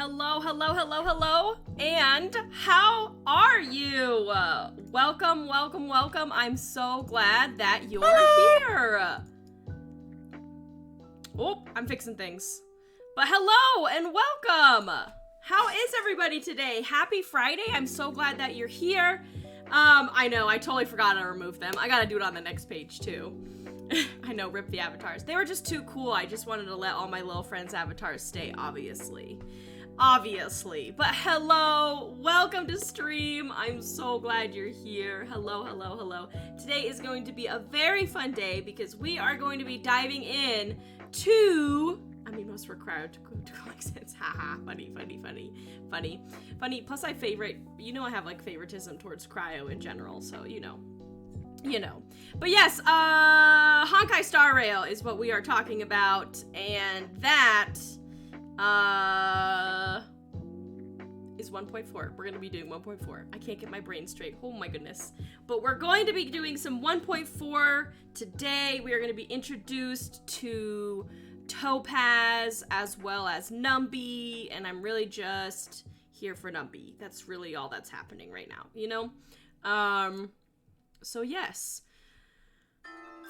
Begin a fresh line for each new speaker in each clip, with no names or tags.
Hello, hello, hello, hello, and how are you? Welcome, welcome, welcome. I'm so glad that you're here. Oh, I'm fixing things. But hello and welcome. How is everybody today? Happy Friday. I'm so glad that you're here. I know, I totally forgot to remove them. I gotta do it on the next page too. I know, rip the avatars. They were just too cool. I just wanted to let all my little friends' avatars stay, obviously. But hello, welcome to stream. I'm so glad you're here. Hello, hello, hello. Today is going to be a very fun day because we are going to be diving in to, most required to collect sense. Haha, funny. Plus I have like favoritism towards cryo in general, so you know. But yes, Honkai Star Rail is what we are talking about, and that is 1.4. We're going to be doing 1.4. I can't get my brain straight. Oh my goodness. But we're going to be doing some 1.4 today. We are going to be introduced to Topaz as well as Numby, and I'm really just here for Numby. That's really all that's happening right now, you know? So yes,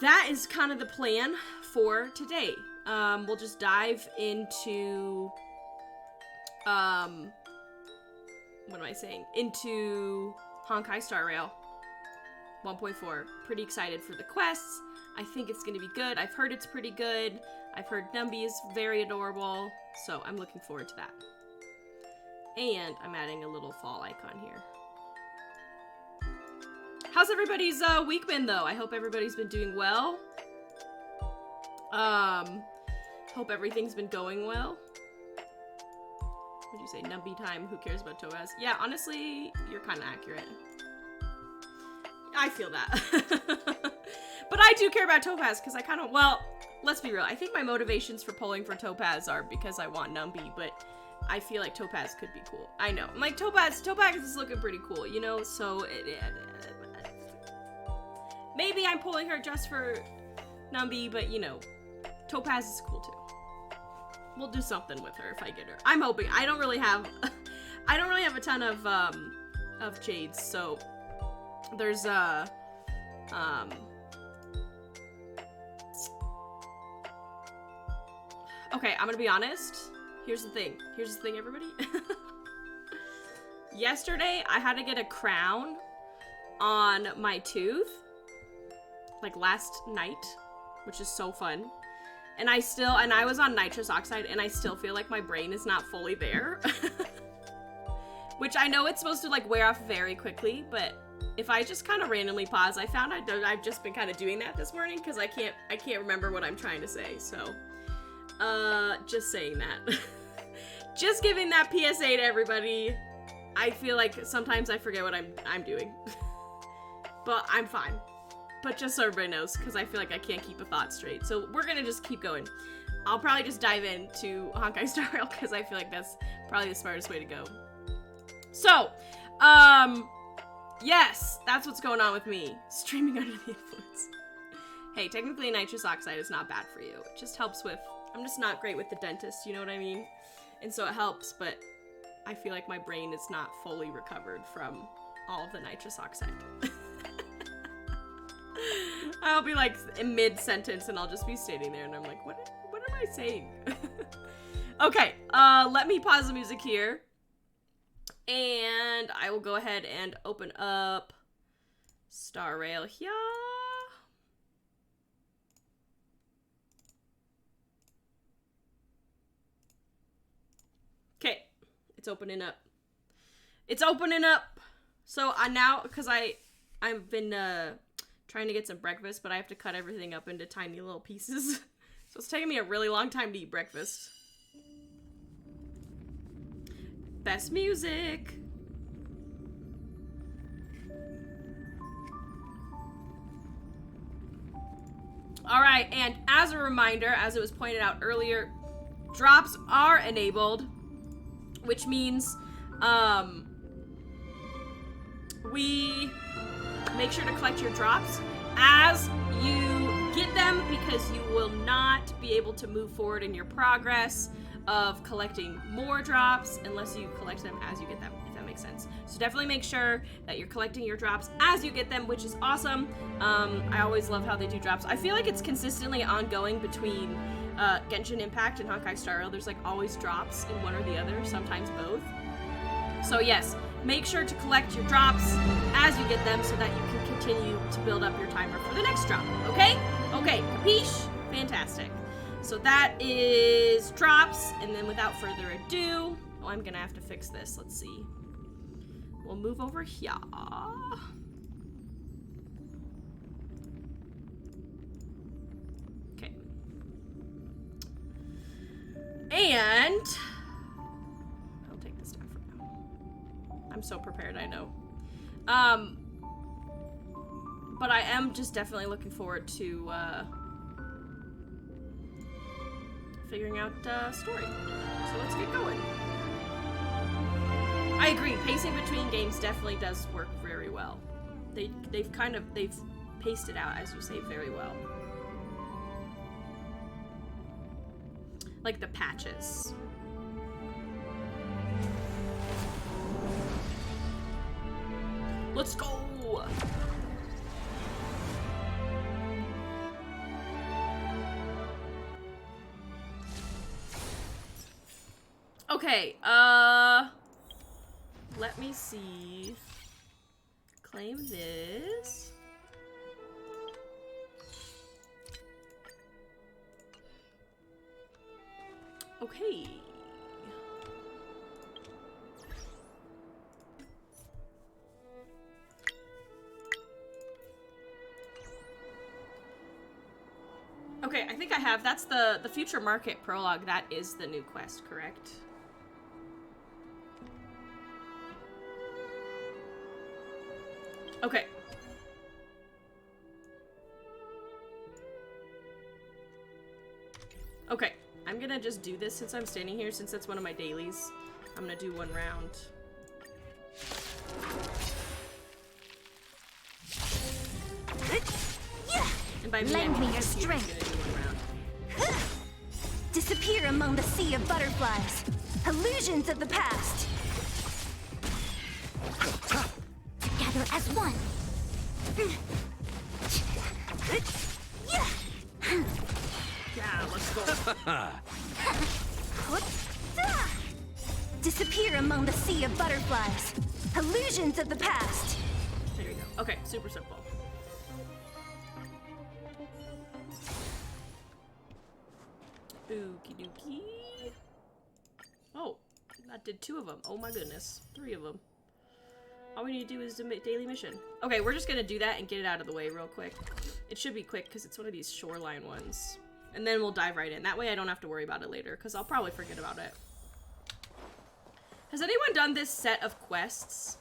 that is kind of the plan for today. We'll just dive into, into Honkai Star Rail 1.4. Pretty excited for the quests. I think it's going to be good. I've heard it's pretty good. I've heard Numby is very adorable, so I'm looking forward to that. And I'm adding a little fall icon here. How's everybody's week been, though? I hope everybody's been doing well. Hope everything's been going well. What'd you say? Numby time, who cares about Topaz? Yeah, honestly, you're kind of accurate. I feel that. But I do care about Topaz, because I kind of, well, let's be real. I think my motivations for pulling for Topaz are because I want Numby, but I feel like Topaz could be cool. I know. I'm like, Topaz is looking pretty cool, you know? So, maybe I'm pulling her just for Numby, but, you know, Topaz is cool, too. We'll do something with her if I get her. I'm hoping. I don't really have a ton of Jades, so there's, okay, I'm gonna be honest. Here's the thing, everybody. Yesterday, I had to get a crown on my tooth, like last night, which is so fun. And I was on nitrous oxide, and I still feel like my brain is not fully there. Which I know it's supposed to like wear off very quickly, but if I just kind of randomly pause, I found I've just been kind of doing that this morning because I can't remember what I'm trying to say, so just saying that. Just giving that PSA to everybody. I feel like sometimes I forget what I'm doing. But I'm fine. But just so everybody knows, because I feel like I can't keep a thought straight. So we're gonna just keep going. I'll probably just dive into Honkai Star Rail, because I feel like that's probably the smartest way to go. So, yes, that's what's going on with me. Streaming under the influence. Hey, technically nitrous oxide is not bad for you. It just helps with, I'm just not great with the dentist, you know what I mean? And so it helps, but I feel like my brain is not fully recovered from all of the nitrous oxide. I'll be like in mid-sentence and I'll just be standing there and I'm like, what am I saying? Okay, let me pause the music here. And I will go ahead and open up Star Rail here. Okay, it's opening up. So now, because I've been trying to get some breakfast, but I have to cut everything up into tiny little pieces. So it's taking me a really long time to eat breakfast. Best music. Alright, and as a reminder, as it was pointed out earlier, drops are enabled, which means we make sure to collect your drops as you get them, because you will not be able to move forward in your progress of collecting more drops unless you collect them as you get them, if that makes sense. So definitely make sure that you're collecting your drops as you get them, which is awesome. I always love how they do drops. I feel like it's consistently ongoing between Genshin Impact and Honkai Star Rail. There's like always drops in one or the other, sometimes both. So yes, make sure to collect your drops as you get them so that you can continue to build up your timer for the next drop, okay? Okay, capiche? Fantastic. So that is drops, and then without further ado, oh, I'm gonna have to fix this, let's see. We'll move over here. Okay. And I'll take this down for now. I'm so prepared, I know. But I am just definitely looking forward to figuring out story. So let's get going. I agree, pacing between games definitely does work very well. They've paced it out, as you say, very well. Like the patches. Let's go! Okay, let me see. Claim this. Okay. Okay, I think I have. That's the Future Market prologue. That is the new quest, correct? Okay. Okay, I'm gonna just do this since I'm standing here, since that's one of my dailies. I'm gonna do one round. And by me,
lend me your strength. Disappear among the sea of butterflies. Illusions of the past. Together as one.
Yeah, let's go.
Disappear among the sea of butterflies. Illusions of the past.
There you go. Okay, super simple. Okie dokie. Oh, that did 2 of them. Oh my goodness. 3 of them. All we need to do is a daily mission. Okay, we're just gonna do that and get it out of the way real quick. It should be quick because it's one of these shoreline ones. And then we'll dive right in. That way I don't have to worry about it later because I'll probably forget about it. Has anyone done this set of quests?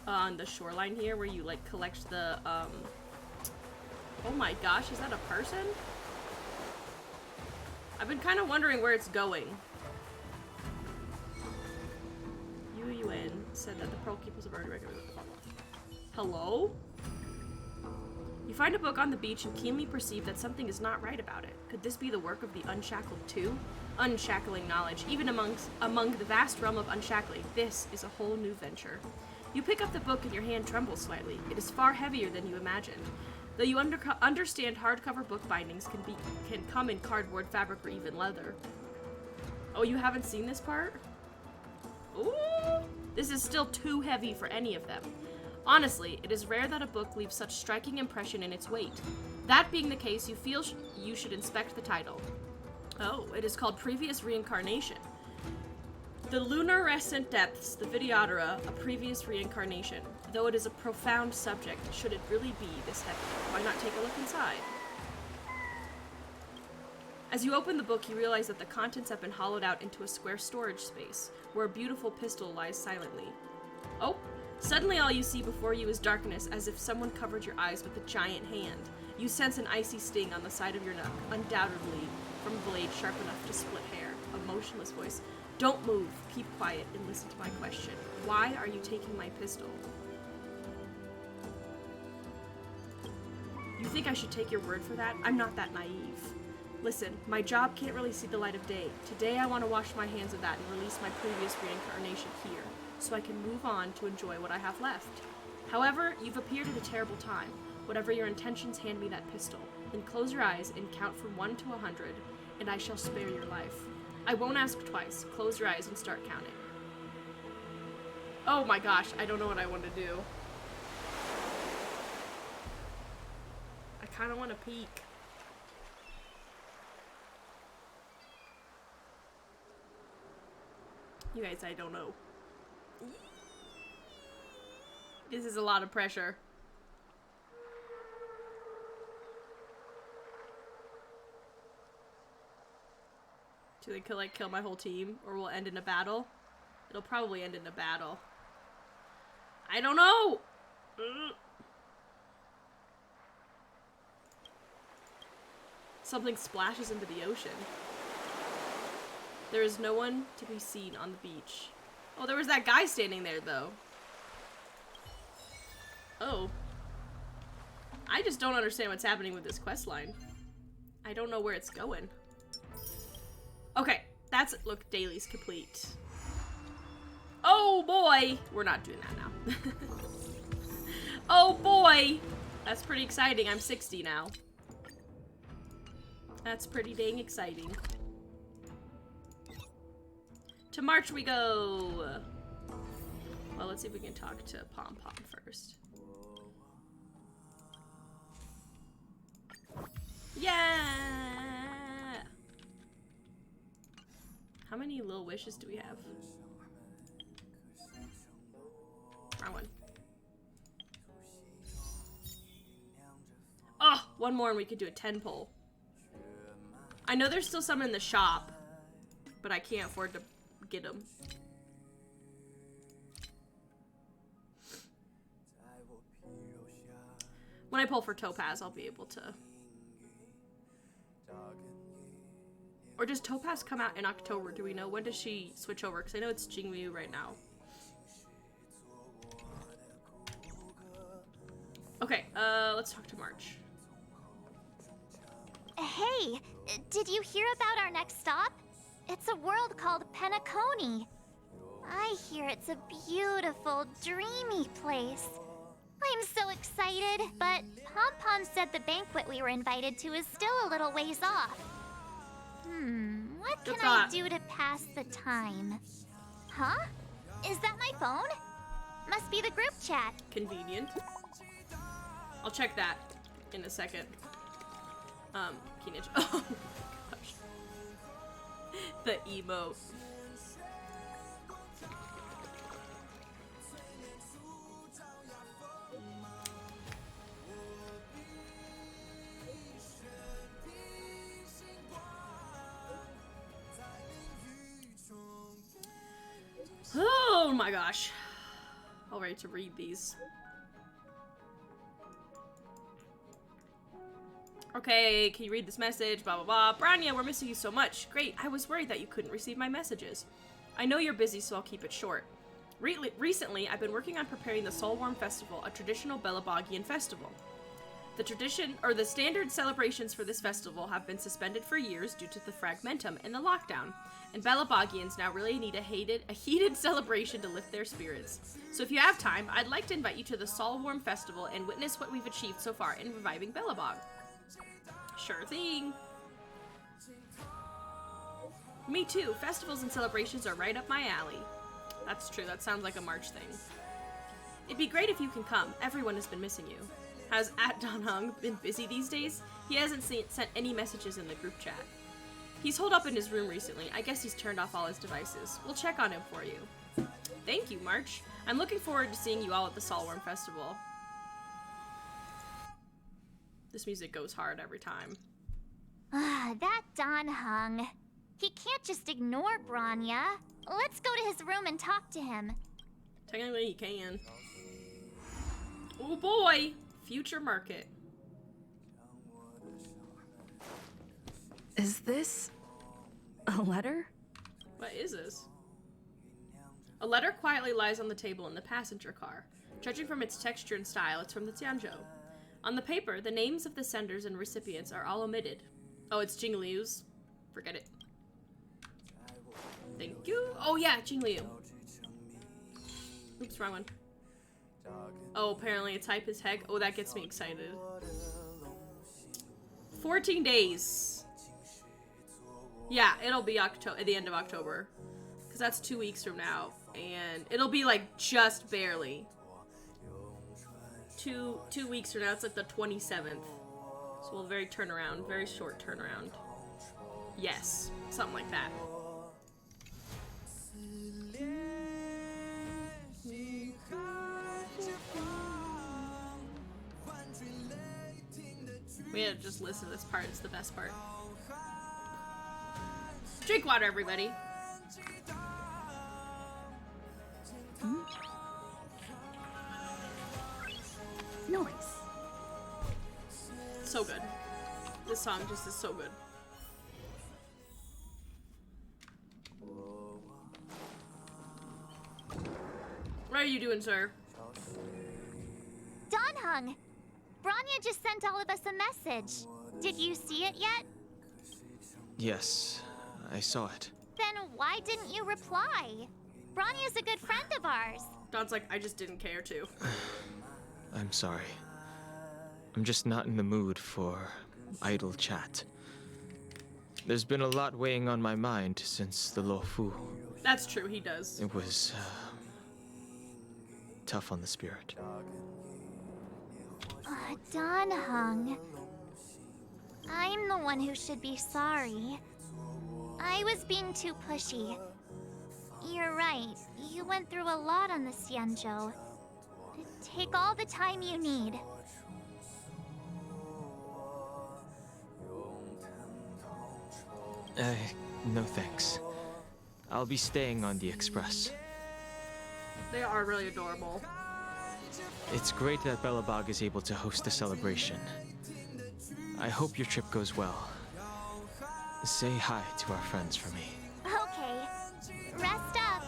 On the shoreline here where you like collect the, oh my gosh, is that a person? I've been kind of wondering where it's going. Yuen said that the Pearl Keepers have already recognized. Hello? You find a book on the beach and keenly perceive that something is not right about it. Could this be the work of the Unshackled too? Unshackling knowledge, even among the vast realm of unshackling, this is a whole new venture. You pick up the book and your hand trembles slightly. It is far heavier than you imagined. Though you understand hardcover book bindings can come in cardboard, fabric, or even leather. Oh, you haven't seen this part? Ooh! This is still too heavy for any of them. Honestly, it is rare that a book leaves such striking impression in its weight. That being the case, you feel you should inspect the title. Oh, it is called Previous Reincarnation. The lunarescent depths, the Videodora, a previous reincarnation. Though it is a profound subject, should it really be this heavy? Why not take a look inside? As you open the book, you realize that the contents have been hollowed out into a square storage space, where a beautiful pistol lies silently. Oh! Suddenly all you see before you is darkness, as if someone covered your eyes with a giant hand. You sense an icy sting on the side of your neck, undoubtedly from a blade sharp enough to split hair. A motionless voice. Don't move. Keep quiet and listen to my question. Why are you taking my pistol? You think I should take your word for that? I'm not that naive. Listen, my job can't really see the light of day. Today I want to wash my hands of that and release my previous reincarnation here, so I can move on to enjoy what I have left. However, you've appeared at a terrible time. Whatever your intentions, hand me that pistol. Then close your eyes and count from 1 to 100, and I shall spare your life. I won't ask twice. Close your eyes and start counting. Oh my gosh, I don't know what I want to do. I kind of want to peek. You guys, I don't know. This is a lot of pressure. Do they like kill my whole team, or will it end in a battle? It'll probably end in a battle. I don't know. Something splashes into the ocean. There is no one to be seen on the beach. Oh, there was that guy standing there, though. Oh. I just don't understand what's happening with this quest line. I don't know where it's going. Okay, that's it. Look, daily's complete. Oh boy! We're not doing that now. Oh boy! That's pretty exciting. I'm 60 now. That's pretty dang exciting. To March we go! Well, let's see if we can talk to Pom Pom first. Yeah! How many little wishes do we have? Wrong one. Oh, one more and we could do a 10 pull. I know there's still some in the shop, but I can't afford to get them. When I pull for Topaz, I'll be able to. Or does Topaz come out in October? Do we know? When does she switch over? Because I know it's Jingyu right now. Okay, let's talk to March.
Hey, did you hear about our next stop? It's a world called Penacony. I hear it's a beautiful, dreamy place. I'm so excited, but Pom Pom said the banquet we were invited to is still a little ways off. What can I do to pass the time? Huh? Is that my phone? Must be the group chat.
Convenient. I'll check that in a second. Keenage. Oh my gosh. The emote. Oh my gosh. All ready to read these. Okay, can you read this message? Blah, blah, blah. Branya, we're missing you so much. Great, I was worried that you couldn't receive my messages. I know you're busy, so I'll keep it short. Recently, I've been working on preparing the Soulworm Festival, a traditional Belabogian festival. The standard celebrations for this festival have been suspended for years due to the Fragmentum and the lockdown, and Belabogians now really need a heated celebration to lift their spirits. So if you have time, I'd like to invite you to the Soulworm Festival and witness what we've achieved so far in reviving Belabog. Sure thing. Me too. Festivals and celebrations are right up my alley. That's true. That sounds like a March thing. It'd be great if you can come. Everyone has been missing you. Has @DonHung been busy these days? He hasn't sent any messages in the group chat. He's holed up in his room recently. I guess he's turned off all his devices. We'll check on him for you. Thank you, March. I'm looking forward to seeing you all at the Soulworm Festival. This music goes hard every time.
That DonHung. He can't just ignore Branya. Let's go to his room and talk to him.
Technically, he can. Oh boy! Future market.
Is this a letter?
What is this? A letter quietly lies on the table in the passenger car. Judging from its texture and style, it's from the Tianzhou. On the paper, the names of the senders and recipients are all omitted. Oh, it's Jing Liu's. Forget it. Thank you. Oh yeah, Jing Liu. Oops, wrong one. Oh, apparently it's hype as heck. Oh, that gets me excited. 14 days. Yeah, it'll be at the end of October. Because that's 2 weeks from now. And it'll be like just barely. Two weeks from now, it's like the 27th. So a very short turnaround. Yes, something like that. We had to just listen to this part, it's the best part. Drink water, everybody.
Nice.
So good. This song just is so good. What are you doing, sir?
Donhung! Branya just sent all of us a message. Did you see it yet?
Yes, I saw it.
Then why didn't you reply? Branya's a good friend of ours.
Don's like, I just didn't care to.
I'm sorry. I'm just not in the mood for idle chat. There's been a lot weighing on my mind since the Lo Fu.
That's true, he does.
It was tough on the spirit.
Donhung. I'm the one who should be sorry. I was being too pushy. You're right. You went through a lot on the Xianzhou. Take all the time you need.
No thanks. I'll be staying on the Express.
They are really adorable.
It's great that Belobog is able to host a celebration. I hope your trip goes well. Say hi to our friends for me.
Okay. Rest up.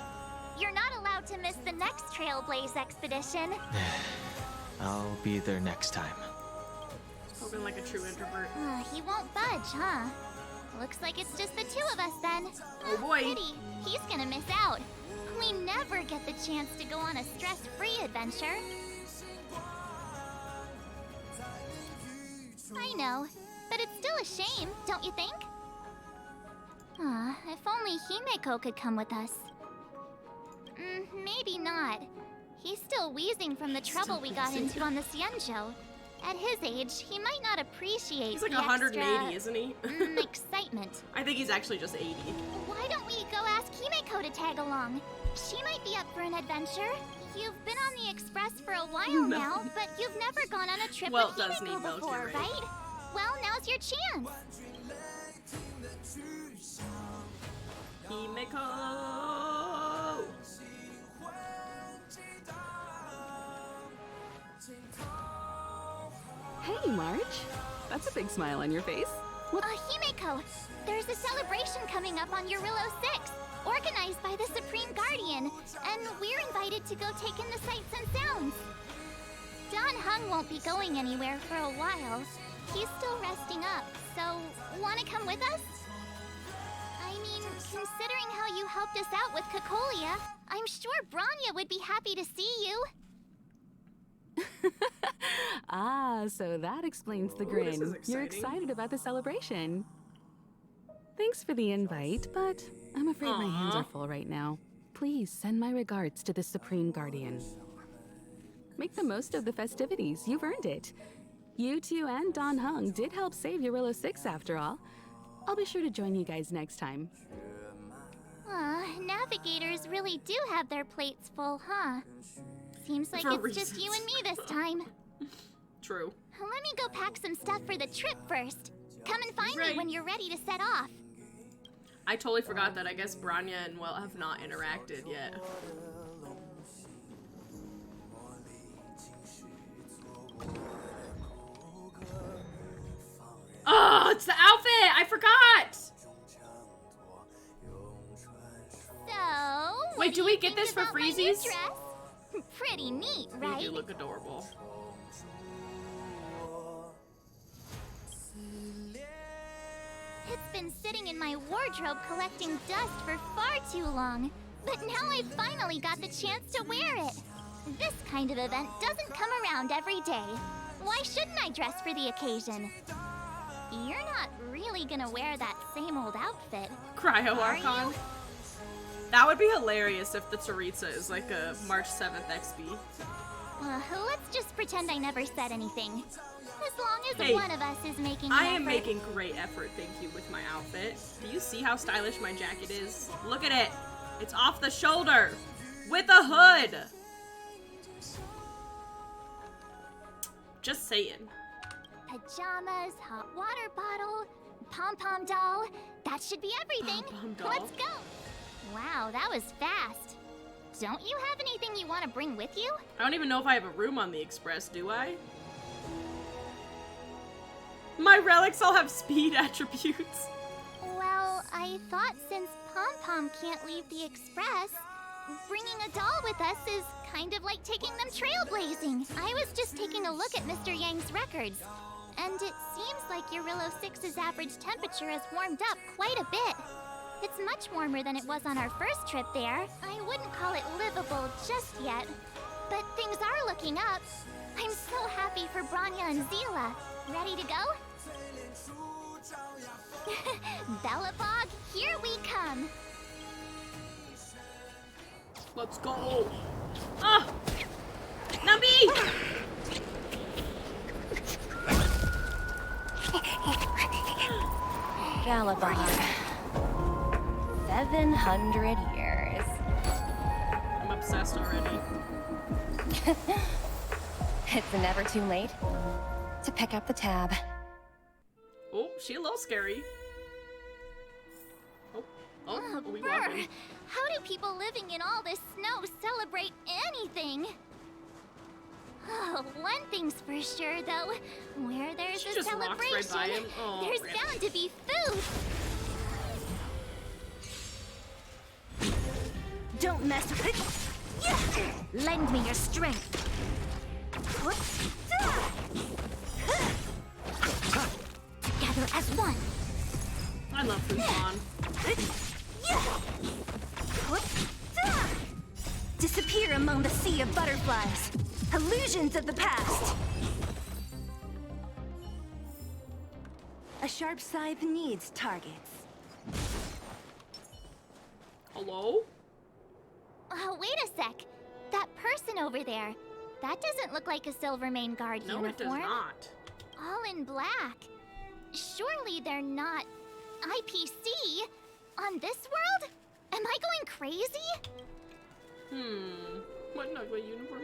You're not allowed to miss the next Trailblaze expedition.
I'll be there next time.
Spoken like a true introvert.
He won't budge, huh? Looks like it's just the two of us then.
Oh boy.
Pity. He's gonna miss out. We never get the chance to go on a stress-free adventure. I know, but it's still a shame, don't you think? If only Himeko could come with us. Maybe not. He's still wheezing from the trouble we got into on the Xianzhou. At his age, he might not appreciate
He's like
the
180,
extra,
isn't he?
excitement.
I think he's actually just 80.
Why don't we go ask Himeko to tag along? She might be up for an adventure. You've been on the Express for a while now, but you've never gone on a trip
Well,
with
it does need
Himeko
milk,
before,
you're right.
right? Well, now's your chance.
Himeko!
Hey, March. That's a big smile on your face.
Himeko, there's a celebration coming up on Eurillo 6, organized by the Supreme Guardian, and we're invited to go take in the sights and sounds. Donhung won't be going anywhere for a while. He's still resting up, so wanna come with us? I mean, considering how you helped us out with Cocolia, I'm sure Branya would be happy to see you.
So that explains the
Ooh,
grin.
this is
You're
exciting.
excited about the celebration. Thanks for the invite, but I'm afraid my hands
Aw.
are full right now. Please send my regards to the Supreme Guardian. Make the most of the festivities. You've earned it. You two and Donhung did help save Eurillo 6 after all. I'll be sure to join you guys next time.
Navigators really do have their plates full, huh? Seems like
For
it's just you and me this time.
True.
Let me go pack some stuff for the trip first. Come and find
Right.
me when you're ready to set off.
I totally forgot that I guess Branya and Will have not interacted yet. Oh, it's the outfit! I forgot!
So,
Wait,
what
do
do
we
you
get
think
this for
about my new
freezies?
dress? Pretty neat,
You
right?
do look adorable.
It's been sitting in my wardrobe collecting dust for far too long. But now I've finally got the chance to wear it. This kind of event doesn't come around every day. Why shouldn't I dress for the occasion? You're not really gonna wear that same old outfit,
Cryo
are
Archon.
you?
That would be hilarious if the Tsaritsa is like a March 7th XP.
Let's just pretend I never said anything. As long as
Hey,
one of us is making an
I am
effort.
making great effort, thank you, with my outfit. Do you see how stylish my jacket is? Look at it. It's off the shoulder with a hood. Just saying.
Pajamas, hot water bottle, pom-pom doll. That should be everything.
Pom-pom doll.
Let's go. Wow, that was fast. Don't you have anything you want to bring with you?
I don't even know if I have a room on the Express, do I? My relics all have speed attributes.
Well, I thought since Pom-Pom can't leave the Express, bringing a doll with us is kind of like taking them trailblazing. I was just taking a look at Mr. Yang's records, and it seems like Eurillo 6's average temperature has warmed up quite a bit. It's much warmer than it was on our first trip there. I wouldn't call it livable just yet, but things are looking up. I'm so happy for Branya and Zila. Ready to go? Bellabog, here we come!
Let's go. Ah! Numby!
Galabon. 700 years.
I'm obsessed already.
It's never too late to pick up the tab.
Oh, she a little scary. Oh, are we
Brr.
walking?
How do people living in all this snow celebrate anything? Oh, one thing's for sure, though. Where there's
She
a
just walks right
celebration,
by him. Oh,
there's
rip.
bound to be food.
Don't mess with it. Lend me your strength. Together as one.
I love Fufon.
Disappear among the sea of butterflies. Illusions of the past. A sharp scythe needs targets.
Hello?
Oh, wait a sec. That person over there. That doesn't look like a Silvermane Guard
No, it does
uniform.
not.
All in black. Surely they're not IPC on this world? Am I going crazy?
What an ugly uniform.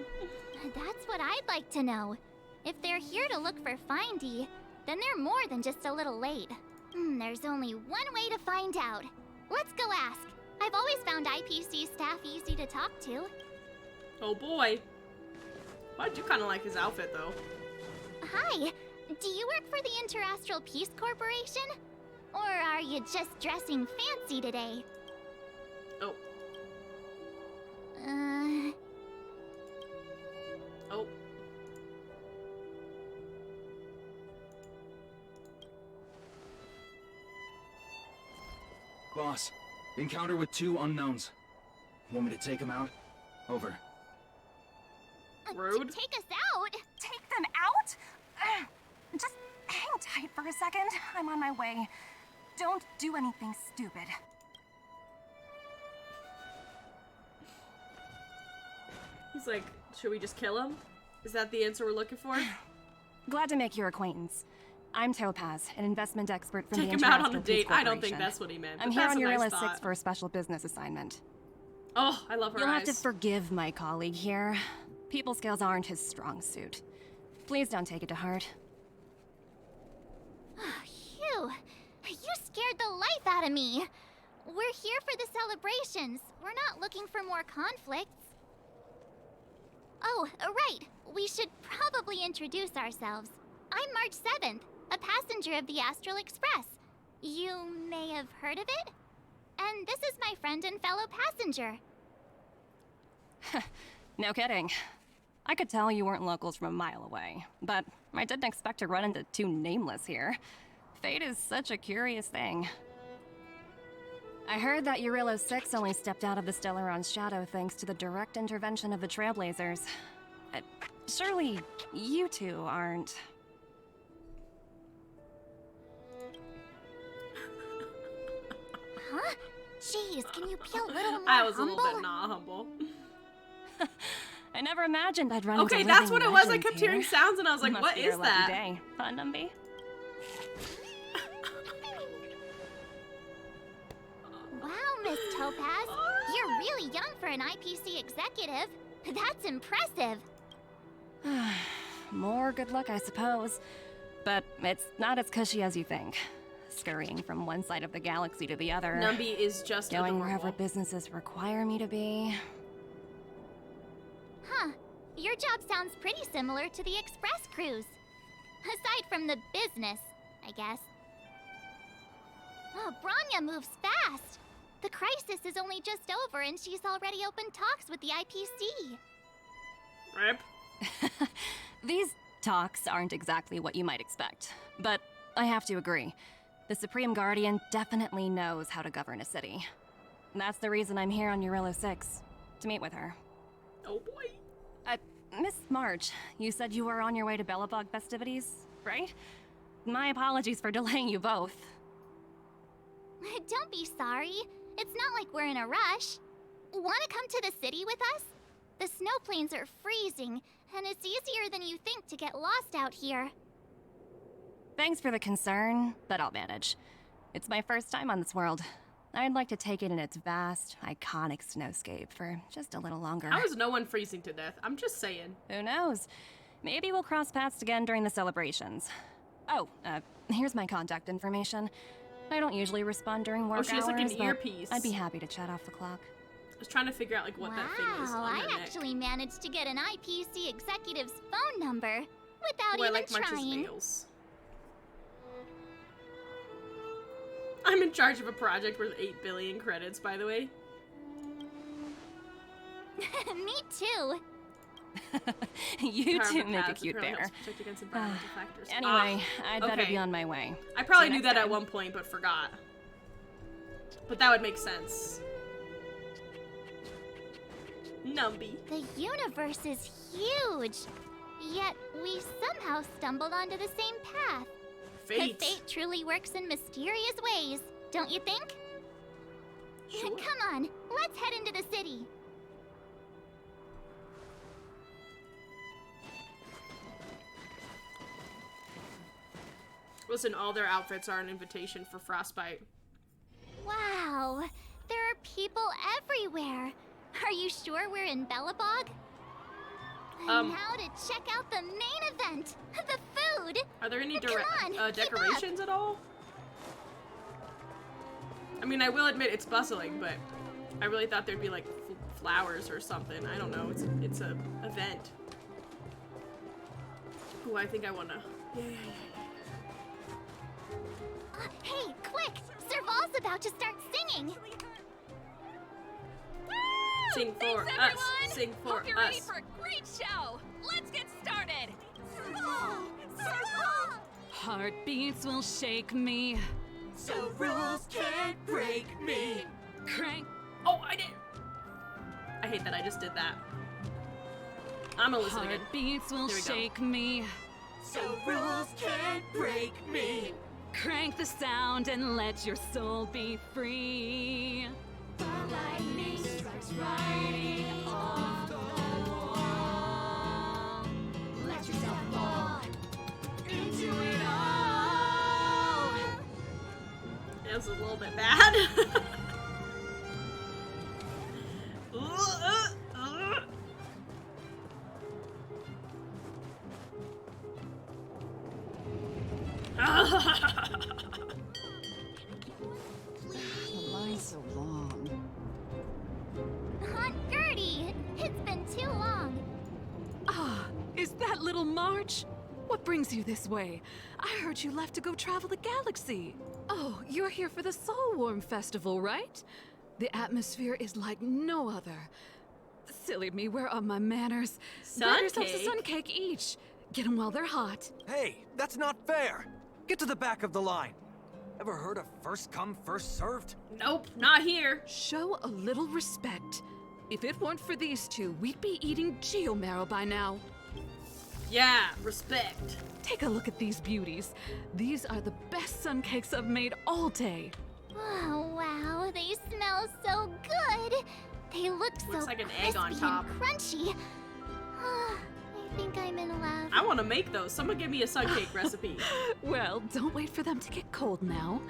That's what I'd like to know. If they're here to look for Findy, then they're more than just a little late. There's only one way to find out. Let's go ask. I've always found IPC staff easy to talk to.
Oh boy. I do kind of like his outfit though.
Hi, do you work for the Interastral Peace Corporation? Or are you just dressing fancy today?
Oh. Oh.
Boss, encounter with 2 unknowns. Want me to take them out? Over.
Rude.
Take us out?
Take them out? Just hang tight for a second. I'm on my way. Don't do anything stupid.
He's like, should we just kill him? Is that the answer we're looking for?
Glad to make your acquaintance. I'm Topaz, an investment expert from
Take
the
him out on a
Interastral Peace
date. I don't think
Corporation.
that's what he meant.
I'm
but
here
that's
on
a nice
Eurilla
thought.
6 for a special business assignment.
Oh, I love her
You'll
eyes.
have to forgive my colleague here. People skills aren't his strong suit. Please don't take it to heart.
Phew, you scared the life out of me. We're here for the celebrations. We're not looking for more conflicts. Oh, right. We should probably introduce ourselves. I'm March 7th, a passenger of the Astral Express. You may have heard of it? And this is my friend and fellow passenger.
No kidding. I could tell you weren't locals from a mile away, but I didn't expect to run into 2 nameless here. Fate is such a curious thing. I heard that Eurylo 6 only stepped out of the Stellaron's shadow thanks to the direct intervention of the Trailblazers. Surely, you two aren't...
Huh? Jeez, can you be a little more
I was
humble?
a little bit not humble.
I never imagined I'd run
Okay,
into
that's
living
what it was. I
legends
kept
here.
hearing sounds and I was like,
Must
what
be
is
your lucky
that?
Day. Fun, Numby?
Wow, Miss Topaz. You're really young for an IPC executive. That's impressive.
More good luck, I suppose. But it's not as cushy as you think. Scurrying from one side of the galaxy to the other.
Numby is just
Going
adorable.
wherever businesses require me to be.
Huh. Your job sounds pretty similar to the express cruise. Aside from the business, I guess. Oh, Branya moves fast. The crisis is only just over and she's already opened talks with the IPC.
Rip.
These talks aren't exactly what you might expect. But I have to agree. The Supreme Guardian definitely knows how to govern a city. That's the reason I'm here on Eurylo 6. To meet with her.
Oh boy.
Miss March, you said you were on your way to Belobog festivities, right? My apologies for delaying you both.
Don't be sorry. It's not like we're in a rush. Want to come to the city with us? The snow plains are freezing, and it's easier than you think to get lost out here.
Thanks for the concern, but I'll manage. It's my first time on this world. I'd like to take it in its vast, iconic snowscape for just a little longer.
How is no one freezing to death? I'm just saying.
Who knows? Maybe we'll cross paths again during the celebrations. Oh, here's my contact information. I don't usually respond during work
she has like an
hours, but
earpiece.
I'd be happy to chat off the clock.
I was trying to figure out like what that thing is on
I
her neck.
actually managed to get an IPC executive's phone number without
Ooh, I
even
like March's
trying.
nails. I'm in charge of a project worth 8 billion credits, by the way.
Me too.
You
Power of
two
the
make a
paths
cute
apparently
pair.
helps protect against environmental factors.
Anyway, I'd better
okay.
be on my way.
I probably
See you
knew
next
that at
time.
one point, but forgot. But that would make sense. Numby.
The universe is huge. Yet we somehow stumbled onto the same path.
Fate.
Fate truly works in mysterious ways, don't you think?
Sure.
Come on, let's head into the city.
Listen, all their outfits are an invitation for Frostbite.
Wow, there are people everywhere. Are you sure we're in Belobog? Now to check out the main event, the food.
Are there any
Come on, keep
decorations at all? I mean, I will admit it's bustling, but I really thought there'd be like flowers or something. I don't know. It's a event. Ooh, I think I wanna. Yeah.
Hey, quick! Serval's about to start singing.
Sing for
Thanks,
us.
everyone.
Sing for
Hope you're ready
us.
for a great show. Let's get started.
Serval! Serval!
Heartbeats will shake me.
So rules can't break me.
Crank.
Oh, I did. I hate that I just did that. I'm gonna listen again.
Heartbeats will
Here we go.
shake me.
So rules can't break me.
Crank the sound and let your soul be free.
The lightning strikes writing on the wall. Let yourself fall into it all.
It was a little bit bad.
The line's so long.
Aunt Gertie, it's been too long.
Ah, is that little March? What brings you this way? I heard you left to go travel the galaxy. Oh, you're here for the Soulworm Festival, right? The atmosphere is like no other. Silly me, where are my manners? Grab yourselves a
Suncake?
sun cake each. Get them while they're hot.
Hey, that's not fair! Get to the back of the line. Ever heard of first come, first served?
Nope, not here.
Show a little respect. If it weren't for these two, we'd be eating geomarrow by now.
Yeah, respect.
Take a look at these beauties. These are the best sun cakes I've made all day.
Oh, wow, they smell so good. They look so
Looks like an egg on
crispy
top.
and crunchy. I think I'm in love.
I want to make those. Someone give me a sun cake recipe.
Well, don't wait for them to get cold now.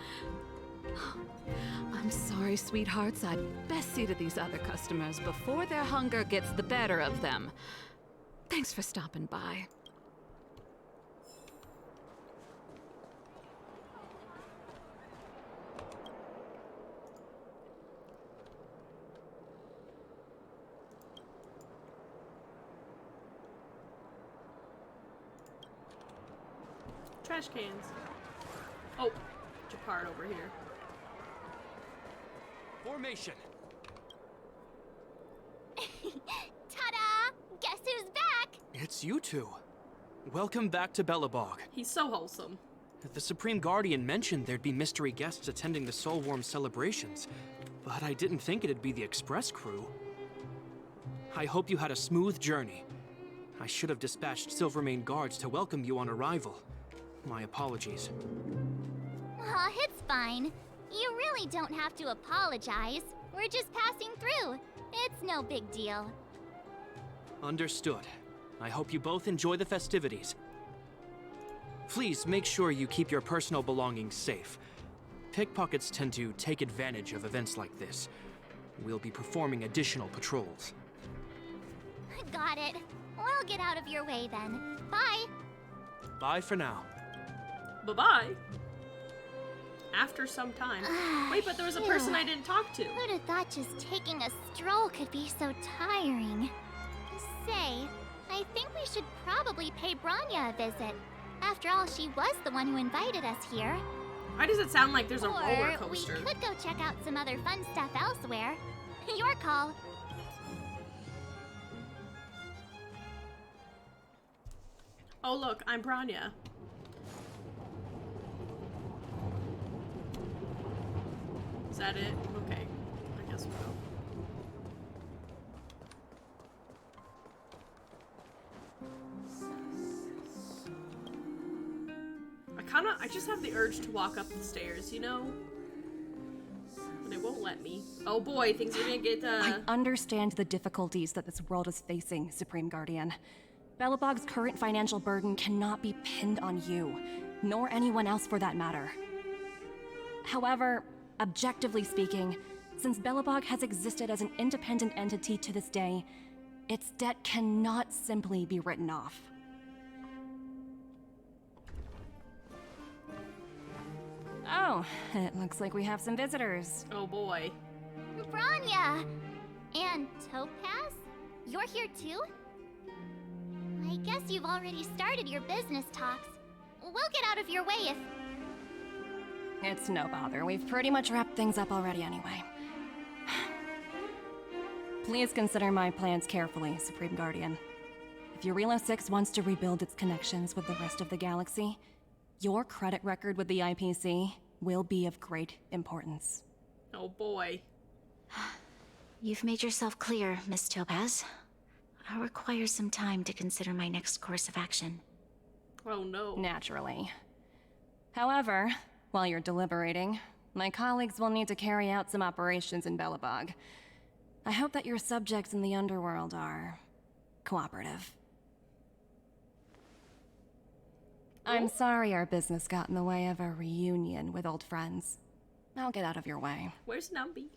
I'm sorry, sweethearts. I'd best see to these other customers before their hunger gets the better of them. Thanks for stopping by.
Trash cans. Oh, Japard over here.
Formation.
Ta-da! Guess who's back?
It's you two. Welcome back to Belobog.
He's so wholesome.
The Supreme Guardian mentioned there'd be mystery guests attending the Soulworm celebrations, but I didn't think it'd be the Express crew. I hope you had a smooth journey. I should have dispatched Silvermane guards to welcome you on arrival. My apologies.
Aw, it's fine. You really don't have to apologize. We're just passing through. It's no big deal.
Understood. I hope you both enjoy the festivities. Please make sure you keep your personal belongings safe. Pickpockets tend to take advantage of events like this. We'll be performing additional patrols.
Got it. We'll get out of your way then. Bye.
Bye for now.
Bye-bye. After some time. Wait, but there was a person I didn't talk to.
Who'd have thought just taking a stroll could be so tiring? Say, I think we should probably pay Branya a visit. After all, she was the one who invited us here.
Why does it sound like there's a roller
Or we
coaster?
could go check out some other fun stuff elsewhere. Your call.
Oh look, I'm Branya. Is that it? Okay. I guess we'll go. I just have the urge to walk up the stairs, you know? But it won't let me. Oh boy, things are gonna get,
I understand the difficulties that this world is facing, Supreme Guardian. Belobog's current financial burden cannot be pinned on you, nor anyone else for that matter. However, objectively speaking, since Belobog has existed as an independent entity to this day, its debt cannot simply be written off. Oh, it looks like we have some visitors.
Oh boy.
Branya! And Topaz? You're here too? I guess you've already started your business talks. We'll get out of your way if...
It's no bother. We've pretty much wrapped things up already anyway. Please consider my plans carefully, Supreme Guardian. If Eurilo 6 wants to rebuild its connections with the rest of the galaxy, your credit record with the IPC will be of great importance.
Oh boy.
You've made yourself clear, Miss Topaz. I'll require some time to consider my next course of action.
Oh no.
Naturally. However, while you're deliberating, my colleagues will need to carry out some operations in Belobog. I hope that your subjects in the underworld are cooperative. I'm sorry our business got in the way of a reunion with old friends. I'll get out of your way.
Where's Numby?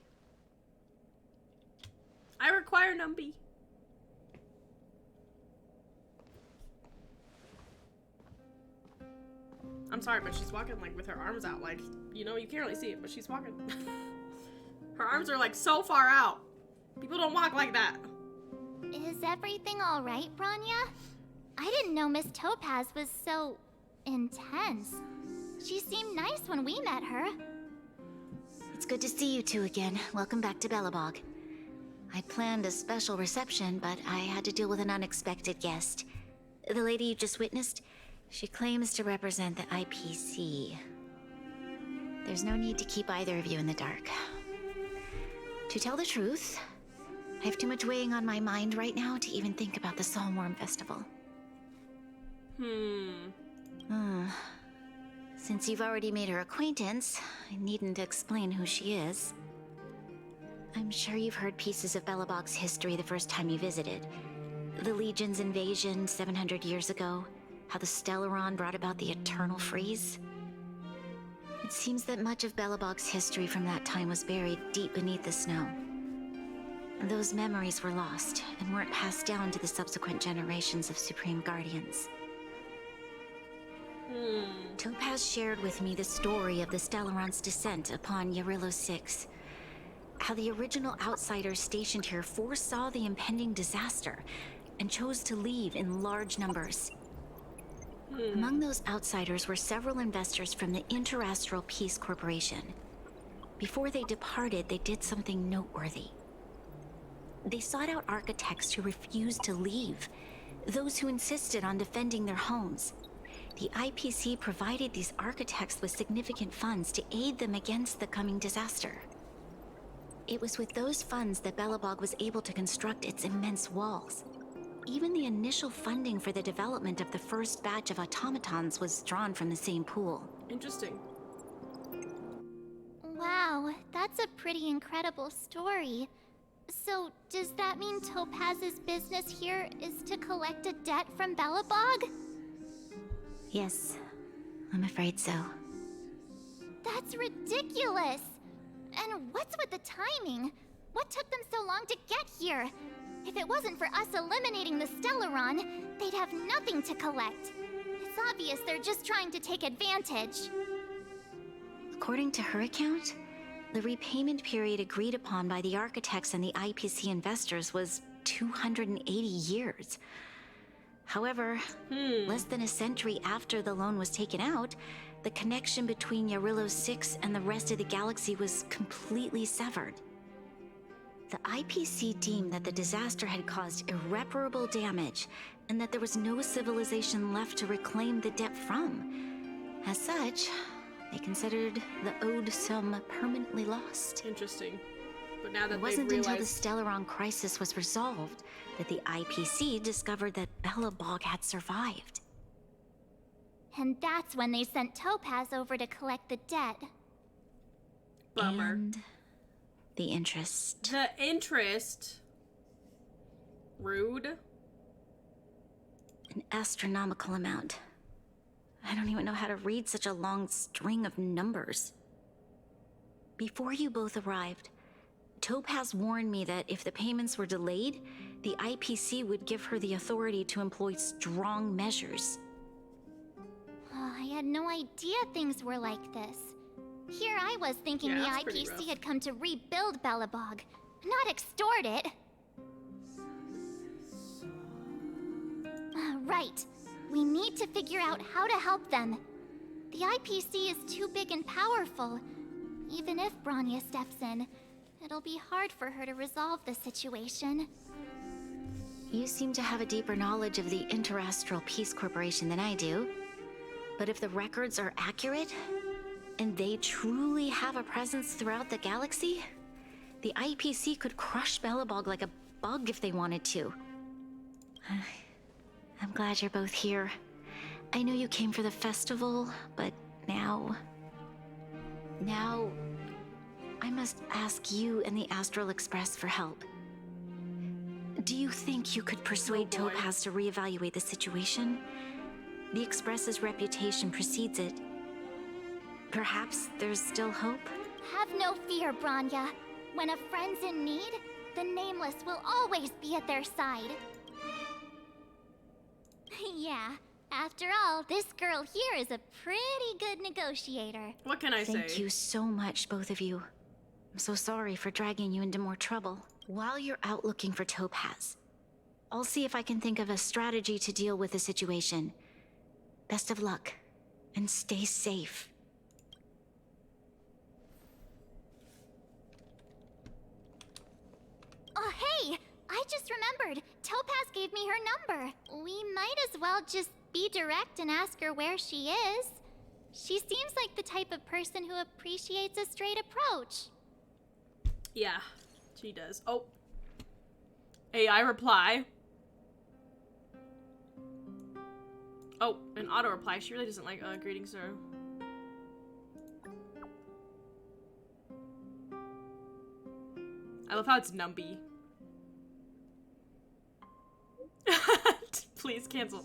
I require Numby. I'm sorry, but she's walking like with her arms out, like, you know, you can't really see it, but she's walking. Her arms are like so far out. People don't walk like that.
Is everything alright, Branya? I didn't know Miss Topaz was so... intense. She seemed nice when we met her.
It's good to see you two again. Welcome back to Belobog. I'd planned a special reception, but I had to deal with an unexpected guest. The lady you just witnessed, She claims to represent the IPC. There's no need to keep either of you in the dark. To tell the truth, I have too much weighing on my mind right now to even think about the Soulworm Festival. Since you've already made her acquaintance, I needn't explain who she is. I'm sure you've heard pieces of Belobog's history the first time you visited. The Legion's invasion 700 years ago, how the Stellaron brought about the Eternal Freeze. It seems that much of Belobog's history from that time was buried deep beneath the snow. Those memories were lost and weren't passed down to the subsequent generations of Supreme Guardians. Topaz shared with me the story of the Stellaron's descent upon Yarilo 6. How the original outsiders stationed here foresaw the impending disaster and chose to leave in large numbers. Among those outsiders were several investors from the Interastral Peace Corporation. Before they departed, they did something noteworthy. They sought out architects who refused to leave, those who insisted on defending their homes. The IPC provided these architects with significant funds to aid them against the coming disaster. It was with those funds that Belobog was able to construct its immense walls. Even the initial funding for the development of the first batch of automatons was drawn from the same pool.
Interesting.
Wow, that's a pretty incredible story. So, does that mean Topaz's business here is to collect a debt from Belobog?
Yes, I'm afraid so.
That's ridiculous! And what's with the timing? What took them so long to get here? If it wasn't for us eliminating the Stellaron, they'd have nothing to collect. It's obvious they're just trying to take advantage.
According to her account, the repayment period agreed upon by the architects and the IPC investors was 280 years. However, less than a century after the loan was taken out, the connection between Yarilo 6 and the rest of the galaxy was completely severed. The IPC deemed that the disaster had caused irreparable damage and that there was no civilization left to reclaim the debt from. As such, they considered the owed sum permanently lost.
Interesting. But now that
it wasn't
they've
until the
realized...
Stellaron crisis was resolved that the IPC discovered that Belobog had survived.
And that's when they sent Topaz over to collect the debt.
Bummer.
And the interest.
The interest? Rude.
An astronomical amount. I don't even know how to read such a long string of numbers. Before you both arrived, Topaz warned me that if the payments were delayed, the IPC would give her the authority to employ strong measures.
Oh, I had no idea things were like this. Here I was thinking the IPC had come to rebuild Belobog, not extort it. Right. We need to figure out how to help them. The IPC is too big and powerful. Even if Bronya steps in, it'll be hard for her to resolve the situation.
You seem to have a deeper knowledge of the Interastral Peace Corporation than I do. But if the records are accurate, and they truly have a presence throughout the galaxy, the IPC could crush Belobog like a bug if they wanted to. I'm glad you're both here. I know you came for the festival, but now I must ask you and the Astral Express for help. Do you think you could persuade Topaz to reevaluate the situation? The Express's reputation precedes it. Perhaps there's still hope?
Have no fear, Bronya. When a friend's in need, the Nameless will always be at their side. Yeah, after all, this girl here is a pretty good negotiator.
What can I say?
Thank you so much, both of you. I'm so sorry for dragging you into more trouble. While you're out looking for Topaz, I'll see if I can think of a strategy to deal with the situation. Best of luck, and stay safe.
Oh, hey! I just remembered. Topaz gave me her number. We might as well just be direct and ask her where she is. She seems like the type of person who appreciates a straight approach.
Yeah, she does. Oh. AI reply. Oh, an auto reply. She really doesn't like greetings, sir. I love how it's Numby. Please cancel.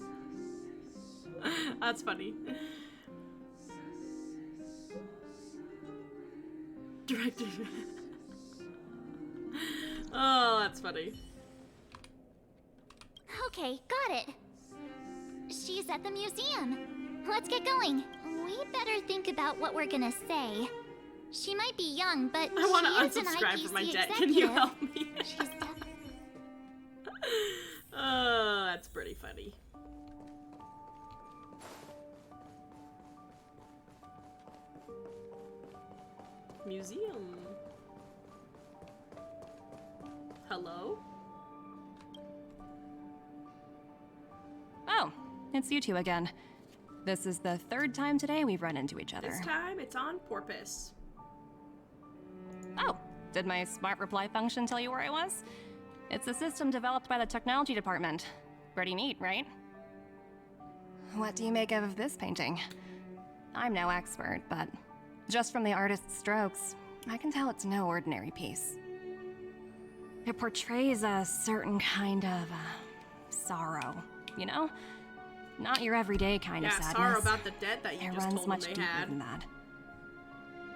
That's funny. Directed. Oh, that's funny.
Okay, got it. She's at the museum. Let's get going. We better think about what we're gonna say. She might be young, but
I want
she
to
is an
unsubscribe
IPC
from my debt.
executive.
Can you help me?
She's
Oh, that's pretty funny. Museum. Hello?
Oh, it's you two again. This is the third time today we've run into each other.
This time it's on Porpoise.
Oh, did my smart reply function tell you where I was? It's a system developed by the technology department. Pretty neat, right? What do you make of this painting? I'm no expert, but just from the artist's strokes, I can tell it's no ordinary piece. It portrays a certain kind of sorrow, you know? Not your everyday kind of sadness.
Yeah, sorrow about the debt that you
it
just
runs
told
much
them they
deeper
had.
than that.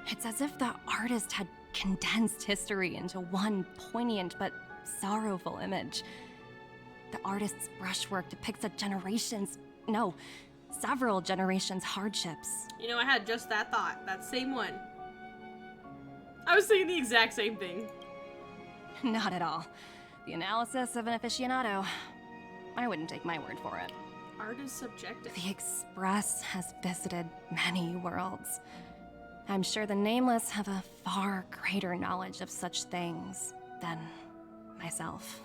It's as if the artist had condensed history into one poignant but sorrowful image. The artist's brushwork depicts several generations' hardships.
You know, I had just that thought. That same one. I was saying the exact same thing.
Not at all. The analysis of an aficionado. I wouldn't take my word for it.
Art is subjective.
The Express has visited many worlds. I'm sure the Nameless have a far greater knowledge of such things than myself.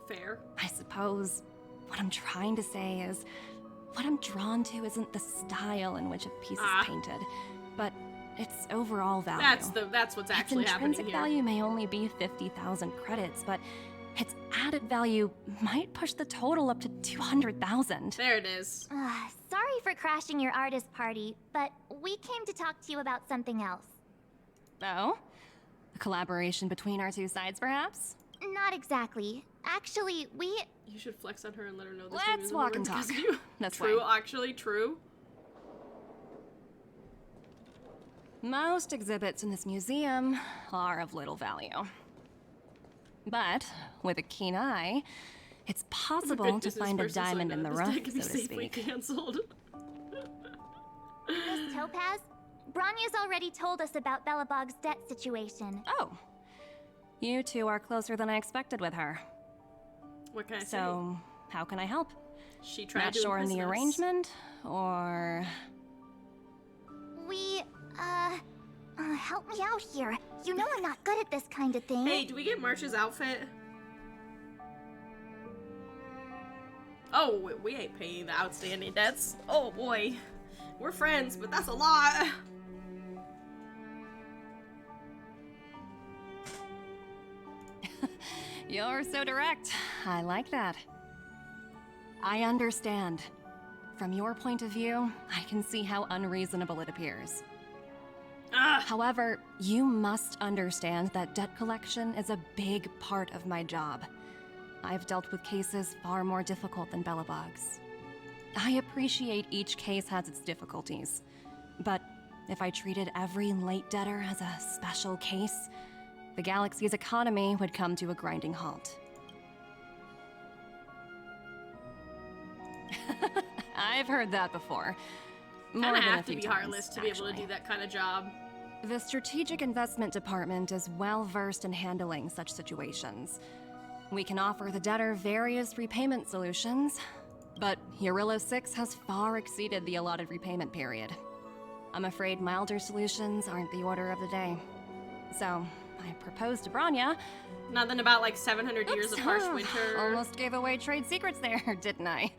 Fair.
I suppose what I'm trying to say is, what I'm drawn to isn't the style in which a piece is painted, but its overall value.
That's what's actually happening
its intrinsic
here.
value may only be 50,000 credits, but its added value might push the total up to 200,000.
There it is.
Sorry for crashing your artist party, but we came to talk to you about something else.
Oh? A collaboration between our two sides, perhaps?
Not exactly. Actually,
You should flex on her and let her know this.
Let's walk and talk. This
True,
way.
actually, true.
Most exhibits in this museum are of little value. But with a keen eye, it's possible to find a diamond in the rough,
This can
so
be
to
safely
speak.
canceled.
Miss Topaz, Bronya's already told us about Belobog's debt situation.
Oh. You two are closer than I expected with her.
What can I say?
So, how can I help?
She tried
Not
to
sure in
impress
the
us.
arrangement, or...
Help me out here. You know I'm not good at this kind of thing.
Hey, do we get March's outfit? Oh, we ain't paying the outstanding debts. Oh boy. We're friends, but that's a lot.
You're so direct. I like that. I understand. From your point of view, I can see how unreasonable it appears. However, you must understand that debt collection is a big part of my job. I've dealt with cases far more difficult than Belobog's. I appreciate each case has its difficulties, but if I treated every late debtor as a special case, the galaxy's economy would come to a grinding halt. I've heard that before. More
Kinda
than a
have to
few
be
times,
heartless to be able to
actually.
do that kind of job.
The Strategic Investment Department is well versed in handling such situations. We can offer the debtor various repayment solutions, but Eurillo 6 has far exceeded the allotted repayment period. I'm afraid milder solutions aren't the order of the day. So, I proposed to Bronya.
Nothing about like 700 years of harsh winter.
Almost gave away trade secrets there, didn't I?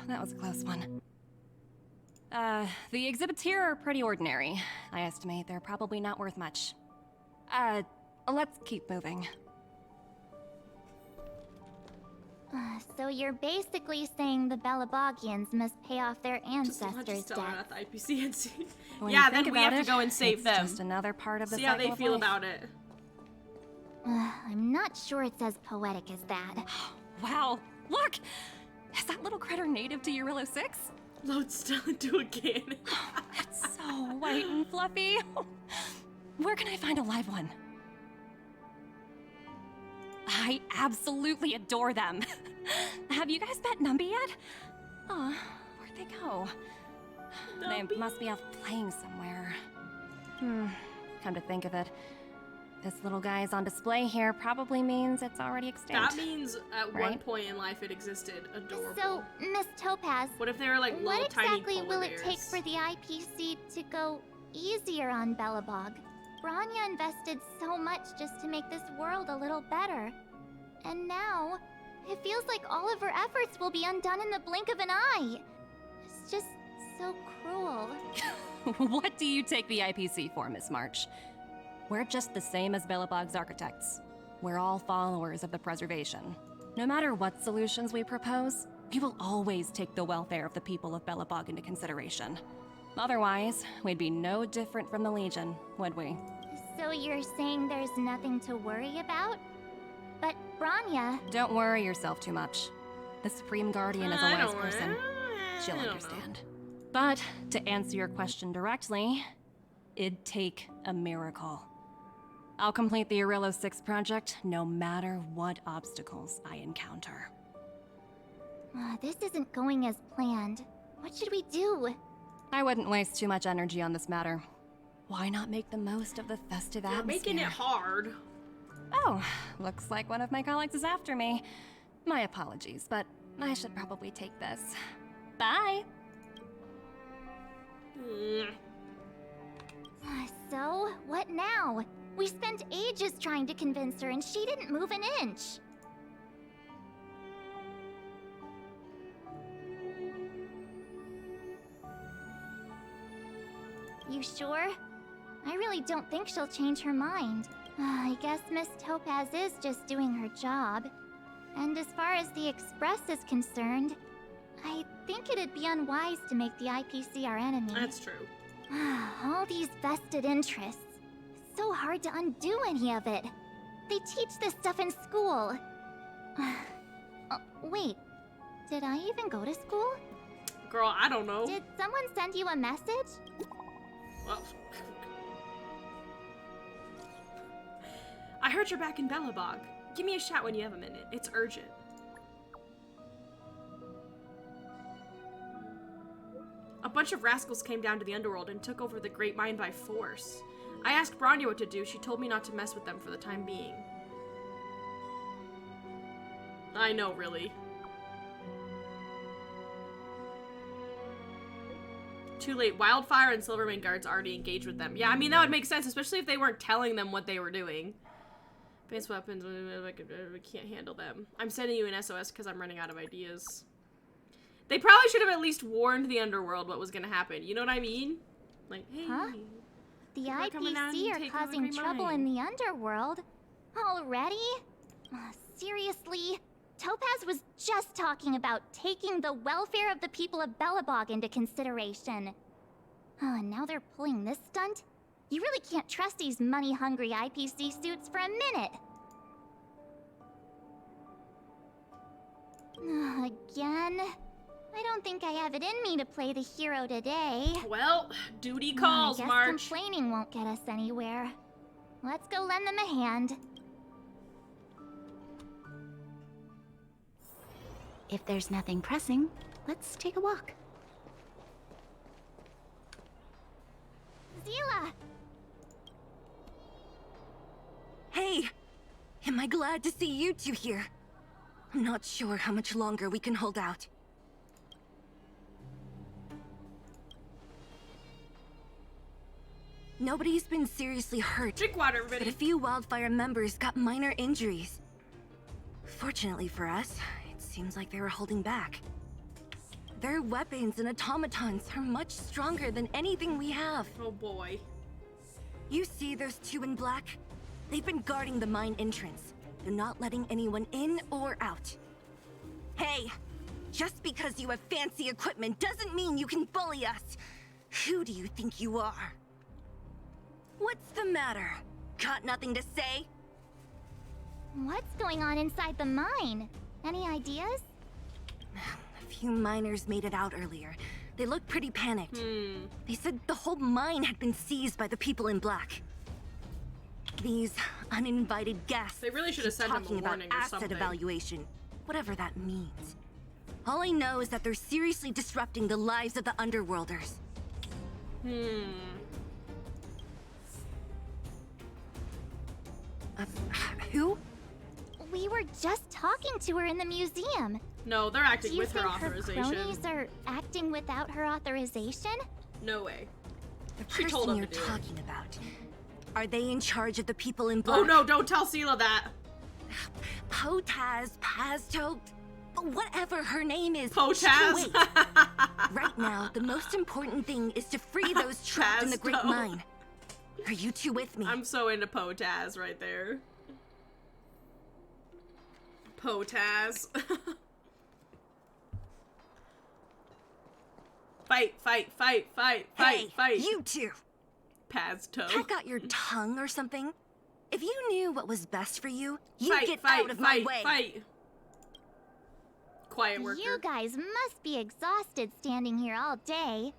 That was a close one. The exhibits here are pretty ordinary. I estimate they're probably not worth much. Let's keep moving.
So you're basically saying the Belabogians must pay off their ancestors' debt.
At the IPCNC.
When
Yeah,
you think
then we have
about
to go and save
it's
them.
Just another part of the
See how
cycle
they
of
feel
life.
about it.
I'm not sure it's as poetic as that.
Wow, look! Is that little critter native to Eurillo 6?
Load still into a cannon.
It's so white and fluffy. Where can I find a live one? I absolutely adore them. Have you guys met Numby yet? Oh, where'd they go?
Numby.
They must be off playing somewhere. Come to think of it, this little guy is on display here probably means it's already extinct.
That means at one
Right?
point in life it existed. Adorable.
So, Miss Topaz,
What if they were like little
what
tiny
exactly
polar
will
bears?
it take for the IPC to go easier on Belobog? Branya invested so much just to make this world a little better. And now, it feels like all of her efforts will be undone in the blink of an eye. It's just so cruel.
What do you take the IPC for, Miss March? We're just the same as Belobog's architects. We're all followers of the preservation. No matter what solutions we propose, we will always take the welfare of the people of Belobog into consideration. Otherwise, we'd be no different from the Legion, would we?
So you're saying there's nothing to worry about? But Branya...
Don't worry yourself too much. The Supreme Guardian is a wise person. She'll
I don't know.
understand. But to answer your question directly, it'd take a miracle. I'll complete the Eurillo 6 project no matter what obstacles I encounter.
This isn't going as planned. What should we do?
I wouldn't waste too much energy on this matter. Why not make the most of the festive
You're
atmosphere?
making it hard.
Oh, looks like one of my colleagues is after me. My apologies, but I should probably take this. Bye!
So, what now? We spent ages trying to convince her and she didn't move an inch. You sure? I really don't think she'll change her mind. I guess Miss Topaz is just doing her job. And as far as the Express is concerned, I think it'd be unwise to make the IPC our enemy.
That's true.
All these vested interests. It's so hard to undo any of it. They teach this stuff in school. Wait, did I even go to school?
Girl, I don't know.
Did someone send you a message?
Well, I heard you're back in Belobog. Give me a shout when you have a minute. It's urgent. A bunch of rascals came down to the underworld and took over the Great Mine by force. I asked Branya what to do. She told me not to mess with them for the time being. I know, really. Too late. Wildfire and Silvermane guards already engaged with them. Yeah, I mean, that would make sense, especially if they weren't telling them what they were doing. Advanced weapons, we can't handle them. I'm sending you an SOS because I'm running out of ideas. They probably should have at least warned the underworld what was going to happen. You know what I mean? Like, hey.
Huh? The
people are coming out
IPC
and
are
taking over
causing
Great
trouble
Mine.
in the underworld? Already? Seriously? Topaz was just talking about taking the welfare of the people of Belobog into consideration. And now they're pulling this stunt? You really can't trust these money-hungry IPC suits for a minute. Again? I don't think I have it in me to play the hero today.
Well, duty calls,
I guess
March.
complaining won't get us anywhere. Let's go lend them a hand.
If there's nothing pressing, let's take a walk.
Zila!
Hey! Am I glad to see you two here? I'm not sure how much longer we can hold out. Nobody's been seriously hurt.
Drink water, everybody.
But a few Wildfire members got minor injuries. Fortunately for us, it seems like they were holding back. Their weapons and automatons are much stronger than anything we have.
Oh boy.
You see those two in black? They've been guarding the mine entrance. They're not letting anyone in or out. Hey, just because you have fancy equipment doesn't mean you can bully us. Who do you think you are? What's the matter? Got nothing to say?
What's going on inside the mine? Any ideas?
A few miners made it out earlier. They looked pretty panicked. They said the whole mine had been seized by the people in black. These uninvited guests.
They really should have sent them a
talking about
warning or
asset
something.
evaluation, whatever that means. All I know is that they're seriously disrupting the lives of the Underworlders. Who?
We were just talking to her in the museum.
No, they're acting
Do you
with her
think
authorization.
her cronies are acting without her authorization?
No way.
The
She told
person
them
you're
to do it.
talking about. Are they in charge of the people in black?
Oh no, don't tell Sela that.
Potaz, Pazto, whatever her name is.
Potaz?
Wait. Right now, the most important thing is to free those trapped in the Great
Pazto.
Mine. Are you two with me?
I'm so into Potaz right there. Potaz. Fight, fight, fight, fight,
Hey,
fight, fight.
you two!
Pazto.
Check out your tongue or something. If you knew what was best for you, you'd
Fight,
get
fight,
out of
fight,
my way.
fight. Quiet worker.
You guys must be exhausted standing here all day.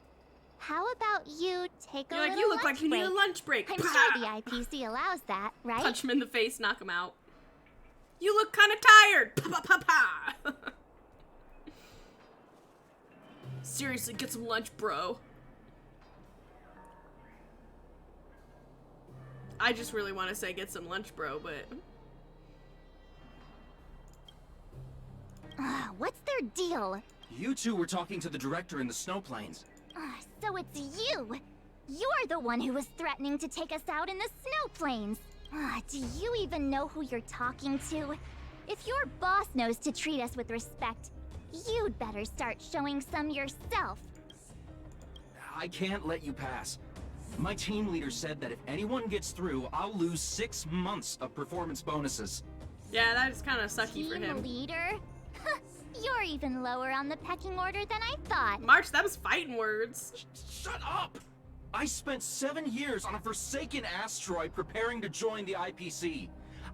How about you take a
You're like,
little
you look
lunch
like you need a
break?
lunch break.
I'm sure the IPC allows that, right?
Punch him in the face, knock him out. You look kind of tired. Pa pa pa pa. Seriously, get some lunch, bro. I just really want to say get some lunch, bro, but...
What's their deal?
You two were talking to the director in the snow plains.
So it's you! You're the one who was threatening to take us out in the snow plains! Do you even know who you're talking to? If your boss knows to treat us with respect, you'd better start showing some yourself.
I can't let you pass. My team leader said that if anyone gets through, I'll lose 6 months of performance bonuses.
Yeah, that's kind of sucky for
Team
him.
leader? You're even lower on the pecking order than I thought.
March, that was fighting words.
Shut up! I spent 7 years on a forsaken asteroid preparing to join the IPC.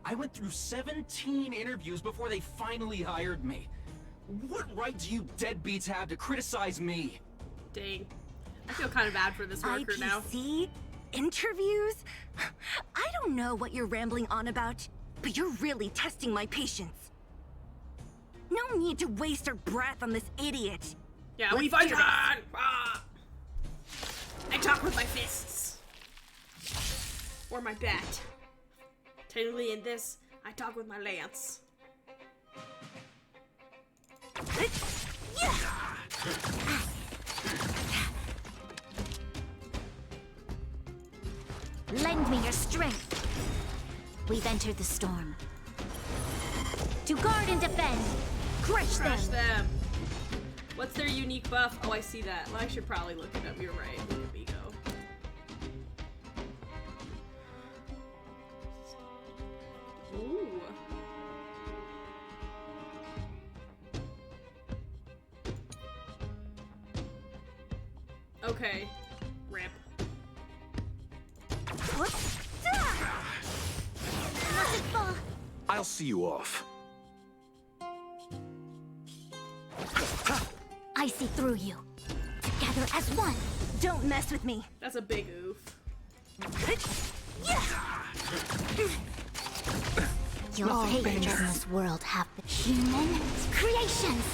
I went through 17 interviews before they finally hired me. What right do you deadbeats have to criticize me?
Dang. I feel kind of bad for this worker now.
IPC? Interviews? I don't know what you're rambling on about, but you're really testing my patience. No need to waste our breath on this idiot.
Yeah,
Let's
we fight
do
on! Ah. I talk with my fists. Or my bat. Technically in this, I talk with my lance.
Lend me your strength. We've entered the storm. To guard and defend. Crush
Crush
them.
them. What's their unique buff? Oh, I see that. Well, I should probably look it up. You're right. Look at me go. Ooh. Okay. Rip.
I'll see you off.
I see through you. Together as one.
Don't mess with me.
That's a big oof.
Your haters in this world have been human creations.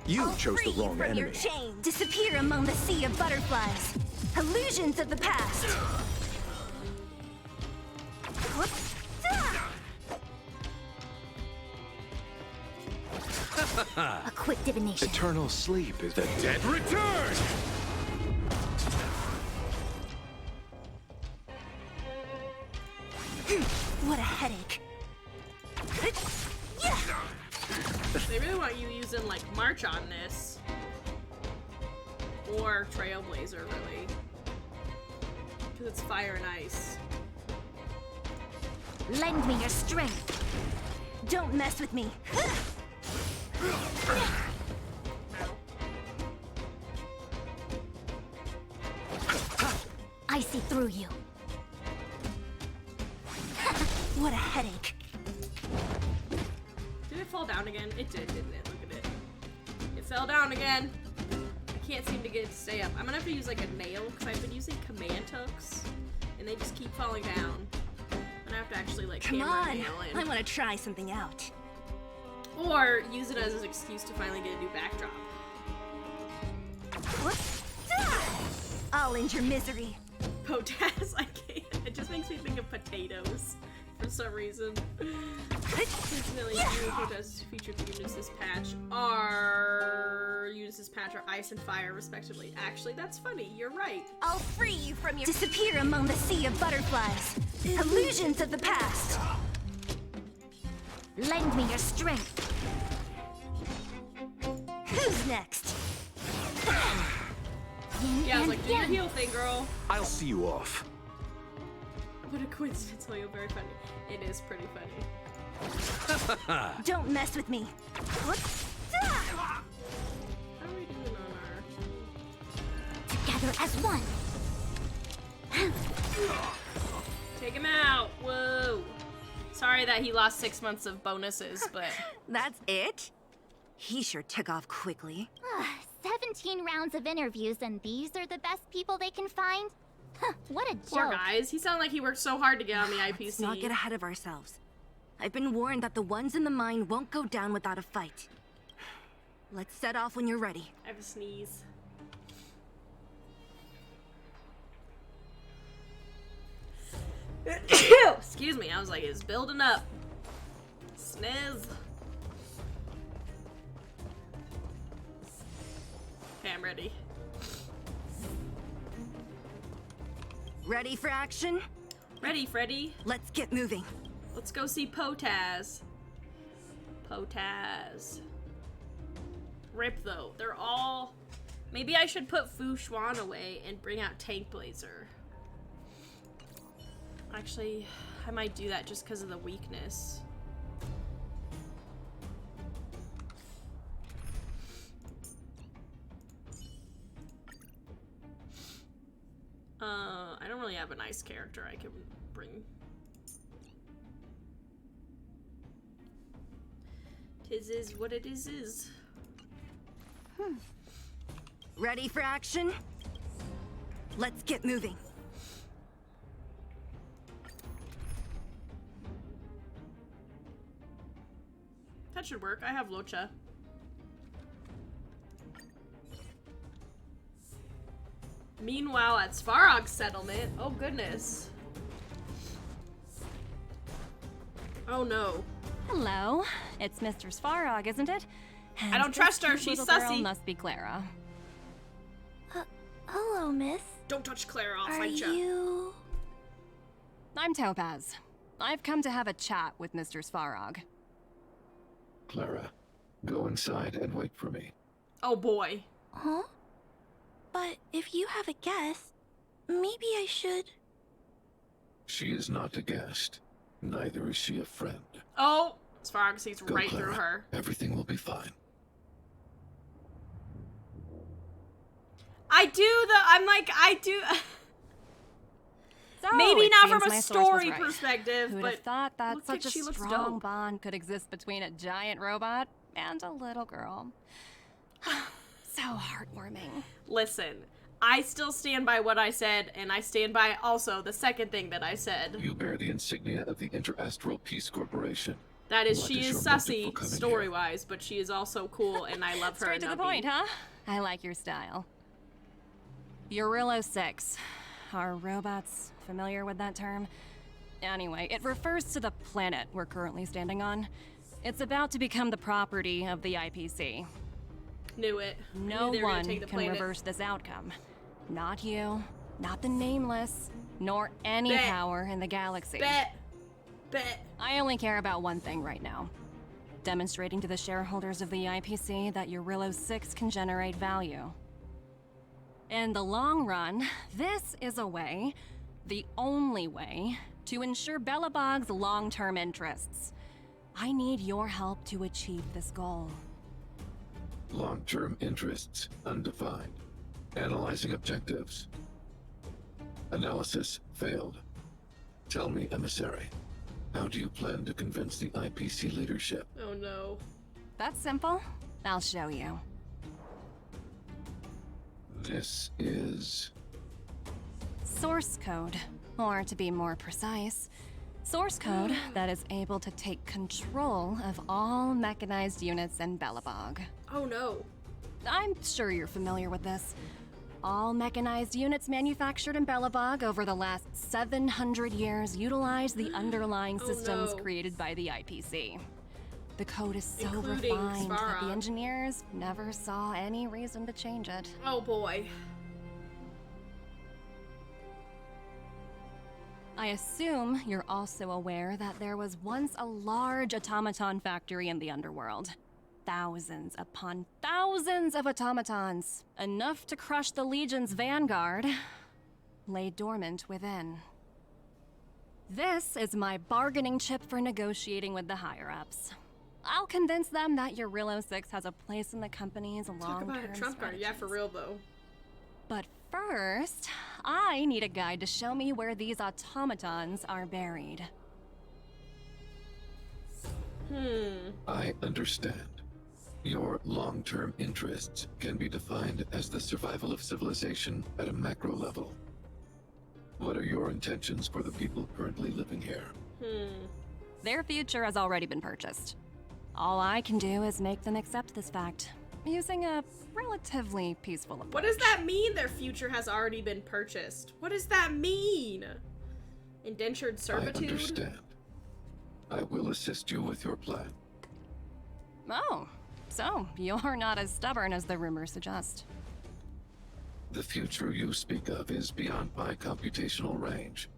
You chose the
Free
wrong
from your
enemy.
chain. Disappear among the sea of butterflies. Illusions of the past.
A quick divination.
Eternal sleep is the dead return!
What a headache.
They really want you using like March on this. Or Trailblazer, really. Because it's fire and ice.
Lend me your strength. Don't mess with me.
I see through you.
What a headache.
Did it fall down again? It did, didn't it? Look at it. It fell down again. I can't seem to get it to stay up. I'm gonna have to use like a nail because I've been using command hooks and they just keep falling down. I'm gonna have to actually like
Come
hammer a
on,
nail in.
I want to try something out.
Or use it as an excuse to finally get a new backdrop.
What? I'll end your misery.
Potaz, I can't. It just makes me think of potatoes for some reason. Coincidentally, new Potaz featured units this patch are ice and fire, respectively. Actually, that's funny. You're right.
I'll free you from your disappear among the sea of butterflies. Illusions of the past.
Lend me your strength.
Who's next?
Yeah, I was like, do your heal thing, girl.
I'll see you off.
What a coincidence, Leo. Very funny. It is pretty funny.
Don't mess with me. What?
How are we doing on our...
Together as one.
Take him out. Whoa. Sorry that he lost 6 months of bonuses, but...
That's it? He sure took off quickly.
17 rounds of interviews, and these are the best people they can find? What a joke.
Poor guys. He sounded like he worked so hard to get on the IPC.
Let's not get ahead of ourselves. I've been warned that the ones in the mine won't go down without a fight. Let's set off when you're ready.
I have a sneeze. Excuse me, I was like, it's building up. Sniz. Okay, I'm ready.
Ready for action?
Ready, Freddy.
Let's get moving.
Let's go see Potaz. Potaz. Rip, though. They're all... Maybe I should put Fu Xuan away and bring out Tank Blazer. Actually, I might do that just because of the weakness. I don't really have a nice character I can bring. Tis is what it is.
Ready for action? Let's get moving.
That should work. I have Locha. Meanwhile, at Svarog's settlement, oh goodness. Oh no.
Hello, it's Mr. Svarog, isn't it? And
I don't trust her.
this
She's
little girl
sussy.
Must be Clara.
Hello, miss.
Don't touch Clara. I'll
Are
fight ya.
you...
I'm Topaz. I've come to have a chat with Mr. Svarog.
Clara, go inside and wait for me.
Oh boy.
Huh? But if you have a guest, maybe I should...
She is not a guest. Neither is she a friend.
Oh, Svarog sees
Go,
right
Clara.
through her.
Everything will be fine.
I do.
So,
Maybe
it
not
seems
from a
my source was
story
right.
perspective,
Who'd
but
have thought that
looks like
such
she
a
looks
strong
dope.
bond could exist between a giant robot and a little girl. So heartwarming.
Listen, I still stand by what I said, and I stand by also the second thing that I said.
You bear the insignia of the Interastral Peace Corporation.
That is,
What
she
is
is
your motive for
sussy
coming
story-wise, but she is also cool, and I love her.
Straight to the
Numby.
point, huh? I like your style. Eurillo 6. Are robots familiar with that term? Anyway, it refers to the planet we're currently standing on. It's about to become the property of the IPC.
Knew it.
No
Knew they were gonna
one
take the
can
planet.
reverse this outcome. Not you, not the Nameless, nor any
Bet.
power in the galaxy.
Bet. Bet.
I only care about one thing right now. Demonstrating to the shareholders of the IPC that Eurillo 6 can generate value. In the long run, this is a way, the only way, to ensure Belobog's long-term interests. I need your help to achieve this goal.
Long-term interests undefined. Analyzing objectives. Analysis failed. Tell me, emissary, how do you plan to convince the IPC leadership?
Oh no.
That's simple. I'll show you.
This is...
Source code. Or to be more precise, source code that is able to take control of all mechanized units in Belobog.
Oh no.
I'm sure you're familiar with this. All mechanized units manufactured in Belobog over the last 700 years utilize the underlying systems created by the IPC. The code is so
Including
refined that
Svarog.
the engineers never saw any reason to change it.
Oh boy.
I assume you're also aware that there was once a large automaton factory in the underworld. Thousands upon thousands of automatons, enough to crush the Legion's vanguard, lay dormant within. This is my bargaining chip for negotiating with the higher-ups. I'll convince them that Eurillo 6 has a place in the company's long-term
Talk about a trump card. Yeah, for real though.
But first, I need a guide to show me where these automatons are buried.
I understand. Your long-term interests can be defined as the survival of civilization at a macro level. What are your intentions for the people currently living here?
Their future has already been purchased. All I can do is make them accept this fact, using a relatively peaceful approach.
What does that mean, their future has already been purchased? What does that mean? Indentured servitude?
I understand. I will assist you with your plan.
Oh, so you're not as stubborn as the rumors suggest.
The future you speak of is beyond my computational range,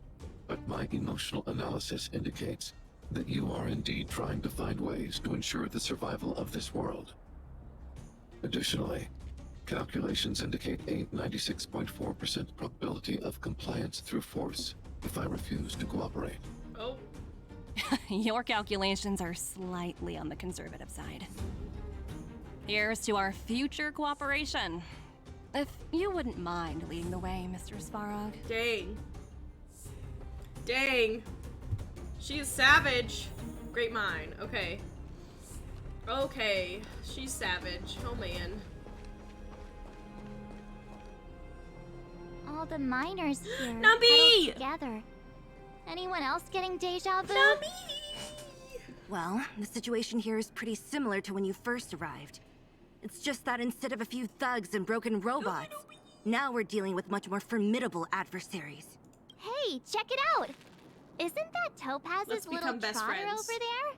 but my emotional analysis indicates that you are indeed trying to find ways to ensure the survival of this world. Additionally, calculations indicate a 96.4% probability of compliance through force if I refuse to cooperate.
Oh.
Your calculations are slightly on the conservative side. Here's to our future cooperation. If you wouldn't mind leading the way, Mr. Svarog.
Dang. Dang. She is savage. Great mind. Okay. Okay. She's savage. Oh man.
All the miners here
Numby!
huddled together. Anyone else getting deja vu?
Well, the situation here is pretty similar to when you first arrived. It's just that instead of a few thugs and broken robots, now we're dealing with much more formidable adversaries.
Hey, check it out! Isn't that Topaz's
Let's
little
become best
trotter
friends.
over there?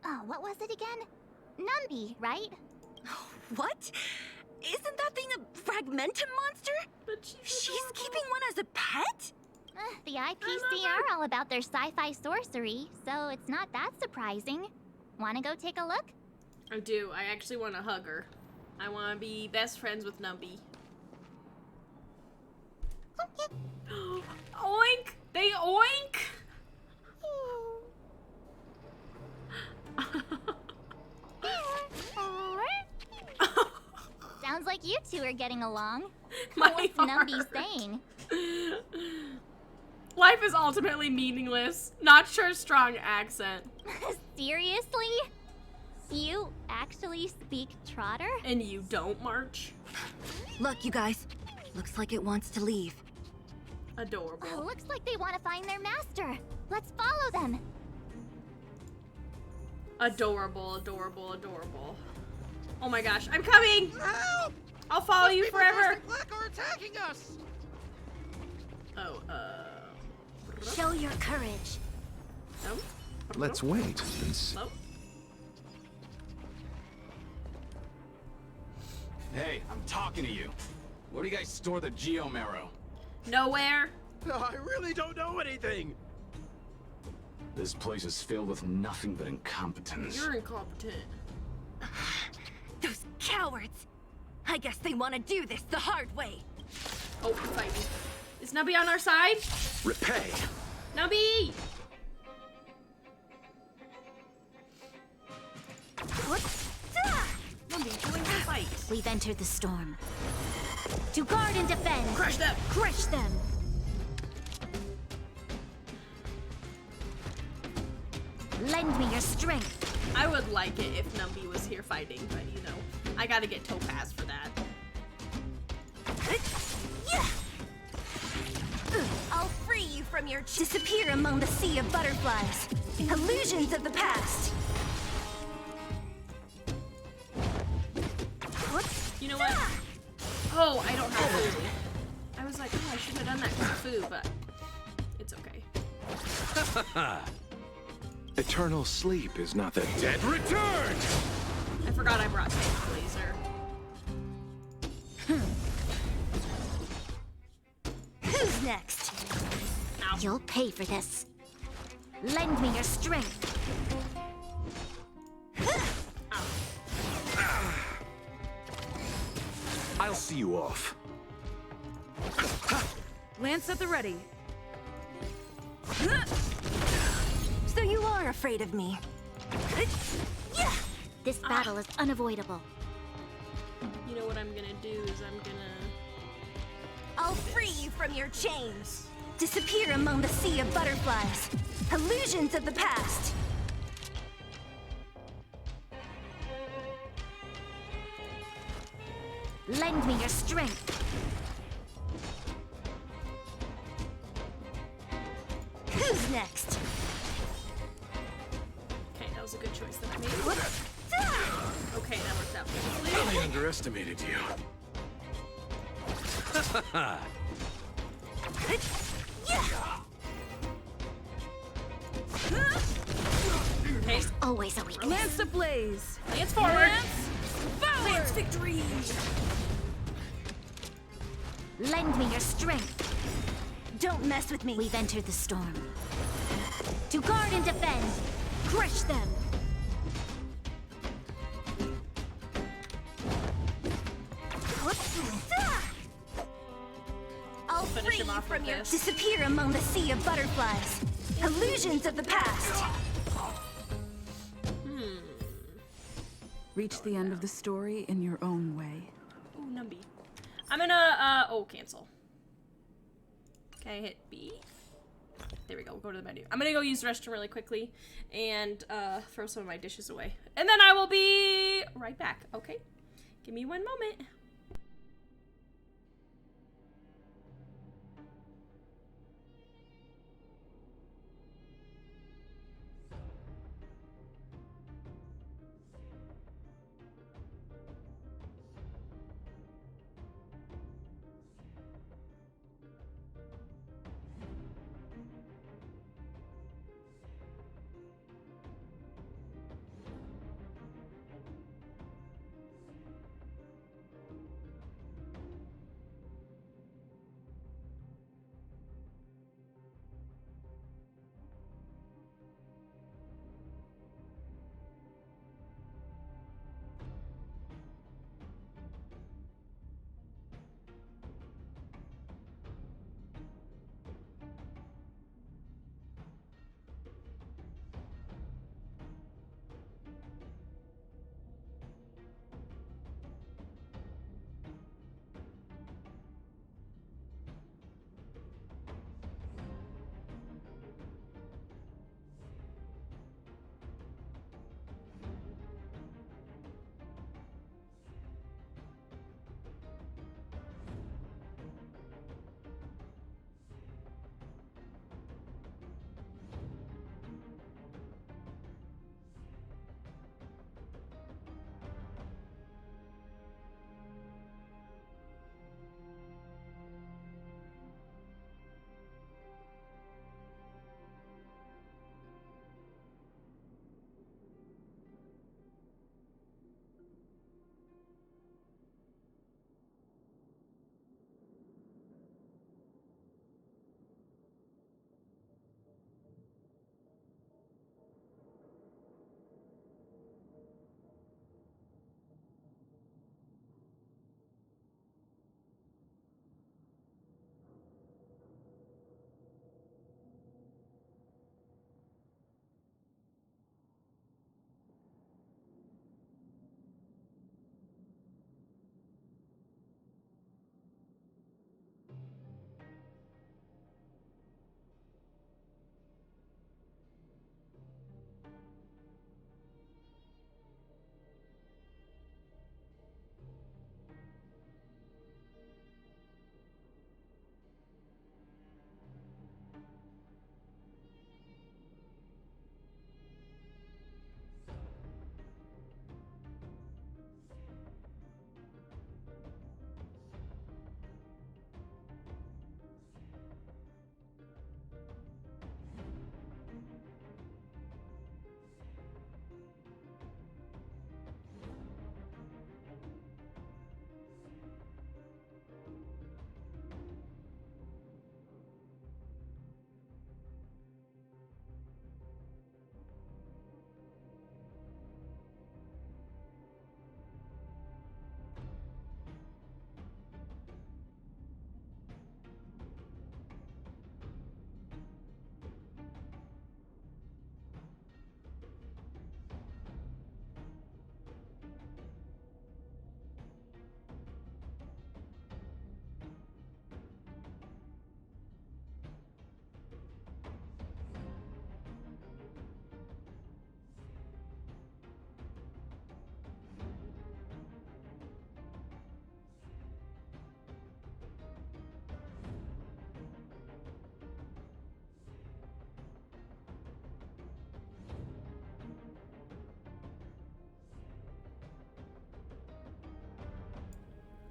Oh, what was it again? Numby, right?
What? Isn't that thing a fragmentum monster?
But
she's keeping one as a pet?
The IPC are all about their sci-fi sorcery, so it's not that surprising. Wanna go take a look?
I do. I actually want to hug her. I want to be best friends with Numby. Oink! They oink!
Sounds like you two are getting along.
My
What's Numby saying?
Life is ultimately meaningless. Not sure strong accent.
Seriously? You actually speak Trotter?
And you don't, March?
Look, you guys. Looks like it wants to leave.
Adorable.
Oh, looks like they want to find their master. Let's follow them.
Adorable, adorable, adorable. Oh my gosh, I'm coming!
Help!
I'll follow you forever!
Black are attacking us!
Oh,
Show your courage.
No?
Let's wait and see.
No?
Hey, I'm talking to you. Where do you guys store the Geomarrow?
Nowhere.
I really don't know anything.
This place is filled with nothing but incompetence.
You're incompetent.
Those cowards! I guess they want to do this the hard way.
Oh, fight me. Is Numby on our side?
Repay!
Numby! Numby, join the fight.
We've entered the storm. To guard and defend.
Crush them!
Crush them! Lend me your strength.
I would like it if Numby was here fighting, but you know, I gotta get Topaz for that.
I'll free you from your disappear among the sea of butterflies. Illusions of the past.
You know what? Oh, I don't have food. I was like, oh, I should have done that because of food, but it's okay.
Eternal sleep is not the dead return!
I forgot I brought Safe Blazer.
Who's next?
Ow.
You'll pay for this. Lend me your strength.
I'll see you off.
Lance at the ready. So you are afraid of me.
This battle is unavoidable.
You know what I'm gonna do is I'm gonna...
I'll free you from your chains. Disappear among the sea of butterflies. Illusions of the past.
Lend me your strength.
Who's next?
Okay, that was a good choice that I made. Okay, that worked out beautifully.
I underestimated you.
Okay.
Always a weakness.
Lance ablaze.
Lance forward.
Lance victory.
Lend me your strength.
Don't mess with me.
We've entered the storm. To guard and defend. Crush them.
I'll
Finish
free
him
you
off
from
with
your
this.
disappear among the sea of butterflies. Illusions of the past.
Reach the end of the story in your own way.
Ooh, Numby. I'm gonna, cancel. Can I hit B? There we go, go to the menu. I'm gonna go use the restroom really quickly and, throw some of my dishes away. And then I will be right back, okay? Give me one moment.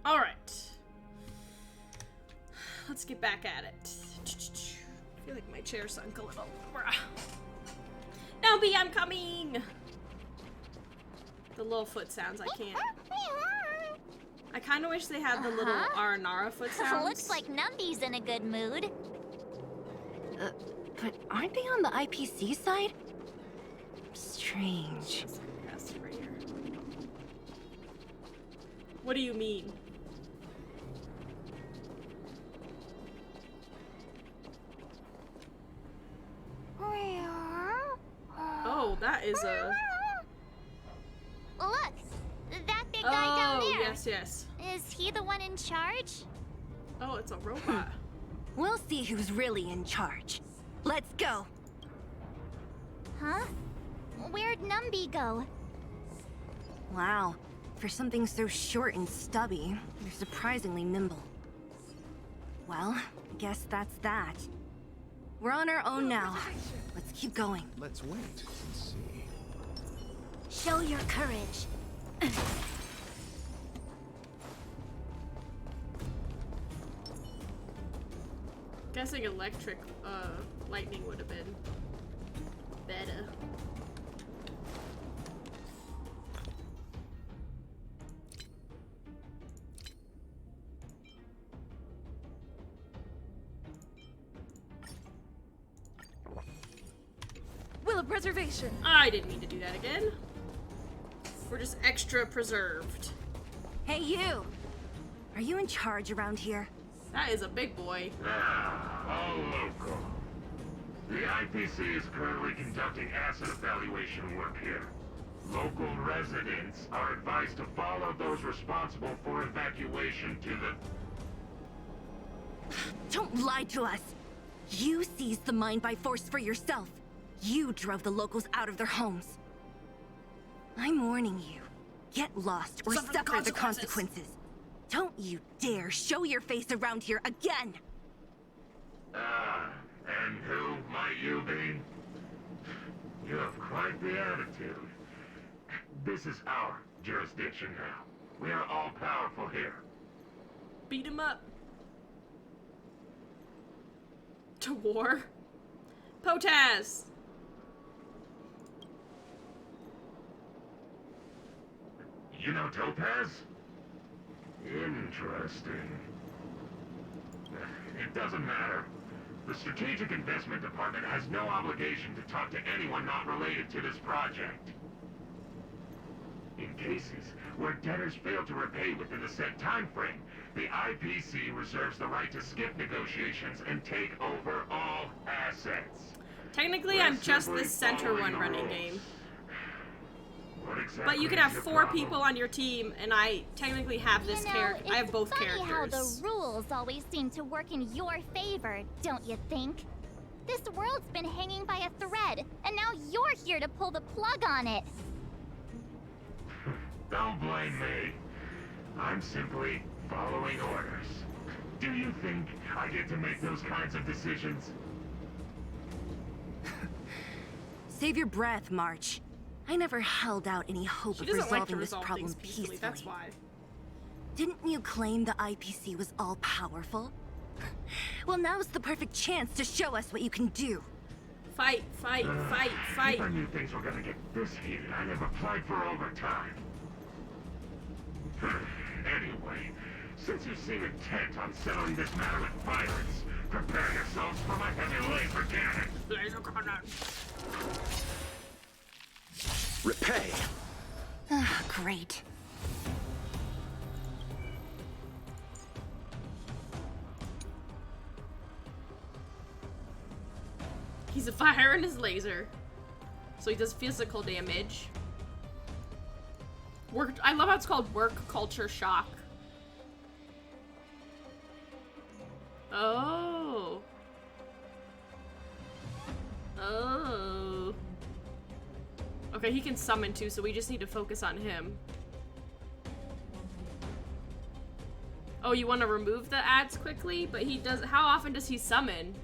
Alright. Let's get back at it. I feel like my chair sunk a little. Numby, I'm coming! The little foot sounds, I can't. I kind of wish they had the little Aranara foot sounds.
Looks like Numby's in a good mood.
But aren't they on the IPC side? Strange.
Right here. What do you mean? Oh, that is a...
Look! That big guy down there!
Yes, yes.
Is he the one in charge?
Oh, it's a robot.
We'll see who's really in charge. Let's go!
Huh? Where'd Numby go?
Wow. For something so short and stubby, they're surprisingly nimble. Well, guess that's that. We're on our own now. Let's keep going.
Let's wait and see.
Show your courage.
Guessing electric lightning would have been better.
Will of preservation.
I didn't mean to do that again. We're just extra preserved.
Hey, you! Are you in charge around here?
That is a big boy.
All local. The IPC is currently conducting asset evaluation work here. Local residents are advised to follow those responsible for evacuation to the...
Don't lie to us! You seized the mine by force for yourself. You drove the locals out of their homes. I'm warning you. Get lost or suffer the consequences. Don't you dare show your face around here again!
And who might you be? You have quite the attitude. This is our jurisdiction now. We are all powerful here.
Beat him up. To war. Potaz!
You know Topaz? Interesting. It doesn't matter. The Strategic Investment Department has no obligation to talk to anyone not related to this project. In cases where debtors fail to repay within the set time frame, the IPC reserves the right to skip negotiations and take over all assets.
Technically, I'm just the center one running game. But you can have 4 people on your team, and I technically have this character. I have both characters.
It's funny how the rules always seem to work in your favor, don't you think? This world's been hanging by a thread, and now you're here to pull the plug on it.
Don't blame me. I'm simply following orders. Do you think I get to make those kinds of decisions?
Save your breath, March. I never held out any hope of resolving this problem peacefully.
That's why.
Didn't you claim the IPC was all-powerful? Well, now's the perfect chance to show us what you can do.
Fight, fight, fight, fight.
If I knew things were gonna get this heated, I'd have applied for overtime. Anyway, since you seem intent on settling this matter with violence, prepare yourselves for my heavy laser cannon.
Laser cannon.
Repay.
Great.
He's firing his laser, so he does physical damage. I love how it's called work culture shock. Oh. Oh. Okay, he can summon too, so we just need to focus on him. Oh, you want to remove the ads quickly? But he does. How often does he summon?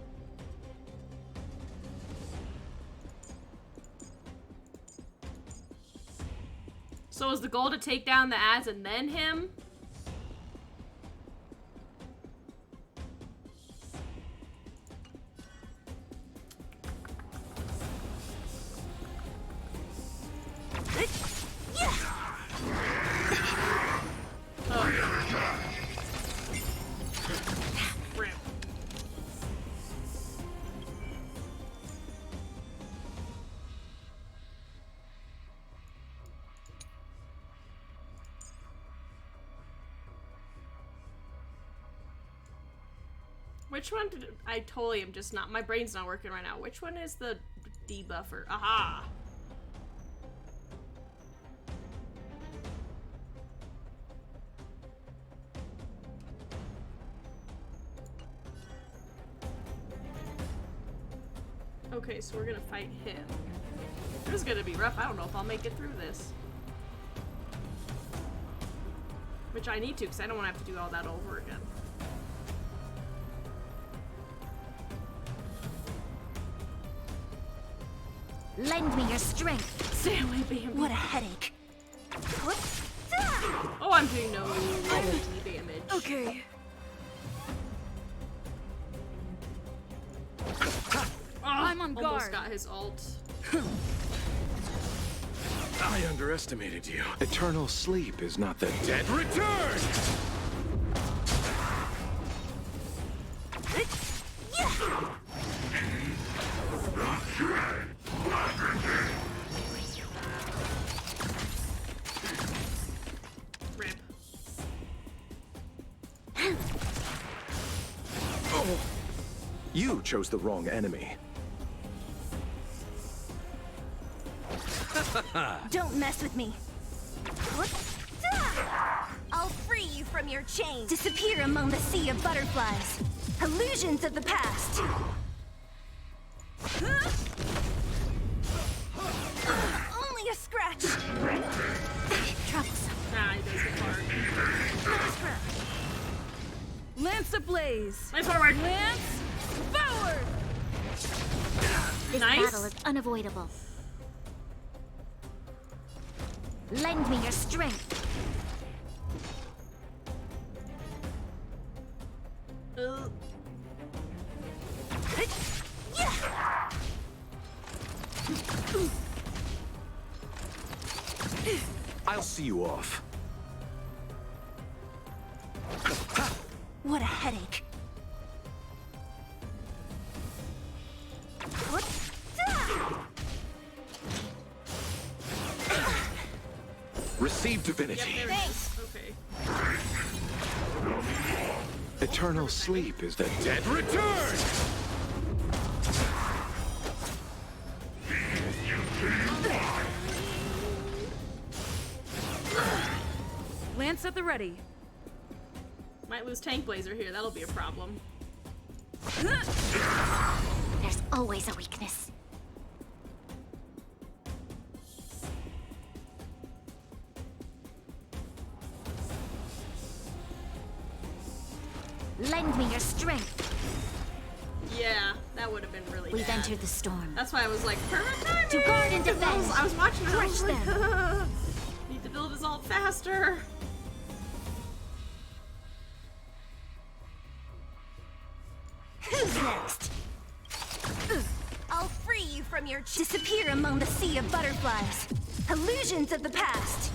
So is the goal to take down the ads and then him? Which one did I totally am just not, my brain's not working right now. Which one is the debuffer? Aha! Okay, so we're gonna fight him. This is gonna be rough. I don't know if I'll make it through this. Which I need to, because I don't want to have to do all that over again.
Lend me your strength.
Stay away, Bambi.
What a headache.
Oh, I'm doing no damage.
Okay.
I'm on guard. Almost got his ult.
I underestimated you. Eternal sleep is not the dead return!
Rip.
Oh. You chose the wrong enemy.
Don't mess with me. I'll free you from your chains. Disappear among the sea of butterflies. Illusions of the past. Only a scratch. Troublesome.
Nah, he does it hard.
Lance ablaze.
Lance forward.
Lance forward.
This battle is unavoidable. Lend me your strength.
I'll see you off.
What a headache.
Receive divinity.
Yep,
Thanks.
Okay.
Eternal sleep is the dead return!
Lance at the ready.
Might lose Tank Blazer here. That'll be a problem.
There's always a weakness. Lend me your strength.
Yeah, that would have been really
We've
bad.
entered the storm.
That's why I was like, perfect timing!
To guard and defend.
I was watching it. I was
Crush
like,
them.
need to build his ult faster.
Who's next? I'll free you from your disappear among the sea of butterflies. Illusions of the past.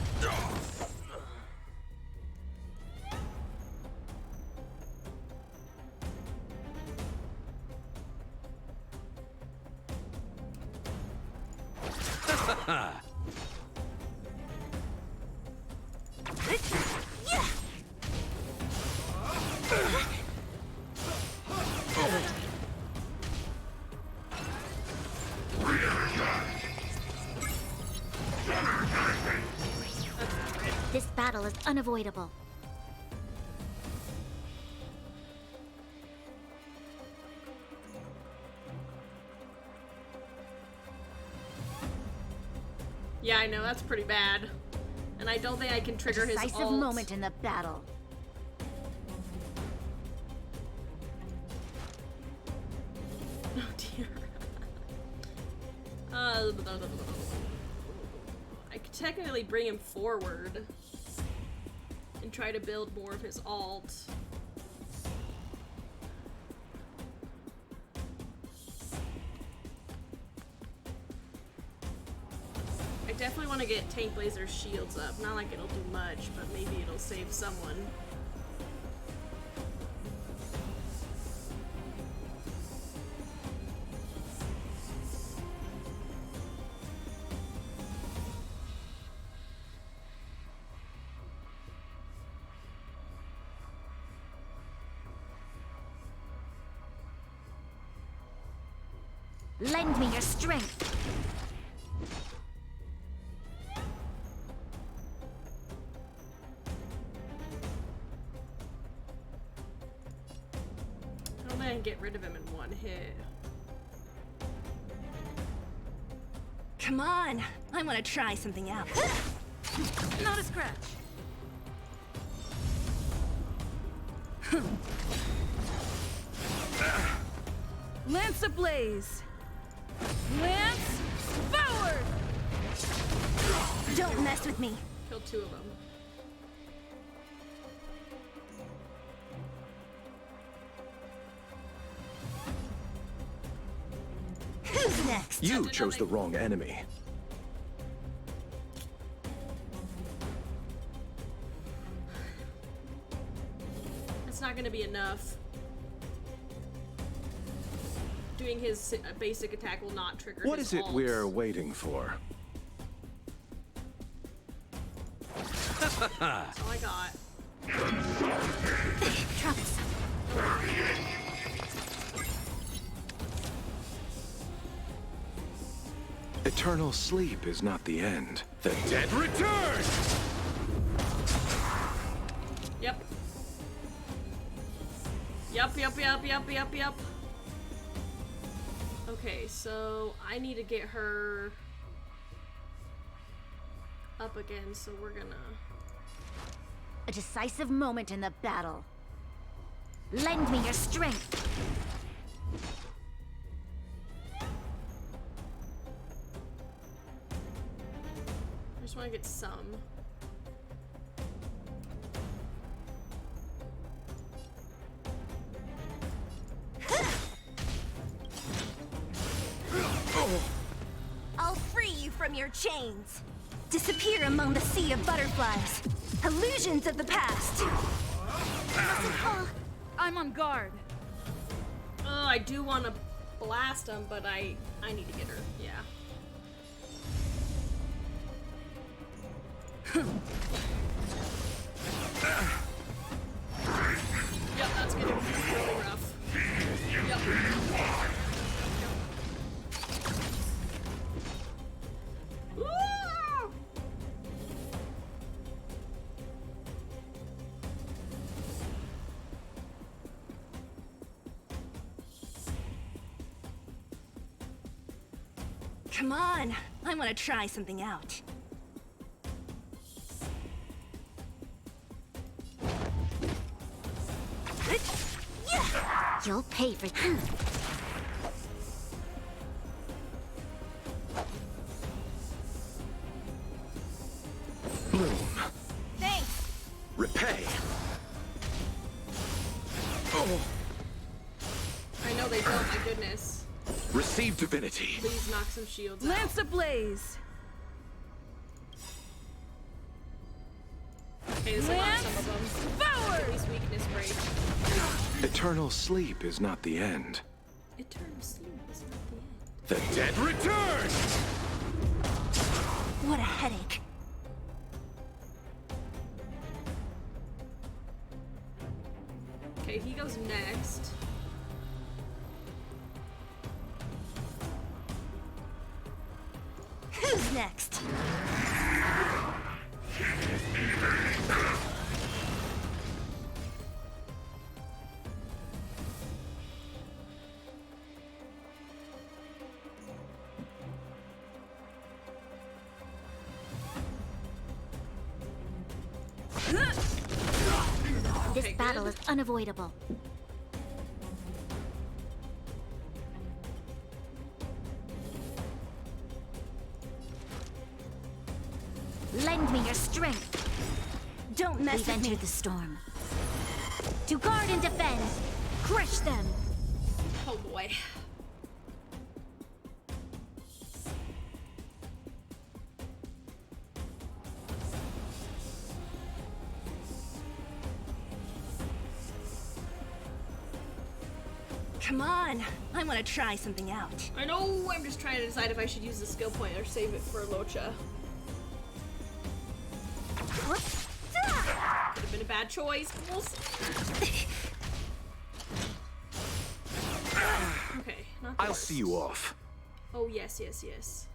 This battle is unavoidable.
Yeah, I know, that's pretty bad. And I don't think I can trigger his
Decisive
ult.
moment in the battle.
Oh dear. I could technically bring him forward and try to build more of his ult. I definitely want to get Tank Blazer's shields up. Not like it'll do much, but maybe it'll save someone.
Lend me your strength.
I don't think I can get rid of him in one hit.
Come on, I want to try something out. Not a scratch.
Lance ablaze! Lance forward!
Don't mess with me.
Killed 2 of them.
Who's next?
You chose the wrong enemy.
That's not gonna be enough. Doing his basic attack will not trigger
What
his
is it
ult.
we're waiting for?
That's all I got.
Troublesome.
Eternal sleep is not the end. The dead return!
Yep. Yep. Okay, so I need to get her up again, so we're gonna...
A decisive moment in the battle. Lend me your strength.
I just want to get some.
I'll free you from your chains. Disappear among the sea of butterflies. Illusions of the past.
I'm on guard.
Oh, I do want to blast him, but I need to get her. Yeah. Yep, that's getting really rough. Yep. Woo!
Come on, I want to try something out.
You'll pay for that.
Bloom.
Thanks.
Repay. Oh.
I know they don't, my goodness.
Receive divinity.
Please knock some shields out.
Lance ablaze!
Okay, this will knock some of them.
Forward!
At least weakness break.
Eternal sleep is not the end.
Eternal sleep is not the end.
The dead return!
What a headache.
Okay, he goes next.
Who's next?
This battle is unavoidable. Lend me your strength.
Don't mess
We've
with me.
entered the storm. To guard and defend. Crush them.
Oh boy.
Come on, I want to try something out.
I know, I'm just trying to decide if I should use the skill point or save it for Locha. Could have been a bad choice, but we'll see. Okay, not the
I'll
worst.
see you off.
Oh, yes, yes, yes.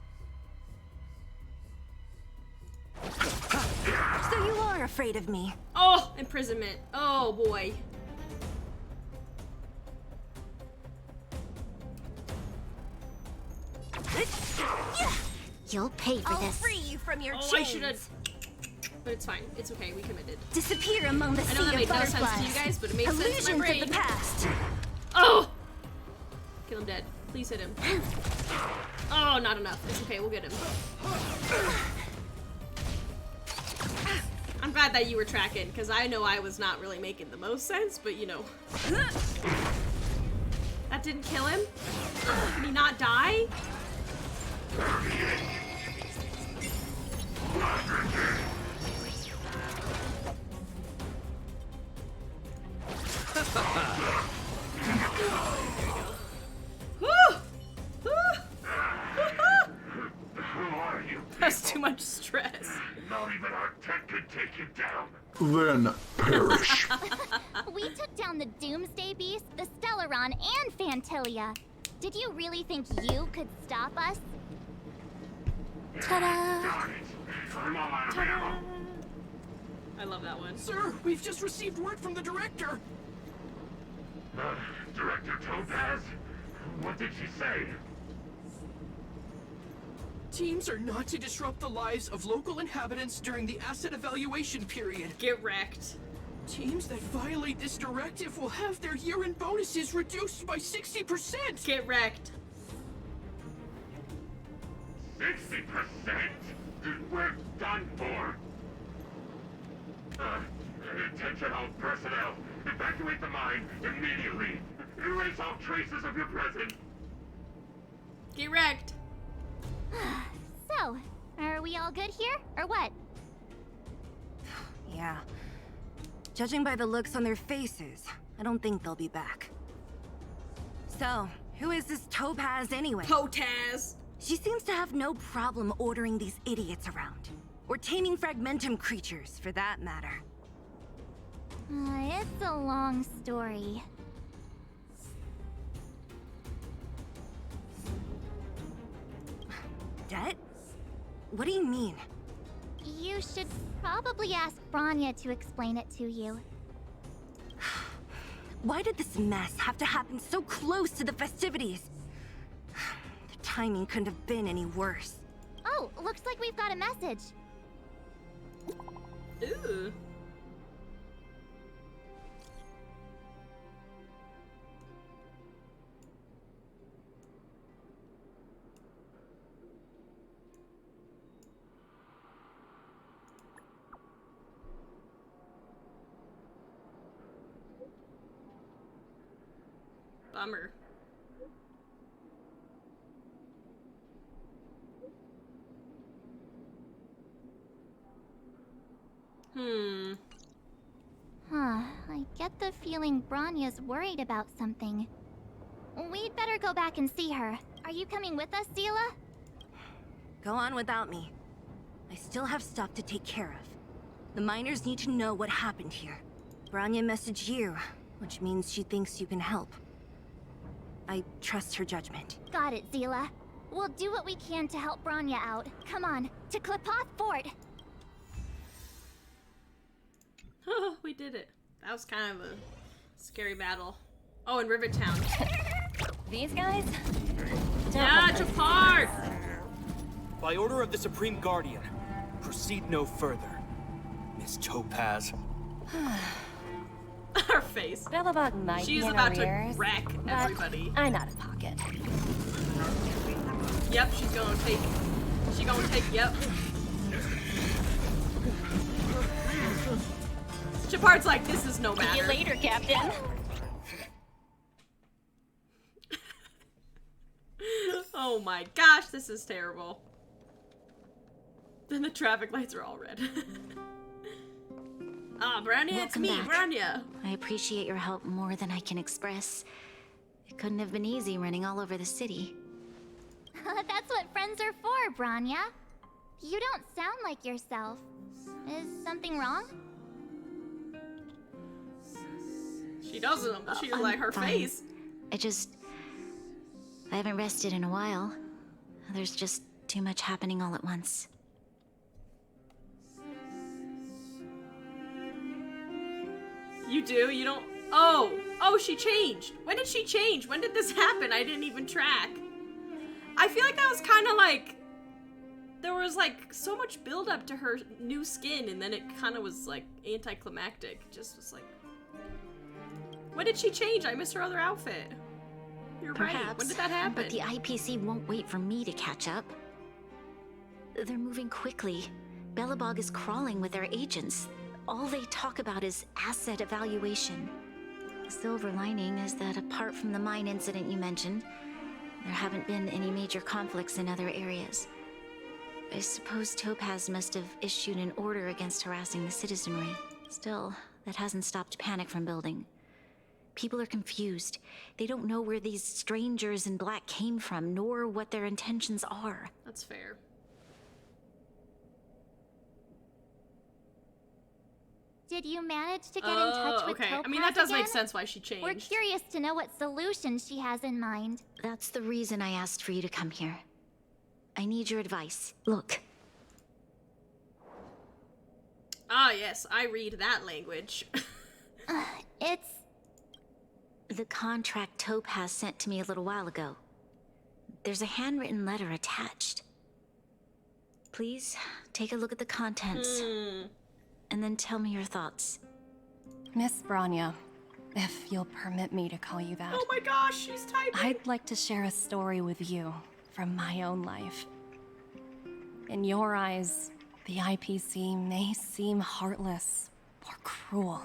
So you are afraid of me?
Oh, imprisonment. Oh, boy.
You'll pay for
I'll
this.
free you from your
Oh, I
chains.
should've... But it's fine. It's okay. We committed.
Disappear among the
I
sea
know that
of
made no
butterflies.
sense to you guys, but it made sense to
Illusions
my brain.
of the past.
Oh! Kill him dead. Please hit him. Oh, not enough. It's okay. We'll get him. I'm glad that you were tracking, because I know I was not really making the most sense, but you know. That didn't kill him? Can he not die?
Who are you?
That's too much stress.
Not even our tech could take you down.
Then perish.
We took down the Doomsday Beast, the Stellaron, and Fantilia. Did you really think you could stop us? Ta-da!
Darn it. I'm all out of ammo.
I love that one.
Sir, we've just received word from the director.
Director Topaz? What did she say?
Teams are not to disrupt the lives of local inhabitants during the asset evaluation period.
Get wrecked.
Teams that violate this directive will have their year-end bonuses reduced by 60%.
Get wrecked.
60%? We're done for. Attention all personnel. Evacuate the mine immediately. Erase all traces of your presence.
Get wrecked.
So, are we all good here, or what?
Yeah. Judging by the looks on their faces, I don't think they'll be back. So, who is this Topaz anyway?
Topaz!
She seems to have no problem ordering these idiots around. Or taming fragmentum creatures, for that matter.
It's a long story.
Det? What do you mean?
You should probably ask Branya to explain it to you.
Why did this mess have to happen so close to the festivities? The timing couldn't have been any worse.
Oh, looks like we've got a message.
Ooh. Bummer.
I get the feeling Branya's worried about something. We'd better go back and see her. Are you coming with us, Zila?
Go on without me. I still have stuff to take care of. The miners need to know what happened here. Branya messaged you, which means she thinks you can help. I trust her judgment.
Got it, Zila. We'll do what we can to help Branya out. Come on, to Klipoth Fort!
Oh, we did it. That was kind of a scary battle. Oh, in Rivet Town.
These guys?
Yeah, Japar!
By order of the Supreme Guardian, proceed no further. Miss Topaz.
Her face.
Bellabug might
She's
be in
about
arrears,
to wreck
but
everybody.
I'm out of pocket.
Yep, she's gonna take. She gonna take. Yep. Chapart's like, this is no matter.
See you later, Captain.
Oh my gosh, this is terrible. Then the traffic lights are all red. Ah, Branya, it's
Welcome
me,
back.
Branya.
I appreciate your help more than I can express. It couldn't have been easy running all over the city.
That's what friends are for, Branya. You don't sound like yourself. Is something wrong?
She doesn't. She's
I'm
like her
fine.
face.
I haven't rested in a while. There's just too much happening all at once.
You do? You don't... Oh! Oh, she changed! When did she change? When did this happen? I didn't even track. I feel like that was kind of like... There was like so much build up to her new skin, and then it kind of was like anticlimactic. Just was like... When did she change? I missed her other outfit. You're right. When did that happen?
But the IPC won't wait for me to catch up. They're moving quickly. Belobog is crawling with their agents. All they talk about is asset evaluation. The silver lining is that apart from the mine incident you mentioned, there haven't been any major conflicts in other areas. I suppose Topaz must have issued an order against harassing the citizenry. Still, that hasn't stopped panic from building. People are confused. They don't know where these strangers in black came from, nor what their intentions are.
That's fair.
Did you manage to get in touch with Topaz
I mean, that does
again?
make sense why she changed.
We're curious to know what solution she has in mind.
That's the reason I asked for you to come here. I need your advice. Look.
Ah, yes, I read that language.
It's...
The contract Topaz sent to me a little while ago. There's a handwritten letter attached. Please, take a look at the contents. And then tell me your thoughts.
Miss Branya, if you'll permit me to call you that.
Oh my gosh, she's typing!
I'd like to share a story with you from my own life. In your eyes, the IPC may seem heartless or cruel,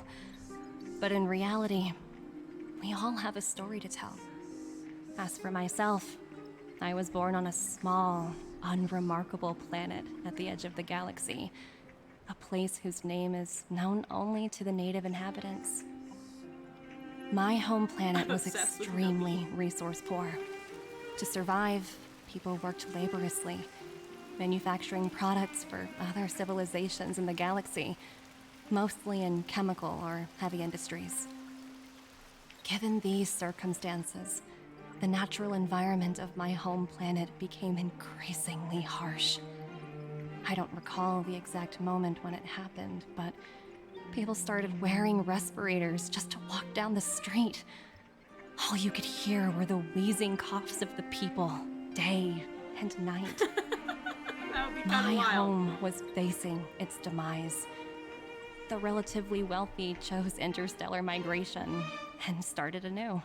but in reality, we all have a story to tell. As for myself, I was born on a small, unremarkable planet at the edge of the galaxy. A place whose name is known only to the native inhabitants. My home planet was extremely resource poor. To survive, people worked laboriously, manufacturing products for other civilizations in the galaxy, mostly in chemical or heavy industries. Given these circumstances, the natural environment of my home planet became increasingly harsh. I don't recall the exact moment when it happened, but people started wearing respirators just to walk down the street. All you could hear were the wheezing coughs of the people, day and night.
That would be
My
wild.
home was facing its demise. The relatively wealthy chose interstellar migration and started anew.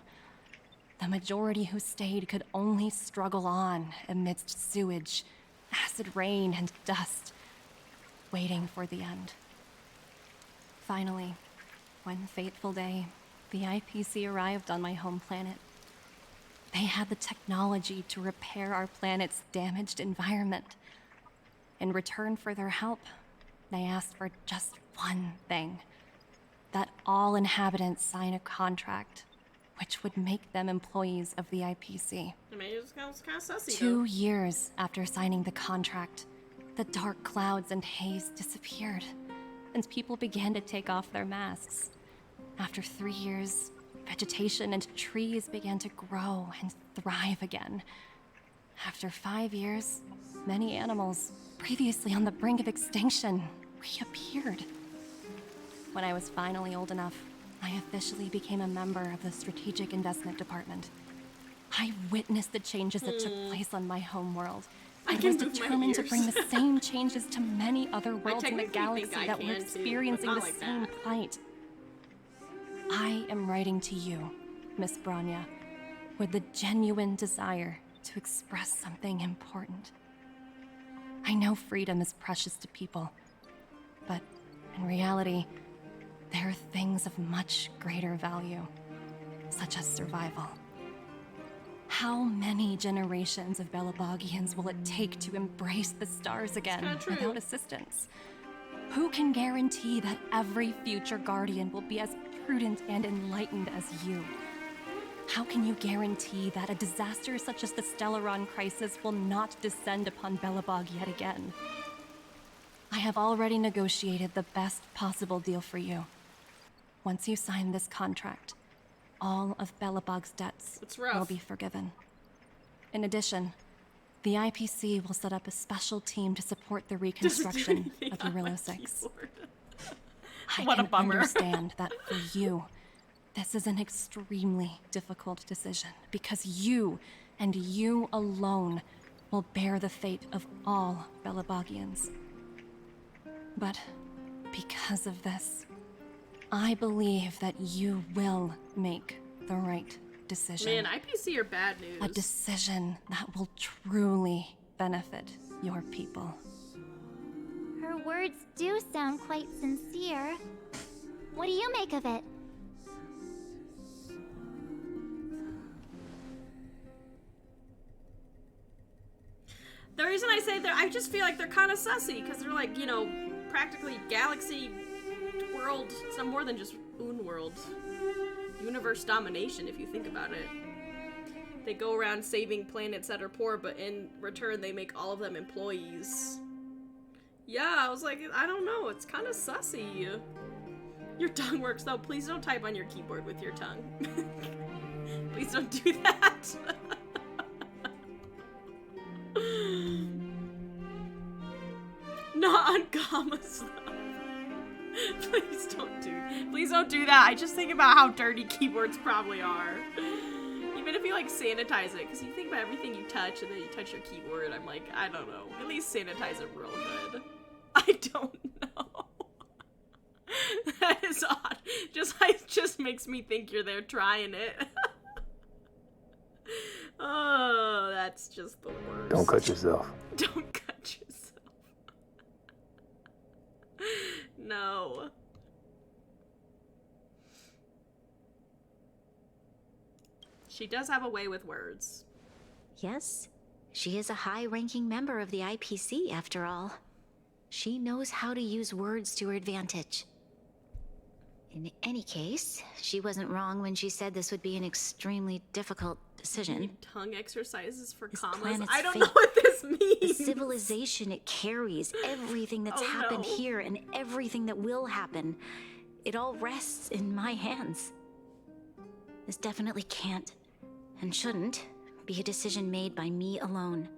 The majority who stayed could only struggle on amidst sewage, acid rain, and dust, waiting for the end. Finally, one fateful day, the IPC arrived on my home planet. They had the technology to repair our planet's damaged environment. In return for their help, they asked for just one thing: that all inhabitants sign a contract which would make them employees of the IPC.
I mean, it was kind of sussy,
2 years after signing the contract, the dark clouds and haze disappeared, and people began to take off their masks. After 3 years, vegetation and trees began to grow and thrive again. After 5 years, many animals, previously on the brink of extinction, reappeared. When I was finally old enough, I officially became a member of the Strategic Investment Department. I witnessed the changes that took place on my homeworld. I was determined to bring the same changes to many other worlds in the galaxy that were experiencing the same plight. I am writing to you, Miss Branya, with the genuine desire to express something important. I know freedom is precious to people, but in reality, there are things of much greater value, such as survival. How many generations of Belobogians will it take to embrace the stars again without assistance? Who can guarantee that every future Guardian will be as prudent and enlightened as you? How can you guarantee that a disaster such as the Stellaron crisis will not descend upon Belobog yet again? I have already negotiated the best possible deal for you. Once you sign this contract, all of Belobog's debts will be forgiven. In addition, the IPC will set up a special team to support the reconstruction of Eurilo 6. I
What a
can
bummer.
understand that for you, this is an extremely difficult decision because you and you alone will bear the fate of all Belabagians. But because of this, I believe that you will make the right decision.
Man, IPC are bad news.
A decision that will truly benefit your people.
Her words do sound quite sincere. What do you make of it?
The reason I say that, I just feel like they're kind of sussy, because they're like, you know, practically galaxy world. It's not more than just Un world. Universe domination, if you think about it. They go around saving planets that are poor, but in return they make all of them employees. Yeah, I was like, I don't know, it's kind of sussy. Your tongue works though. Please don't type on your keyboard with your tongue. Please don't do that. Not on commas though. Please don't do that. I just think about how dirty keyboards probably are. Even if you like sanitize it, because you think about everything you touch and then you touch your keyboard, I'm like, I don't know. At least sanitize it real good. I don't know. That is odd. It just makes me think you're there trying it. Oh, that's just the worst.
Don't cut yourself.
Don't cut yourself. No. She does have a way with words.
Yes, she is a high-ranking member of the IPC, after all. She knows how to use words to her advantage. In any case, she wasn't wrong when she said this would be an extremely difficult decision.
Tongue exercises for
This
commas.
planet's
I don't
fate,
know what this means.
The civilization it carries, everything that's happened
no.
here and everything that will happen, it all rests in my hands. This definitely can't and shouldn't be a decision made by me alone.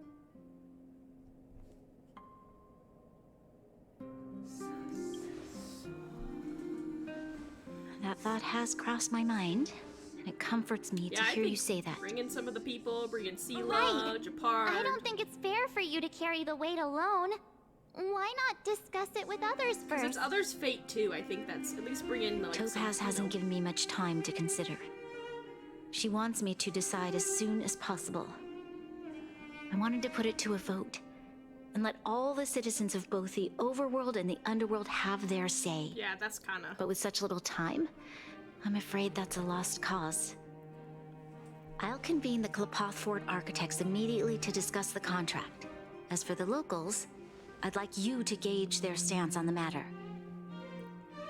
That thought has crossed my mind, and it comforts me to hear you say that.
Bring in some of the people, bring in Sela,
Right.
Japar.
I don't think it's fair for you to carry the weight alone. Why not discuss it with others
Because it's
first?
others' fate too. I think that's at least bring in like
Topaz hasn't given me much time to consider. She wants me to decide as soon as possible. I wanted to put it to a vote and let all the citizens of both the overworld and the underworld have their say.
Yeah, that's kind of.
But with such little time, I'm afraid that's a lost cause. I'll convene the Klapothfort architects immediately to discuss the contract. As for the locals, I'd like you to gauge their stance on the matter.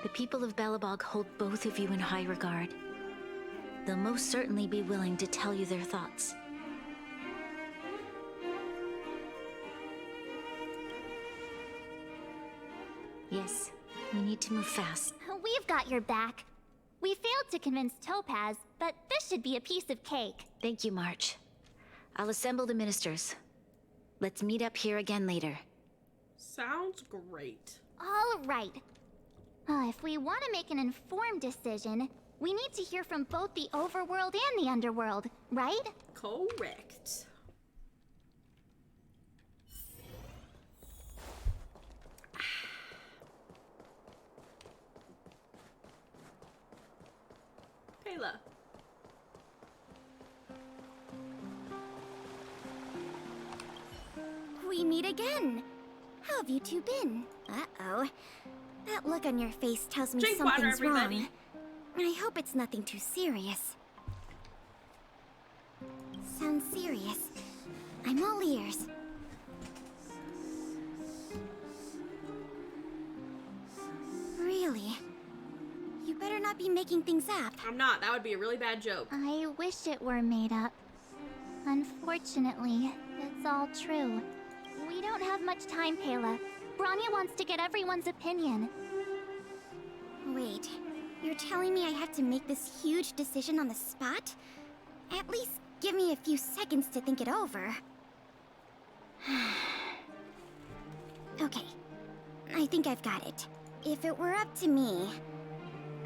The people of Belobog hold both of you in high regard. They'll most certainly be willing to tell you their thoughts. Yes, we need to move fast.
We've got your back. We failed to convince Topaz, but this should be a piece of cake.
Thank you, March. I'll assemble the ministers. Let's meet up here again later.
Sounds great.
All right. If we want to make an informed decision, we need to hear from both the overworld and the underworld, right?
Correct. Kayla.
We meet again. How have you two been? Uh-oh. That look on your face tells me
Drink water,
something's
everybody.
wrong. I hope it's nothing too serious. Sounds serious. I'm all ears. Really? You better not be making things up.
I'm not. That would be a really bad joke.
I wish it were made up. Unfortunately, it's all true. We don't have much time, Kayla. Branya wants to get everyone's opinion.
Wait, you're telling me I have to make this huge decision on the spot? At least give me a few seconds to think it over. Okay, I think I've got it. If it were up to me,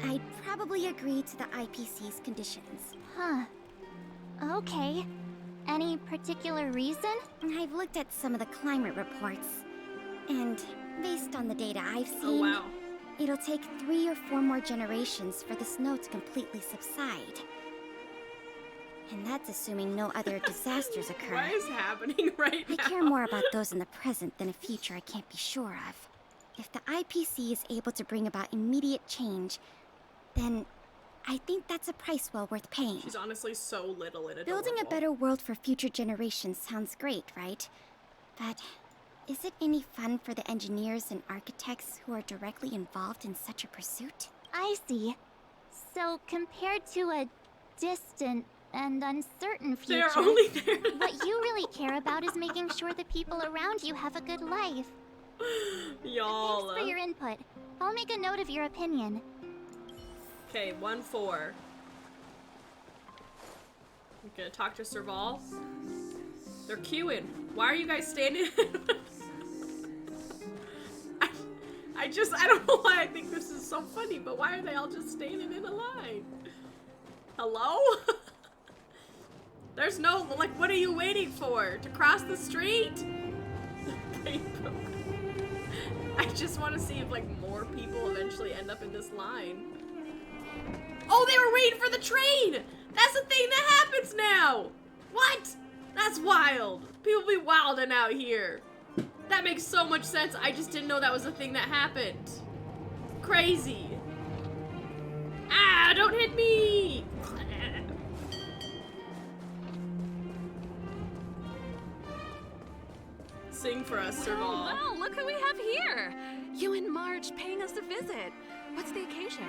I'd probably agree to the IPC's conditions.
Huh. Okay. Any particular reason?
I've looked at some of the climate reports, and based on the data I've seen, it'll take 3 or 4 more generations for the snow to completely subside. And that's assuming no other disasters occur.
What is happening right now?
I care more about those in the present than a future I can't be sure of. If the IPC is able to bring about immediate change, then I think that's a price well worth paying.
She's honestly so little and adorable.
Building a better world for future generations sounds great, right? But is it any fun for the engineers and architects who are directly involved in such a pursuit?
I see. So compared to a distant and uncertain future,
They're only there.
what you really care about is making sure the people around you have a good life.
Y'all.
Thanks for your input. I'll make a note of your opinion.
Okay, 1-4. I'm gonna talk to Serval. They're queuing. Why are you guys standing? I don't know why I think this is so funny, but why are they all just standing in a line? Hello? There's no, like, what are you waiting for? To cross the street? I just want to see if, like, more people eventually end up in this line. Oh, they were waiting for the train! That's the thing that happens now! What? That's wild. People be wilding out here. That makes so much sense. I just didn't know that was a thing that happened. Crazy. Ah, don't hit me! Sing for us, Serval.
Wow, look who we have here! You and Marge paying us a visit. What's the occasion?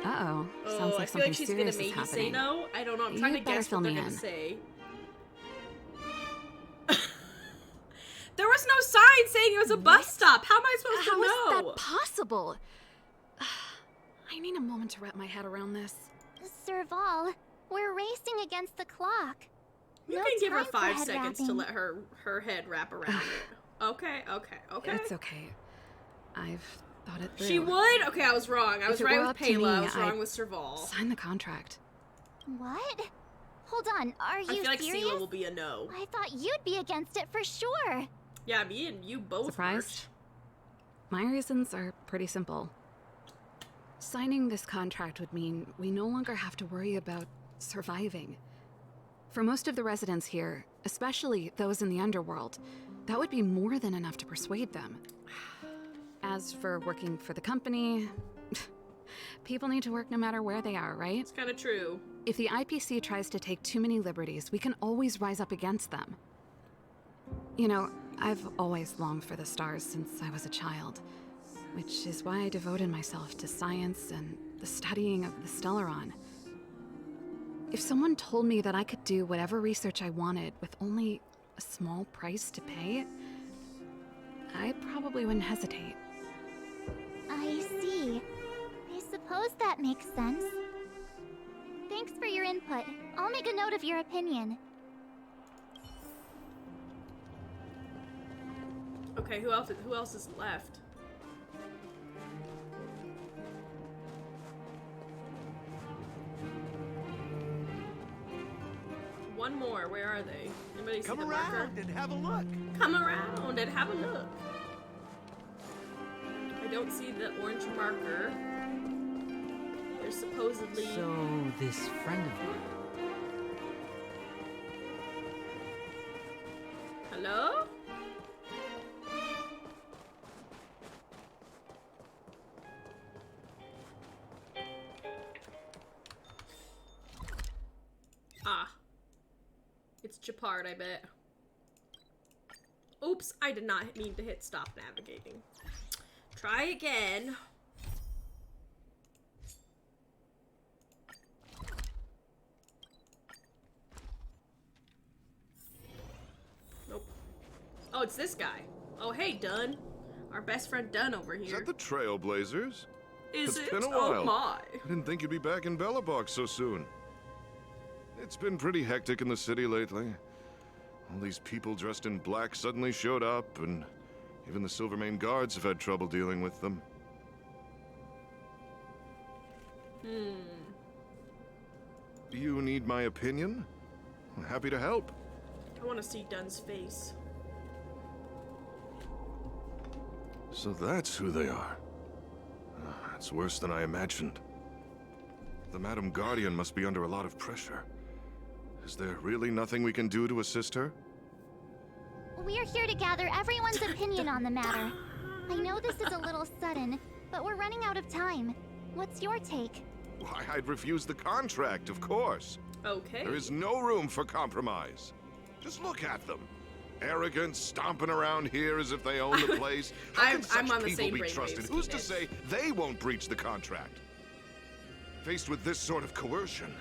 Uh-oh. Sounds like
I feel
something
like she's
serious
gonna
is
maybe say
happening.
no. I don't know. I'm trying to guess what they're gonna say. There was no sign saying it was a bus stop. How am I supposed to know?
How is that possible? I need a moment to wrap my head around this.
Serval, we're racing against the clock.
You
No
can give her
time for
5
head
seconds to
wrapping.
let her head wrap around it. Okay.
It's okay. I've thought it through.
She would? Okay, I was wrong. I was
If it
right
were
with
up to
Payla. I
me,
was wrong
I'd
with Serval.
Sign the contract.
What? Hold on, are you
I feel like
serious?
Sela will be a no.
I thought you'd be against it for sure.
Yeah, me and you both.
Surprised? My reasons are pretty simple. Signing this contract would mean we no longer have to worry about surviving. For most of the residents here, especially those in the underworld, that would be more than enough to persuade them. As for working for the company, people need to work no matter where they are, right?
It's kind of true.
If the IPC tries to take too many liberties, we can always rise up against them. You know, I've always longed for the stars since I was a child, which is why I devoted myself to science and the studying of the Stellaron. If someone told me that I could do whatever research I wanted with only a small price to pay, I probably wouldn't hesitate.
I see. I suppose that makes sense. Thanks for your input. I'll make a note of your opinion.
Okay, who else is left? One more. Where are they? Anybody see
Come
the marker?
around and have a look.
Come around and have a look. I don't see the orange marker. There's supposedly...
So, this friend of mine.
Hello? Ah. It's Japard, I bet. Oops, I did not mean to hit stop navigating. Try again. Nope. Oh, it's this guy. Oh, hey, Dunn. Our best friend Dunn over here.
Is that the Trailblazers?
Is
It's
it?
been a
Oh
while.
my.
I didn't think you'd be back in Bella Box so soon. It's been pretty hectic in the city lately. All these people dressed in black suddenly showed up, and even the Silvermane guards have had trouble dealing with them. You need my opinion? I'm happy to help.
I want to see Dunn's face.
So that's who they are. It's worse than I imagined. The Madam Guardian must be under a lot of pressure. Is there really nothing we can do to assist her?
We're here to gather everyone's opinion on the matter. I know this is a little sudden, but we're running out of time. What's your take?
Why, I'd refuse the contract, of course.
Okay.
There is no room for compromise. Just look at them. Arrogant, stomping around here as if they own the place. How can such
I'm on the
people
same
be
brainwaves
trusted?
as
Who's to
Phoenix.
say they won't breach the contract? Faced with this sort of coercion,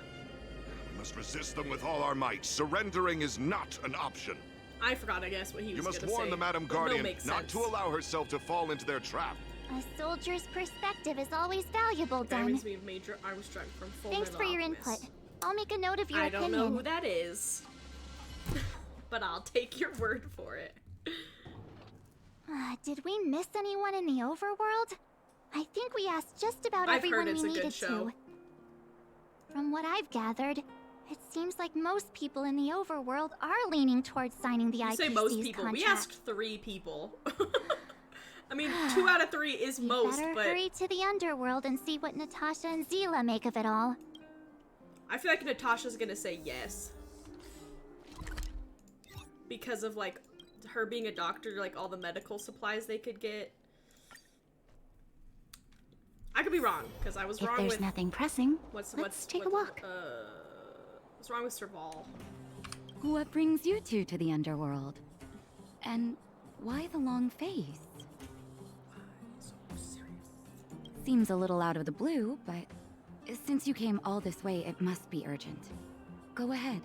we must resist them with all our might. Surrendering is not an option.
I forgot, I guess, what he was
You must
gonna
warn
say,
the Madam
but no,
Guardian
makes
not
sense.
to allow herself to fall into their trap.
A soldier's perspective is always valuable,
That
Dunn.
reminds me of Major Armstrong from Full
Thanks
Metal
for your
Alchemist.
input. I'll make a note of your
I
opinion.
don't know who that is, but I'll take your word for it.
Did we miss anyone in the overworld? I think we asked just about
I've
everyone
heard it's
we
a good
needed
show.
to. From what I've gathered, it seems like most people in the overworld are leaning towards signing the
You
IPC's
say most people.
contract.
We asked 3 people. I mean, 2 out of 3 is most,
Better
but
hurry to the underworld and see what Natasha and Zila make of it all.
I feel like Natasha's gonna say yes. Because of, like, her being a doctor, like, all the medical supplies they could get. I could be wrong, because I was
If
wrong
there's
with...
nothing pressing,
What's
take a walk.
What's wrong with Serval?
What brings you two to the underworld? And why the long face? Seems a little out of the blue, but since you came all this way, it must be urgent. Go ahead.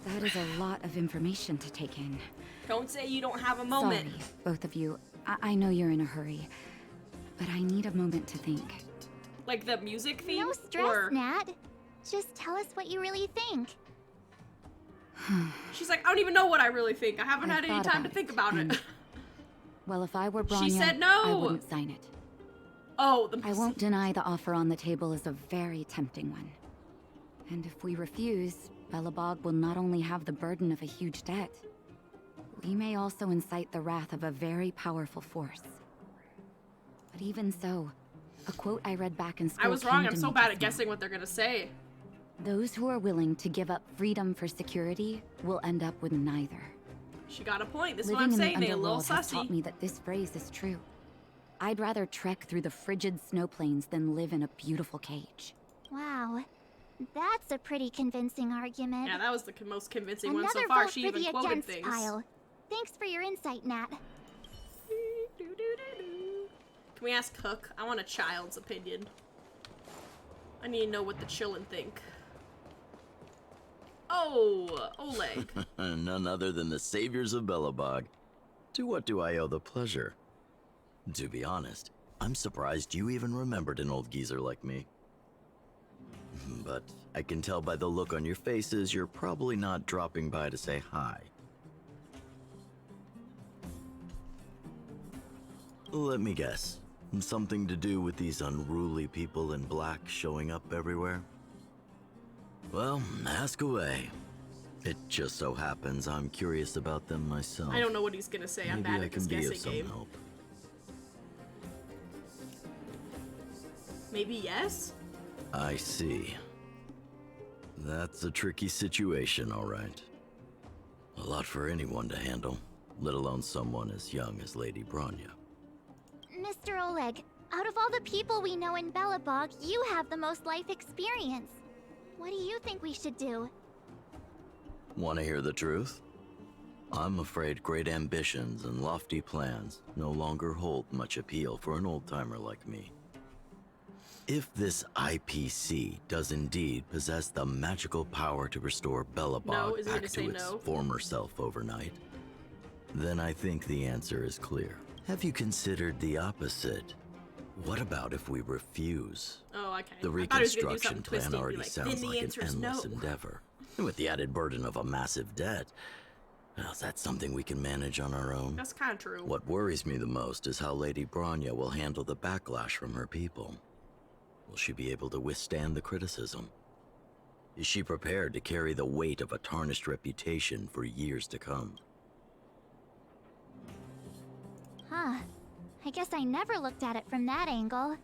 That is a lot of information to take in.
Don't say you don't have a moment.
Sorry, both of you. I know you're in a hurry, but I need a moment to think.
Like the music theme?
No stress,
or...
Nat. Just tell us what you really think.
She's like, I don't even know what I really think. I haven't
I've
had any
thought
time to
about
think
it,
about it.
and- Well, if I were Bronya,
She said no!
I wouldn't sign it.
Oh, the
I won't deny the offer on the table is a very tempting one. And if we refuse, Belobog will not only have the burden of a huge debt, we may also incite the wrath of a very powerful force. But even so, a quote I read back in school
I was wrong.
came
I'm
to
so
me
bad
just
at
now.
guessing what they're gonna say.
Those who are willing to give up freedom for security will end up with neither.
She got a point. This is
Living
what I'm
in
saying.
the
They a little
underworld has taught
sussy.
me that this phrase is true. I'd rather trek through the frigid snow plains than live in a beautiful cage.
Wow. That's a pretty convincing argument.
Yeah, that was the most convincing
Another
one so far.
vote
She
for
even
the
quoted
against
things.
pile. Thanks for your insight, Nat.
Can we ask Hook? I want a child's opinion. I need to know what the chillin' think. Oh, Oleg.
None other than the saviors of Belobog. To what do I owe the pleasure? To be honest, I'm surprised you even remembered an old geezer like me. But I can tell by the look on your faces you're probably not dropping by to say hi. Let me guess. Something to do with these unruly people in black showing up everywhere? Well, ask away. It just so happens I'm curious about them myself.
I don't know what he's gonna say. I'm
Maybe
bad
I
at this
can be of
guessing
some
game.
help.
Maybe yes?
I see. That's a tricky situation, all right. A lot for anyone to handle, let alone someone as young as Lady Bronya.
Mr. Oleg, out of all the people we know in Belobog, you have the most life experience. What do you think we should do?
Want to hear the truth? I'm afraid great ambitions and lofty plans no longer hold much appeal for an old-timer like me. If this IPC does indeed possess the magical power to restore
No,
Belobog
is he gonna
back
say
to its
no?
former self overnight, then I think the answer is clear. Have you considered the opposite? What about if we refuse?
Oh, okay.
The
I thought he was gonna do
reconstruction
something
plan
twisty and be
already
like,
sounds
then the
like an
answer's
endless
no.
endeavor. And with the added burden of a massive debt, well, is that something we can manage on our own?
That's kind of true.
What worries me the most is how Lady Bronya will handle the backlash from her people. Will she be able to withstand the criticism? Is she prepared to carry the weight of a tarnished reputation for years to come?
Huh. I guess I never looked at it from that angle.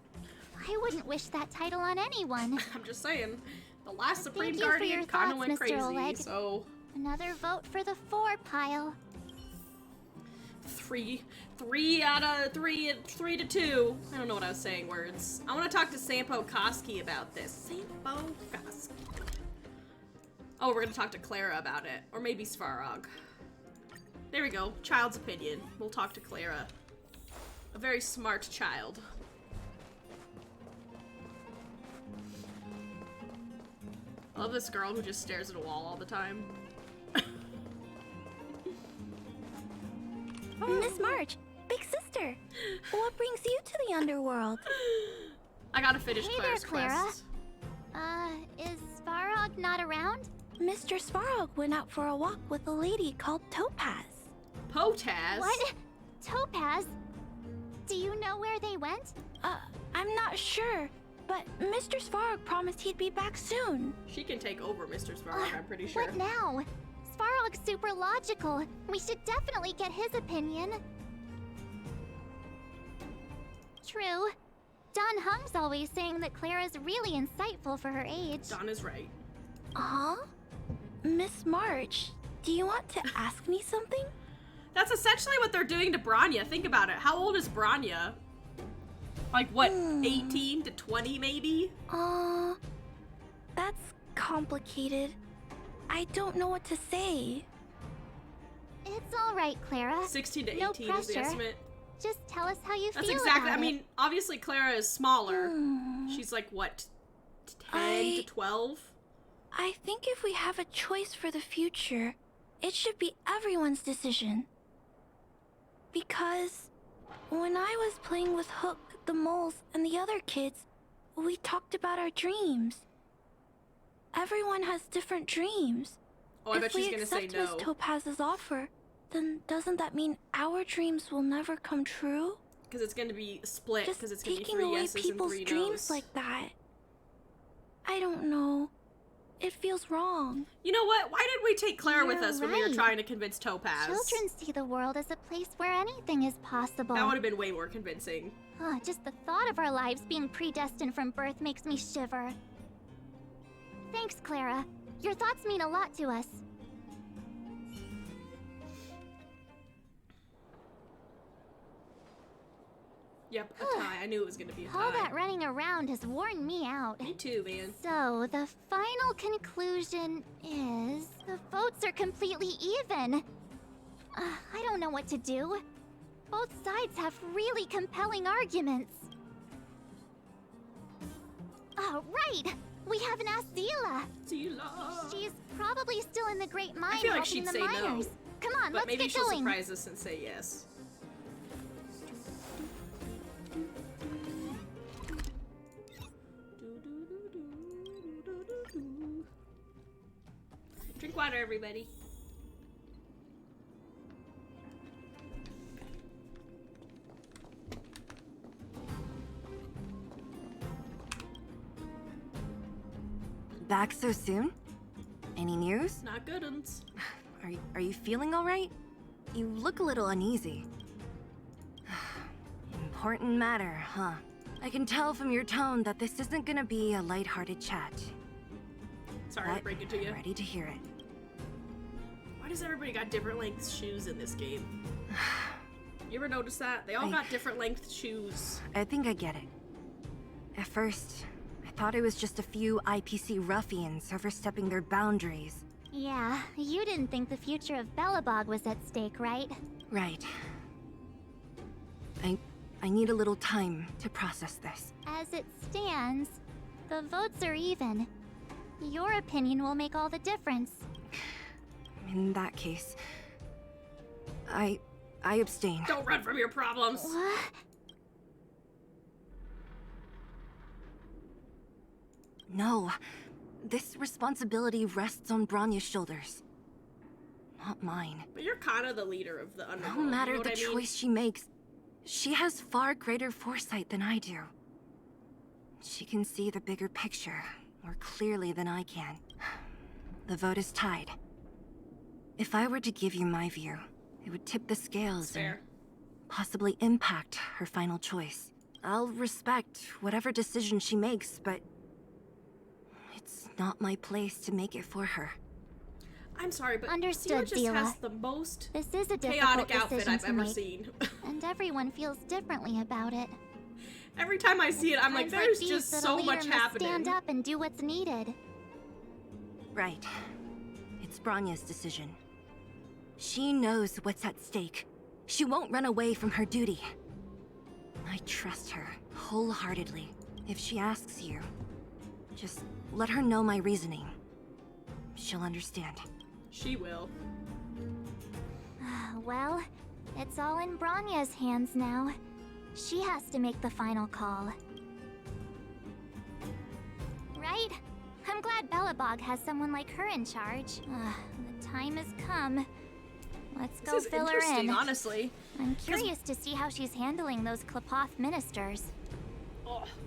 I wouldn't wish that title on anyone.
I'm just saying, the last Supreme
Thank you for
Guardian
your
kind of
thoughts,
went
Mr.
crazy,
Oleg.
so...
Another vote for the 4 pile.
3 to 2. I don't know what I was saying words. I want to talk to Sampo Koski about this. Sampo Koski. Oh, we're gonna talk to Clara about it. Or maybe Svarog. There we go. Child's opinion. We'll talk to Clara. A very smart child. I love this girl who just stares at a wall all the time.
Miss March, big sister, what brings you to the underworld?
I gotta finish
Hey
Clara's
there, Clara.
quest.
Is Svarog not around?
Mr. Svarog went out for a walk with a lady called Topaz.
Potaz?
What? Topaz? Do you know where they went?
I'm not sure, but Mr. Svarog promised he'd be back soon.
She can take over Mr. Svarog, I'm pretty sure.
What now? Svarog's super logical. We should definitely get his opinion. True. Don Hung's always saying that Clara's really insightful for her age.
Don is right.
Huh? Miss March, do you want to ask me something?
That's essentially what they're doing to Bronya. Think about it. How old is Bronya? Like, what, 18 to 20, maybe?
That's complicated. I don't know what to say.
It's all right, Clara.
16 to 18
no
is the
pressure.
estimate.
Just tell us how you
That's
feel
exactly,
about
I mean, obviously Clara is smaller.
Hmm.
She's like, what, 10 to 12?
I think if we have a choice for the future, it should be everyone's decision. Because when I was playing with Hook, the moles, and the other kids, we talked about our dreams. Everyone has different dreams.
Oh, I bet she's gonna say
If we accept
no.
Miss Topaz's offer, then doesn't that mean our dreams will never come true?
Because it's gonna be split,
Just
because it's gonna be
taking
3
away
yeses and
people's
3
dreams
no's.
like that. I don't know. It feels wrong.
You know what? Why did we take Clara with
You're
us when we were
right.
trying to convince Topaz?
Children see the world as a place where anything is possible.
That would have been way more convincing.
Just the thought of our lives being predestined from birth makes me shiver. Thanks, Clara. Your thoughts mean a lot to us.
Yep, a tie. I knew it was gonna be a tie.
All that running around has worn me out.
Me too, man.
So, the final conclusion is the votes are completely even. I don't know what to do. Both sides have really compelling arguments. Right! We haven't asked Zila.
Zila.
She's probably still in the Great Mine
I feel like
helping
she'd
the
say
miners.
no.
Come on,
But
let's
maybe
get
she'll
going.
surprise us and say yes. Drink water, everybody.
Back so soon? Any news?
Not good uns.
Are you feeling all right? You look a little uneasy. Important matter, huh? I can tell from your tone that this isn't gonna be a lighthearted chat.
Sorry to break it to you.
I'm ready to hear it.
Why does everybody got different length shoes in this game? You ever notice that? They all got different length shoes.
I think I get it. At first, I thought it was just a few IPC ruffians overstepping their boundaries.
Yeah, you didn't think the future of Belobog was at stake, right?
Right. I need a little time to process this.
As it stands, the votes are even. Your opinion will make all the difference.
In that case, I abstain.
Don't run from your problems.
What?
No. This responsibility rests on Bronya's shoulders. Not mine.
But you're kind of the leader of the underworld.
No matter
you know
the choice she makes, she has far greater foresight than I do. She can see the bigger picture more clearly than I can. The vote is tied. If I were to give you my view, it would tip the scales and possibly impact her final choice. I'll respect whatever decision she makes, but it's not my place to make it for her.
I'm sorry, but
Understood,
Sela just
Sela.
has the most
This is a
chaotic
difficult
outfit
decision
I've
to
ever
make,
seen.
and everyone feels differently about it.
Every time I see it, I'm like,
Times
there's
these
just
that a
so
leader
much
must
happening.
Stand up and do what's needed.
Right. It's Bronya's decision. She knows what's at stake. She won't run away from her duty. I trust her wholeheartedly. If she asks you, just let her know my reasoning. She'll understand.
She will.
Well, it's all in Bronya's hands now. She has to make the final call. Right? I'm glad Belobog has someone like her in charge. The time has come. Let's go
This is
fill her
interesting,
in.
honestly.
I'm curious to see how she's handling those Klapoth ministers.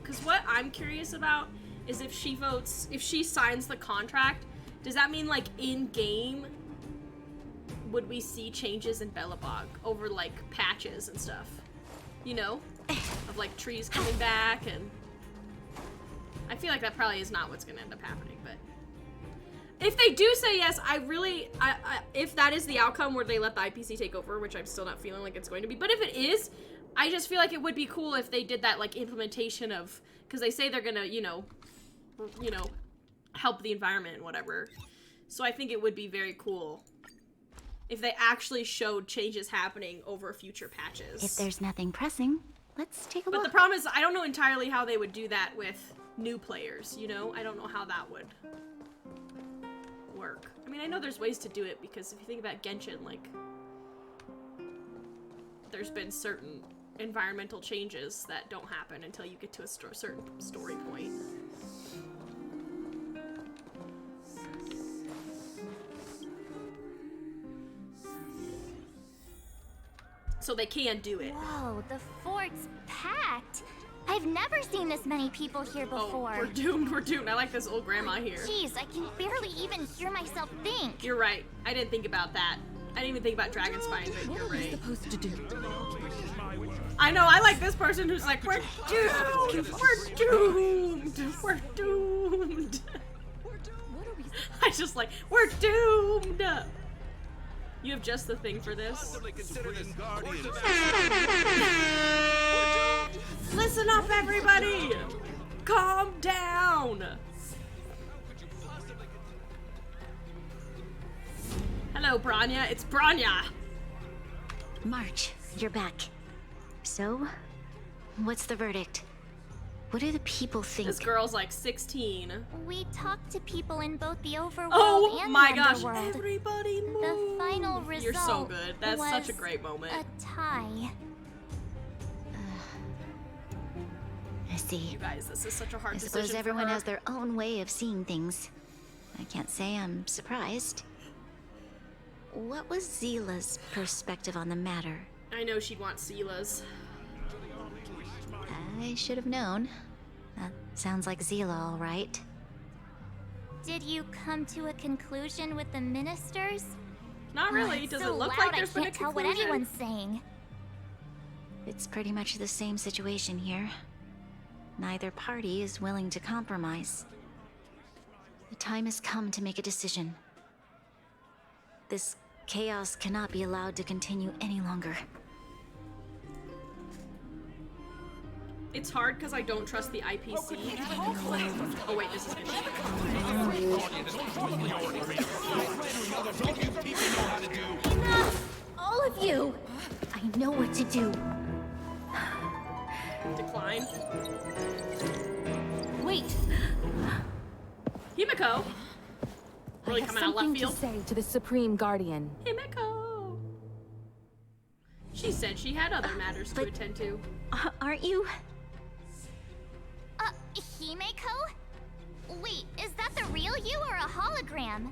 Because what I'm curious about is if she votes, if she signs the contract, does that mean, like, in-game, would we see changes in Belobog over, like, patches and stuff? You know? Of, like, trees coming back, and... I feel like that probably is not what's gonna end up happening, but... If they do say yes, I really... if that is the outcome where they let the IPC take over, which I'm still not feeling like it's going to be, but if it is, I just feel like it would be cool if they did that, like, implementation of... Because they say they're gonna, you know, help the environment and whatever. So I think it would be very cool if they actually showed changes happening over future patches.
If there's nothing pressing, let's take a look.
But the problem is, I don't know entirely how they would do that with new players, you know? I don't know how that would work. I mean, I know there's ways to do it, because if you think about Genshin, like, there's been certain environmental changes that don't happen until you get to a certain story point. So they can do it.
Whoa, the fort's packed. I've never seen this many people here before.
Oh, we're doomed, we're doomed. I like this old grandma here.
Jeez, I can barely even hear myself think.
You're right. I didn't think about that. I didn't even think about dragon spying, but you're right.
Supposed to do?
I know, I like this person who's like, we're doomed! We're doomed! We're doomed! I just like, we're doomed! You have just the thing for this. Listen up, everybody! Calm down! Hello, Bronya. It's Bronya!
March, you're back. So, what's the verdict? What do the people think?
This girl's like 16.
We talked to people in both the overworld
Oh
and
my
the
gosh,
underworld.
everybody move.
The final result
You're so good. That's
was
such a great moment.
a tie.
I see.
You guys, this is such a hard
I
decision
suppose
for
everyone
her.
has their own way of seeing things. I can't say I'm surprised. What was Zila's perspective on the matter?
I know she'd want Sela's.
I should have known. That sounds like Zila, all right.
Did you come to a conclusion with the ministers?
Not really.
It's
Does
so
it look
loud,
like there's been a
I can't tell what
conclusion?
anyone's saying.
It's pretty much the same situation here. Neither party is willing to compromise. The time has come to make a decision. This chaos cannot be allowed to continue any longer.
It's hard because I don't trust the IPC. Oh wait, this is good.
Enough! All of you! I know what to do.
Decline.
Wait!
Himiko! Really
I have
coming out left
something
field.
to say to the Supreme Guardian.
Himiko! She said she had other matters to attend to.
Aren't you?
Himeko? Wait, is that the real you or a hologram?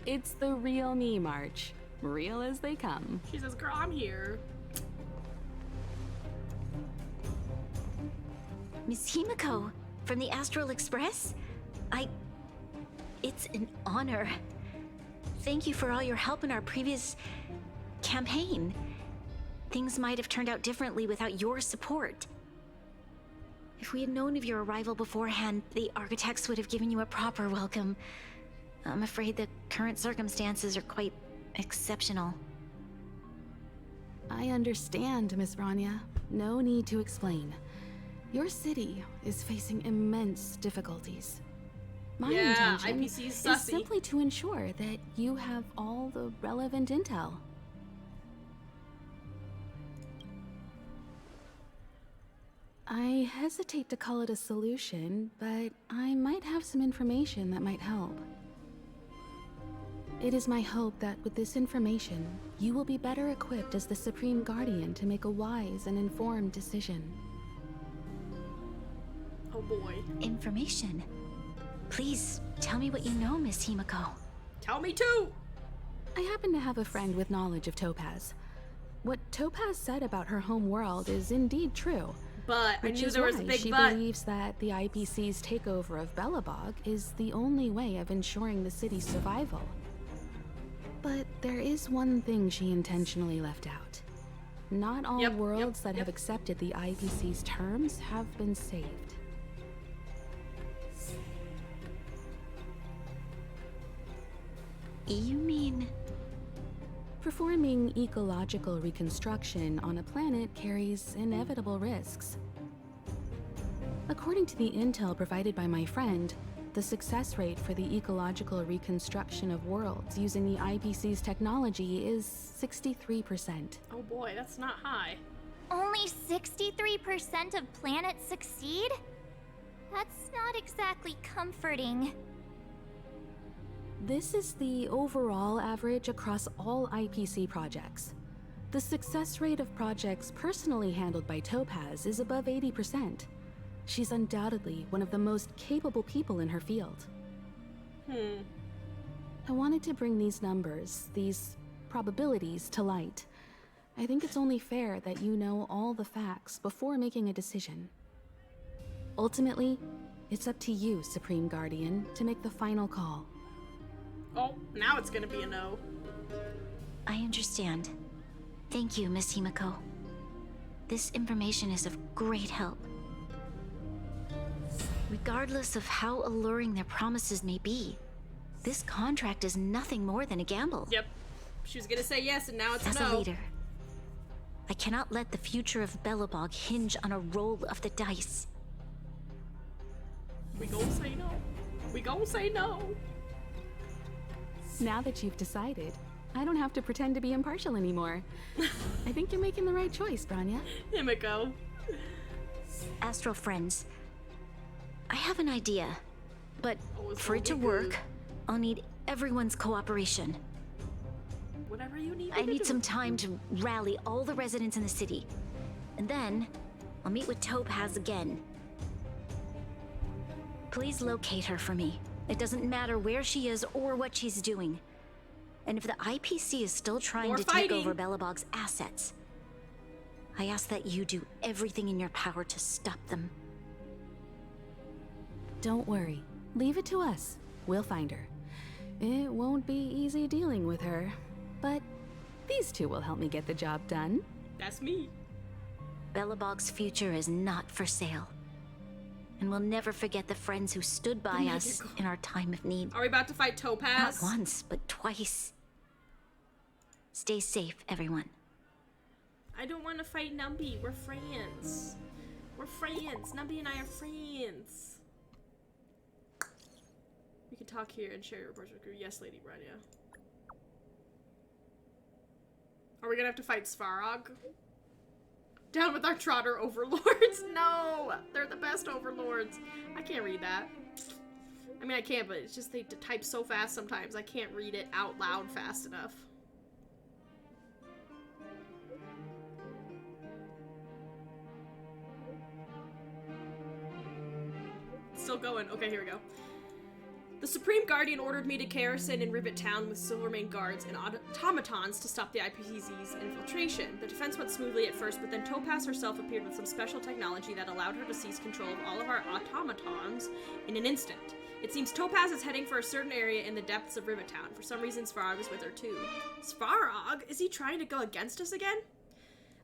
It's the real me, March. Real as they come.
She says, girl, I'm here.
Miss Himiko, from the Astral Express? It's an honor. Thank you for all your help in our previous campaign. Things might have turned out differently without your support. If we had known of your arrival beforehand, the architects would have given you a proper welcome. I'm afraid the current circumstances are quite exceptional.
I understand, Miss Rania. No need to explain. Your city is facing immense difficulties. My intention
IPC
is
sussy.
simply to ensure that you have all the relevant intel. I hesitate to call it a solution, but I might have some information that might help. It is my hope that with this information, you will be better equipped as the Supreme Guardian to make a wise and informed decision.
Oh boy.
Information? Please, tell me what you know, Miss Himiko.
Tell me too!
I happen to have a friend with knowledge of Topaz. What Topaz said about her home world is indeed true.
But I knew there was a big
she
but.
believes that the IPC's takeover of Belobog is the only way of ensuring the city's survival. But there is one thing she intentionally left out. Not all worlds that have accepted the IPC's terms have been saved.
You mean...
Performing ecological reconstruction on a planet carries inevitable risks. According to the intel provided by my friend, the success rate for the ecological reconstruction of worlds using the IPC's technology is 63%.
Oh boy, that's not high.
Only 63% of planets succeed? That's not exactly comforting.
This is the overall average across all IPC projects. The success rate of projects personally handled by Topaz is above 80%. She's undoubtedly one of the most capable people in her field. I wanted to bring these numbers, these probabilities, to light. I think it's only fair that you know all the facts before making a decision. Ultimately, it's up to you, Supreme Guardian, to make the final call.
Oh, now it's gonna be a no.
I understand. Thank you, Miss Himiko. This information is of great help. Regardless of how alluring their promises may be, this contract is nothing more than a gamble.
Yep. She was gonna say yes, and now it's
As
a no.
a leader, I cannot let the future of Belobog hinge on a roll of the dice.
We gon' say no. We gon' say no.
Now that you've decided, I don't have to pretend to be impartial anymore. I think you're making the right choice, Branya.
Himiko.
Astral friends, I have an idea, but for it to work, I'll need everyone's cooperation.
Whatever you need.
I need some time to rally all the residents in the city, and then I'll meet with Topaz again. Please locate her for me. It doesn't matter where she is or what she's doing. And if the IPC is still trying to take over Belobog's assets, I ask that you do everything in your power to stop them.
Don't worry. Leave it to us. We'll find her. It won't be easy dealing with her, but these two will help me get the job done.
That's me.
Belobog's future is not for sale. And we'll never forget the friends who stood by us in our time of need.
Are we about to fight Topaz?
Not once, but twice. Stay safe, everyone.
I don't want to fight Numby. We're friends. We're friends. Numby and I are friends. We can talk here and share your reports with you. Yes, Lady Branya. Are we gonna have to fight Svarog? Down with our Trotter overlords. No, they're the best overlords. I can't read that. I mean, I can, but it's just they type so fast sometimes. I can't read it out loud fast enough. still going. Okay, here we go. The Supreme Guardian ordered me to garrison in Rivet Town with Silvermane guards and automatons to stop the IPC's infiltration. The defense went smoothly at first, but then Topaz herself appeared with some special technology that allowed her to seize control of all of our automatons in an instant. It seems Topaz is heading for a certain area in the depths of Rivet Town. For some reason, Svarog is with her too. Svarog? Is he trying to go against us again?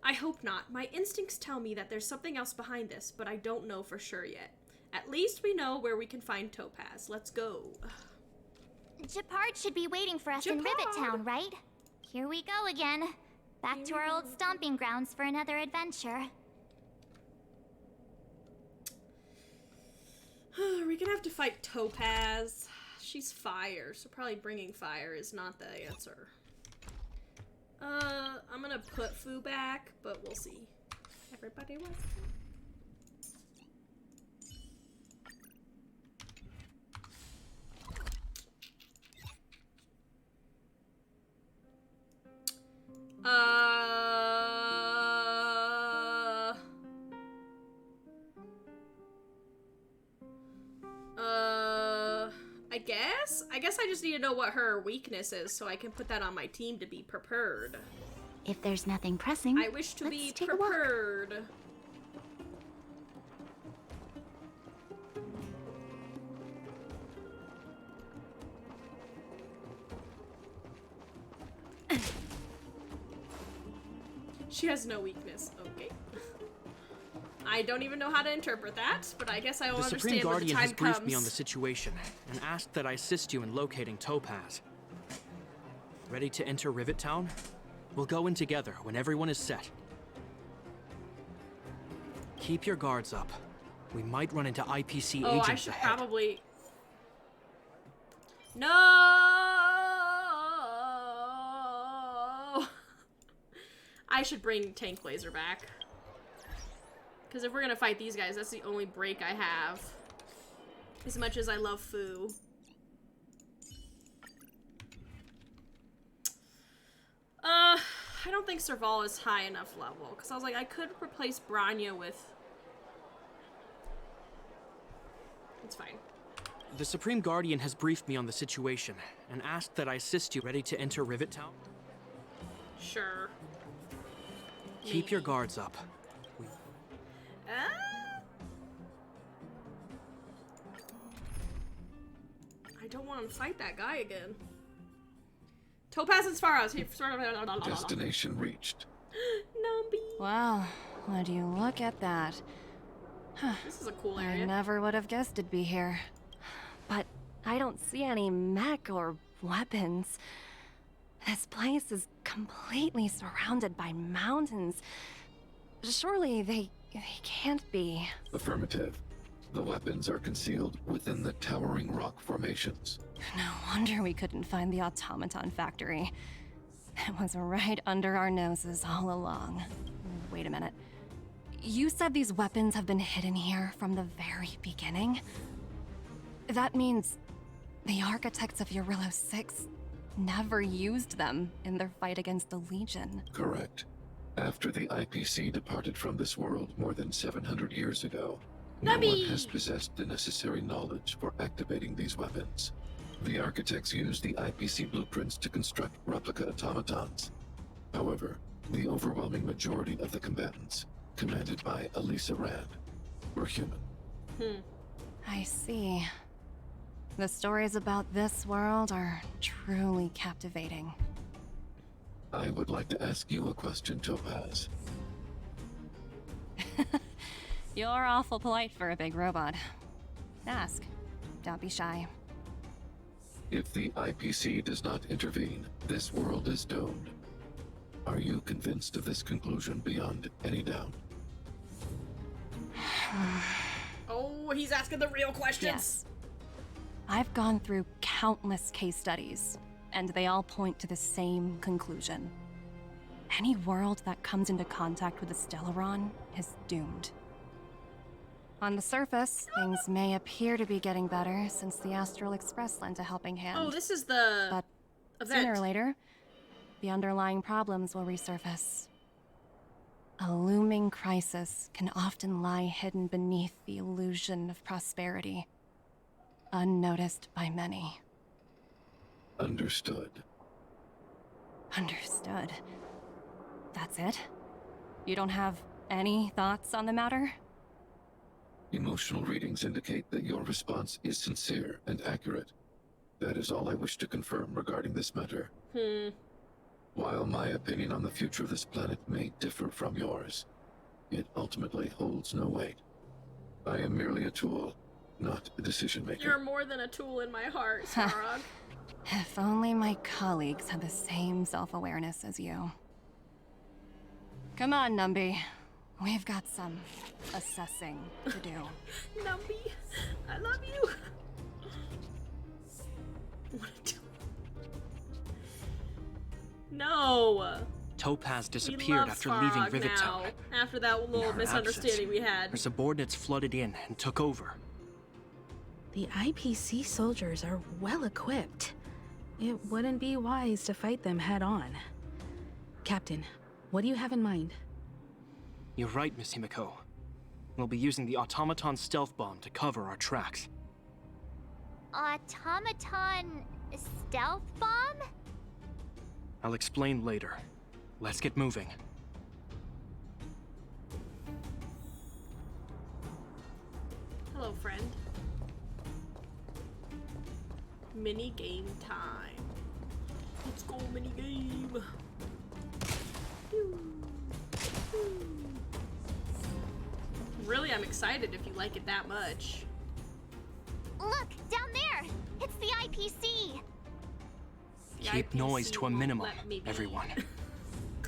I hope not. My instincts tell me that there's something else behind this, but I don't know for sure yet. At least we know where we can find Topaz. Let's go.
Gepard should be waiting for us in Rivet Town, right? Here we go again. Back to our old stomping grounds for another adventure.
We're gonna have to fight Topaz. She's fire, so probably bringing fire is not the answer. I'm gonna put Fu back, but we'll see. Everybody wants to. I guess I just need to know what her weakness is so I can put that on my team to be prepared.
If there's nothing pressing,
I wish to be prepared. She has no weakness. Okay. I don't even know how to interpret that, but I guess I will understand when the time comes.
The Supreme Guardian has briefed me on the situation and asked that I assist you in locating Topaz. Ready to enter Rivet Town? We'll go in together when everyone is set. Keep your guards up. We might run into IPC agents ahead.
I should probably... No! I should bring Tank Laser back. Because if we're gonna fight these guys, that's the only break I have. As much as I love Fu. I don't think Serval is high enough level. Because I was like, I could replace Branya with... It's fine.
The Supreme Guardian has briefed me on the situation and asked that I assist you. Ready to enter Rivet Town?
Sure.
Keep your guards up.
I don't want to fight that guy again. Topaz and Svarog.
Destination reached.
Numby.
Wow, would you look at that?
This is a cool area.
I never would have guessed it'd be here. But I don't see any mech or weapons. This place is completely surrounded by mountains. Surely they can't be.
Affirmative. The weapons are concealed within the towering rock formations.
No wonder we couldn't find the automaton factory. It was right under our noses all along. Wait a minute. You said these weapons have been hidden here from the very beginning? That means the architects of Eurillo 6 never used them in their fight against the Legion.
Correct. After the IPC departed from this world more than 700 years ago, no one has possessed the necessary knowledge for activating these weapons. The architects used the IPC blueprints to construct replica automatons. However, the overwhelming majority of the combatants, commanded by Elisa Rand, were human.
I see. The stories about this world are truly captivating.
I would like to ask you a question, Topaz.
You're awful polite for a big robot. Ask. Don't be shy.
If the IPC does not intervene, this world is doomed. Are you convinced of this conclusion beyond any doubt?
Oh, he's asking the real questions.
Yes. I've gone through countless case studies, and they all point to the same conclusion. Any world that comes into contact with a Stellaron is doomed. On the surface, things may appear to be getting better since the Astral Express lent a helping hand.
Oh, this is the
But
event.
sooner or later, the underlying problems will resurface. A looming crisis can often lie hidden beneath the illusion of prosperity. unnoticed by many.
Understood.
Understood. That's it? You don't have any thoughts on the matter?
Emotional readings indicate that your response is sincere and accurate. That is all I wish to confirm regarding this matter. While my opinion on the future of this planet may differ from yours, it ultimately holds no weight. I am merely a tool, not a decision maker.
You're more than a tool in my heart, Svarog.
If only my colleagues had the same self-awareness as you. Come on, Numby. We've got some assessing to do.
Numby, I love you. No.
Topaz
We
disappeared
love
after
Svarog
leaving Rivet
now,
Town.
after that little
In her
misunderstanding
absence,
we had.
her subordinates flooded in and took over.
The IPC soldiers are well equipped. It wouldn't be wise to fight them head on. Captain, what do you have in mind?
You're right, Miss Himiko. We'll be using the automaton stealth bomb to cover our tracks.
Automaton stealth bomb?
I'll explain later. Let's get moving.
Hello, friend. Mini game time. Let's go, mini game. Really, I'm excited if you like it that much.
Look, down there! It's the IPC!
Keep noise to a minimum, everyone.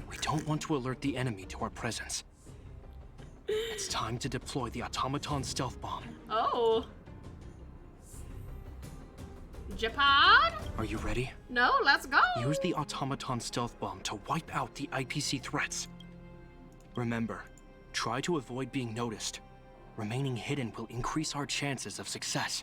We don't want to alert the enemy to our presence. It's time to deploy the automaton stealth bomb.
Oh. Japan?
Are you ready?
No, let's go.
Use the automaton stealth bomb to wipe out the IPC threats. Remember, try to avoid being noticed. Remaining hidden will increase our chances of success.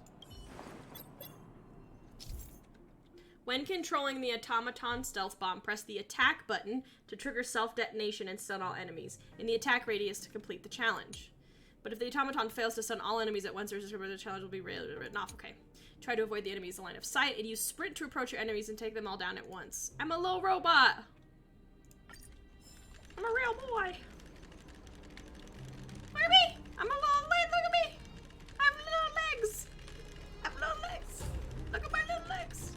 When controlling the automaton stealth bomb, press the attack button to trigger self-detonation and stun all enemies, in the attack radius to complete the challenge. But if the automaton fails to stun all enemies at once, the challenge will be written off. Okay. Try to avoid the enemy's line of sight, and use sprint to approach your enemies and take them all down at once. I'm a little robot. I'm a real boy. Look at me. I'm a little leg. Look at me. I have little legs. I have little legs. Look at my little legs.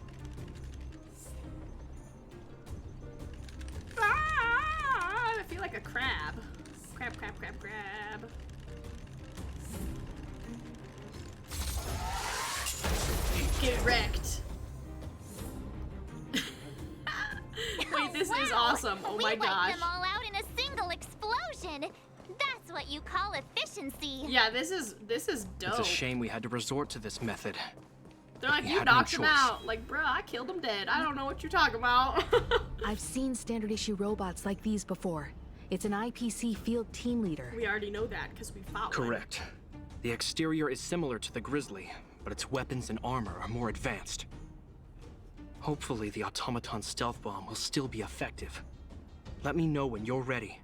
Ah, I feel like a crab. Crab, crab, crab, crab. Get wrecked. Wait, this is awesome. Oh my gosh.
We wiped them all out in a single explosion. That's what you call efficiency.
Yeah, this is dope.
It's a shame we had to resort to this method.
They're like,
We
you
had no
knocked him
choice.
out. Like, bruh, I killed him dead. I don't know what you're talking about.
I've seen standard issue robots like these before. It's an IPC field team leader.
We already know that because we fought one.
Correct. The exterior is similar to the Grizzly, but its weapons and armor are more advanced. Hopefully the automaton stealth bomb will still be effective. Let me know when you're ready.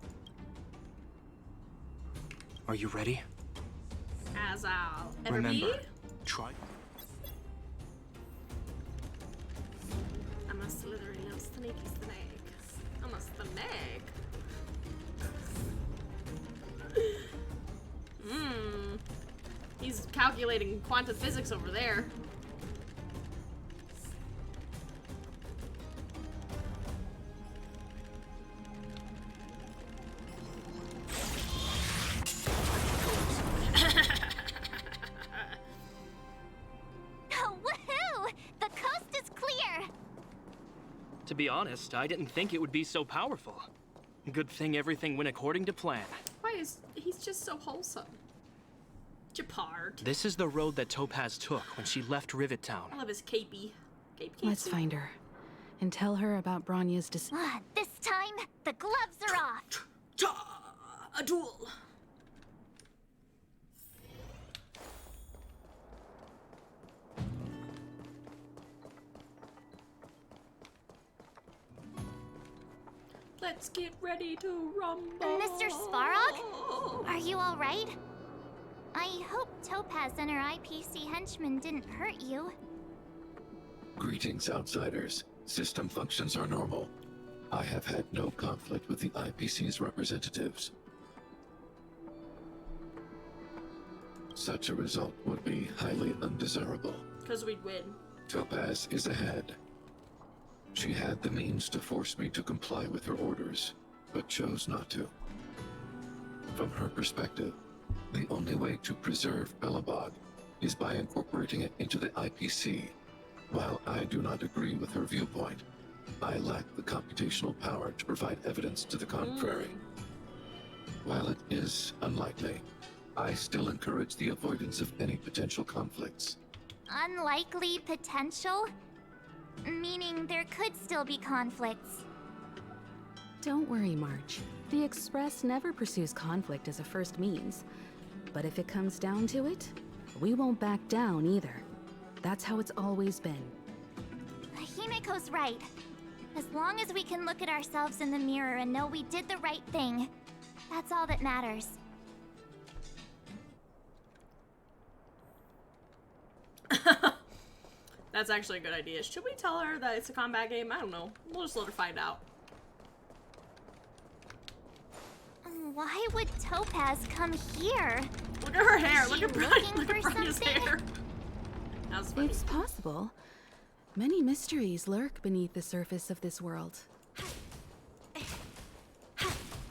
Are you ready?
As I'll ever
Remember,
be.
try.
I'm a slithery little sneaky snake. I'm a snake. He's calculating quantum physics over there.
Woohoo! The coast is clear!
To be honest, I didn't think it would be so powerful. Good thing everything went according to plan.
Why is he's just so wholesome? Japard.
This is the road that Topaz took when she left Rivet Town.
I love his capey. Cape.
Let's find her and tell her about Branya's
This time, the gloves are off.
A duel. Let's get ready to rumble.
Mr. Svarog? Are you alright? I hope Topaz and her IPC henchmen didn't hurt you.
Greetings, outsiders. System functions are normal. I have had no conflict with the IPC's representatives. Such a result would be highly undesirable.
Because we'd win.
Topaz is ahead. She had the means to force me to comply with her orders, but chose not to. From her perspective, the only way to preserve Belobog is by incorporating it into the IPC. While I do not agree with her viewpoint, I lack the computational power to provide evidence to the contrary. While it is unlikely, I still encourage the avoidance of any potential conflicts.
Unlikely potential? Meaning there could still be conflicts.
Don't worry, March. The Express never pursues conflict as a first means. But if it comes down to it, we won't back down either. That's how it's always been.
Himeko's right. As long as we can look at ourselves in the mirror and know we did the right thing, that's all that matters.
That's actually a good idea. Should we tell her that it's a combat game? I don't know. We'll just let her find out.
Why would Topaz come here?
Look at her hair.
Is
Look
she
at
looking for
Bryan's
something?
hair. That was funny.
It's possible. Many mysteries lurk beneath the surface of this world.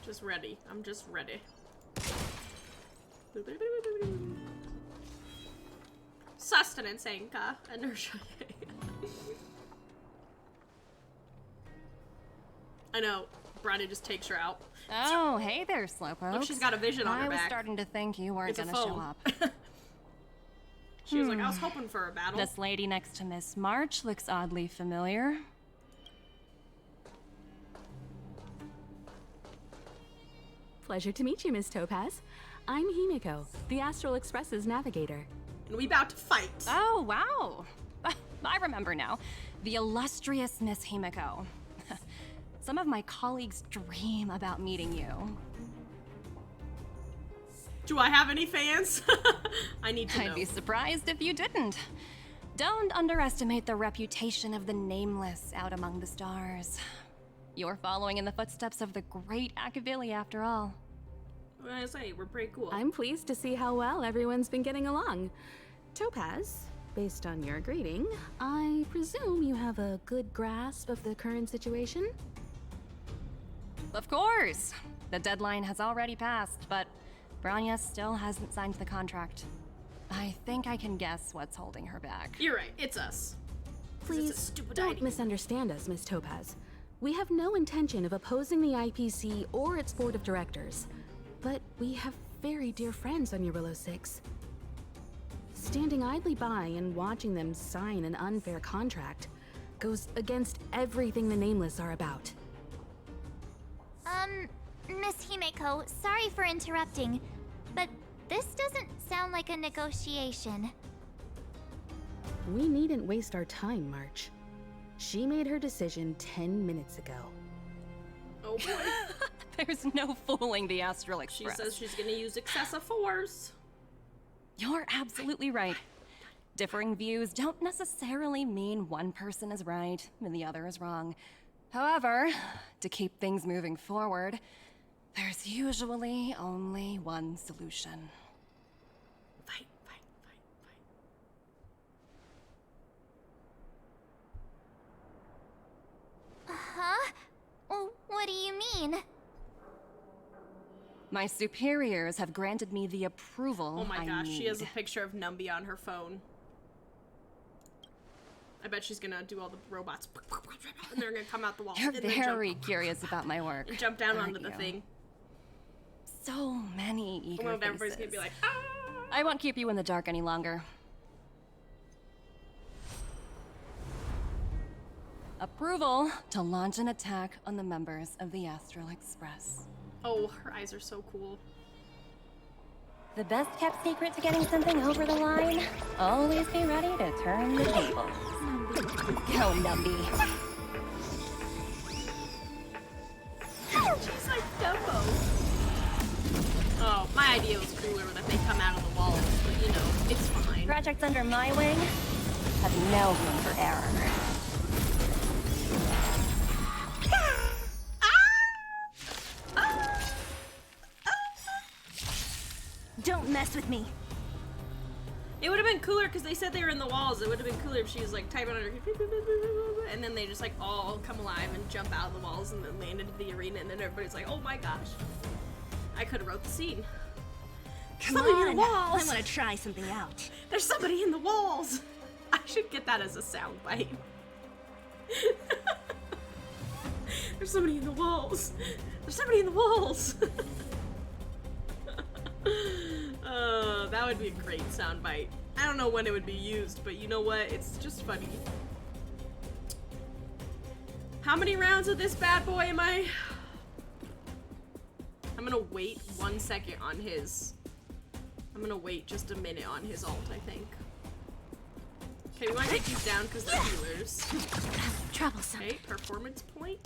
Just ready. I'm just ready. Sustenance, Anka. Inertia. I know. Brady just takes her out.
Oh, hey there, Slowpoke.
Look, she's got a vision on her
I was
back.
starting to think you weren't
It's a
gonna show
phone.
up.
She was like, I was hoping for a battle.
This lady next to Miss March looks oddly familiar.
Pleasure to meet you, Miss Topaz. I'm Himiko, the Astral Express's navigator.
And we about to fight.
Oh, wow. I remember now. The illustrious Miss Himiko. Some of my colleagues dream about meeting you.
Do I have any fans? I need to know.
I'd be surprised if you didn't. Don't underestimate the reputation of the Nameless out among the stars. You're following in the footsteps of the great Akavili, after all.
What did I say? We're pretty cool.
I'm pleased to see how well everyone's been getting along. Topaz, based on your greeting, I presume you have a good grasp of the current situation?
Of course! The deadline has already passed, but Branya still hasn't signed the contract. I think I can guess what's holding her back.
You're right, it's us.
Please, don't misunderstand us, Miss Topaz. We have no intention of opposing the IPC or its board of directors, but we have very dear friends on Eurillo 6. Standing idly by and watching them sign an unfair contract goes against everything the Nameless are about.
Miss Himeko, sorry for interrupting, but this doesn't sound like a negotiation.
We needn't waste our time, March. She made her decision 10 minutes ago.
Oh boy.
There's no fooling the Astral Express.
She says she's gonna use excessive force.
You're absolutely right. Differing views don't necessarily mean one person is right and the other is wrong. However, to keep things moving forward, there's usually only one solution.
Fight.
Huh? Well, what do you mean?
My superiors have granted me the approval
Oh my gosh,
I need.
she has a picture of Numby on her phone. I bet she's gonna do all the robots. And they're gonna come out the wall.
You're
and then
very curious about my work.
and jump down
aren't
onto the
you?
thing.
So many eager
Well, everybody's gonna
faces.
be like, ah!
I won't keep you in the dark any longer. Approval to launch an attack on the members of the Astral Express.
Oh, her eyes are so cool.
The best kept secret to getting something over the line? Always be ready to turn the tables. Go, Numby.
She's like Dumbo. Oh, my idea was cooler that they come out of the walls, but you know. It's fine.
Projects under my wing have no room for error.
Don't mess with me.
It would have been cooler because they said they were in the walls. It would have been cooler if she was like typing on her, and then they just like all come alive and jump out of the walls and then land into the arena, and then everybody's like, "Oh my gosh!" I could have wrote the scene.
Come
Somebody
on,
in the walls.
I want to try something out.
There's somebody in the walls. I should get that as a sound bite. There's somebody in the walls. There's somebody in the walls. That would be a great soundbite. I don't know when it would be used, but you know what? It's just funny. How many rounds of this bad boy am I? I'm gonna wait 1 second on his. I'm gonna wait just a minute on his ult, I think. Okay, we want to take these down because they're healers.
Troublesome.
Okay, performance point.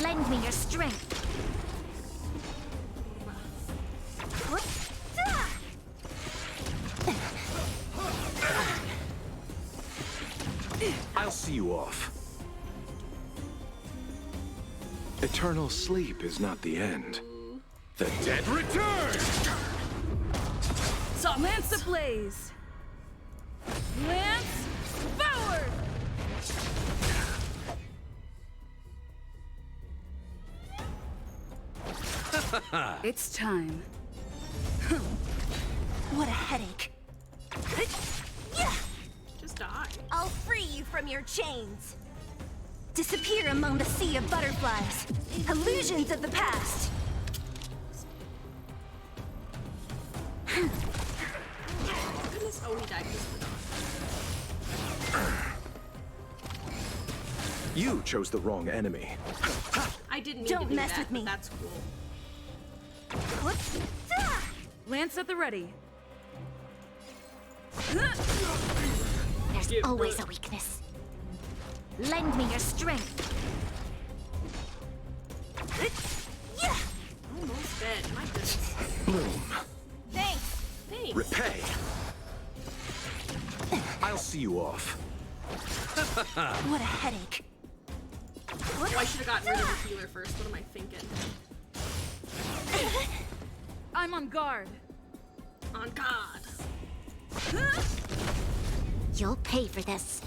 Lend me your strength.
I'll see you off. Eternal sleep is not the end. The dead return!
Lance ablaze! Lance forward! It's time.
What a headache.
Just die.
I'll free you from your chains. Disappear among the sea of butterflies. Illusions of the past.
Goodness, oh, he died because of the dog.
You chose the wrong enemy.
I didn't mean
Don't
to do
mess
that,
with me.
but that's cool.
Lance at the ready.
There's always a weakness. Lend me your strength.
Almost dead. My goodness.
Bloom.
Thanks.
Thanks.
Repay. I'll see you off.
What a headache.
Oh, I should have gotten rid of the healer first. What am I thinking?
I'm on guard.
On God.
You'll pay for this.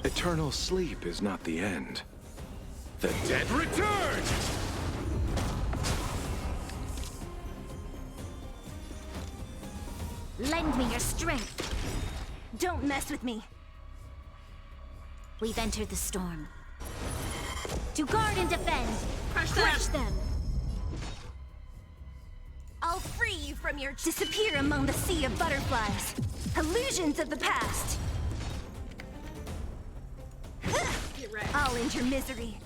Eternal sleep is not the end. The dead return!
Lend me your strength.
Don't mess with me.
We've entered the storm. To guard and defend.
Crush
them.
I'll free you from your disappear among the sea of butterflies. Illusions of the past.
Get right.
I'll end your misery.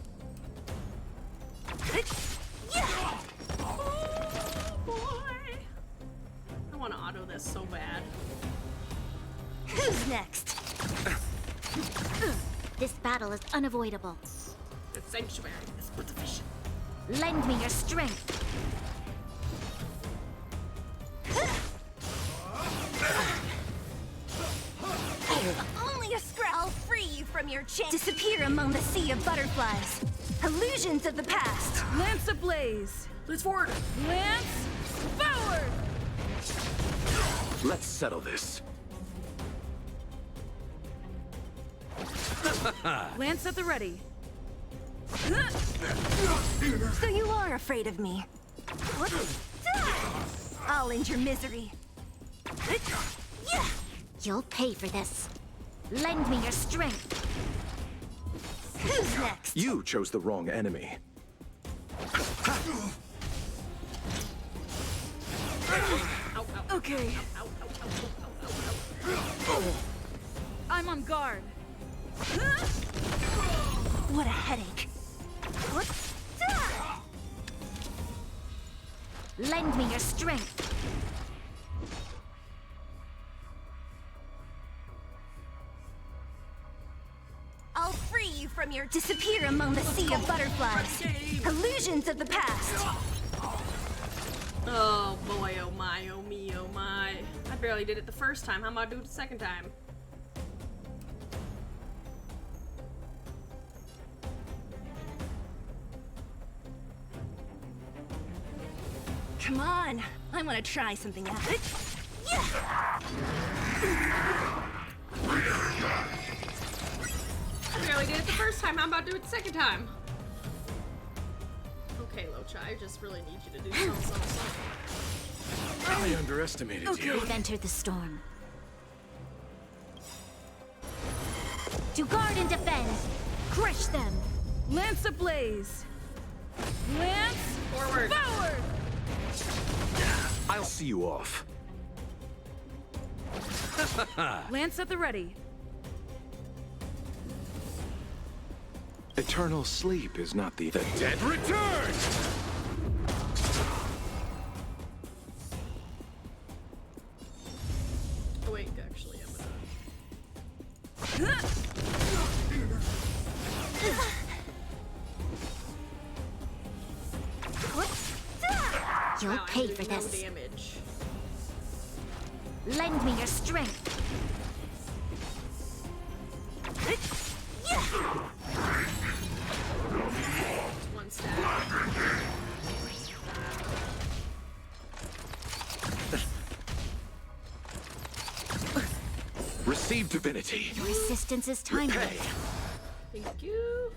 Oh, boy. I want to auto this so bad.
Who's next?
This battle is unavoidable.
The sanctuary is sufficient.
Lend me your strength.
Only a scrap. I'll free you from your chain. Disappear among the sea of butterflies. Illusions of the past.
Lance ablaze.
Let's forward.
Lance forward!
Let's settle this.
Lance at the ready.
So you are afraid of me. I'll end your misery.
You'll pay for this. Lend me your strength.
Who's next?
You chose the wrong enemy.
Okay. I'm on guard.
What a headache.
Lend me your strength.
I'll free you from your disappear among the sea of butterflies. Illusions of the past.
Oh boy, oh my, oh me, oh my. I barely did it the first time. How about I do it the second time?
Come on, I want to try something out.
I barely did it the first time. How about do it the second time? Okay, Locha, I just really need you to do something.
I underestimated you.
We've entered the storm. To guard and defend. Crush them.
Lance ablaze. Lance
forward.
Forward.
I'll see you off.
Lance at the ready.
Eternal sleep is not the dead return!
Oh wait, actually I'm gonna...
You'll
Wow,
pay
I'm
for
doing no
this.
damage.
Lend me your strength.
One stab.
Receive divinity.
Your assistance is timely.
Thank you.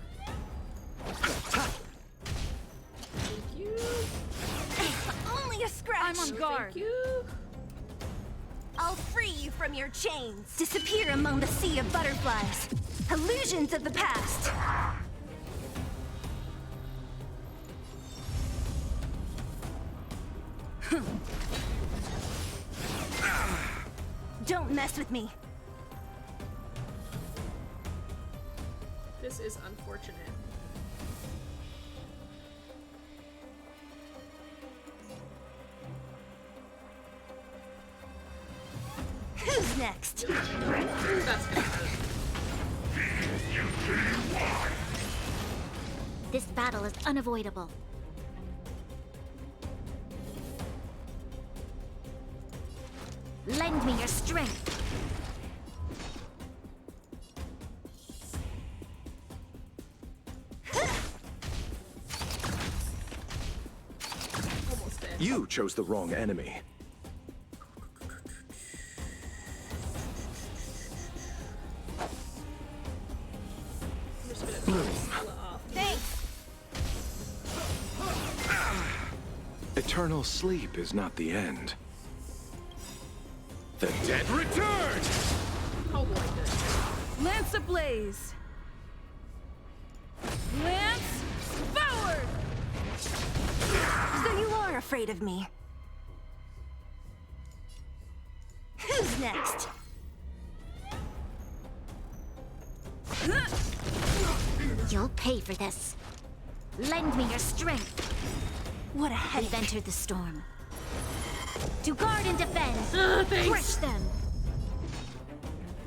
Thank you.
Only a scratch.
I'm on guard.
Thank you.
I'll free you from your chains. Disappear among the sea of butterflies. Illusions of the past. Don't mess with me.
This is unfortunate.
Who's next?
That's gonna hurt.
This battle is unavoidable. Lend me your strength.
Almost dead.
You chose the wrong enemy.
I'm just gonna turn Stella off.
Thanks.
Eternal sleep is not the end. The dead return!
Oh boy, good.
Lance ablaze. Lance forward.
So you are afraid of me. Who's next?
You'll pay for this. Lend me your strength.
What a headache.
We've entered the storm. To guard and defend.
Thanks.
Crush them.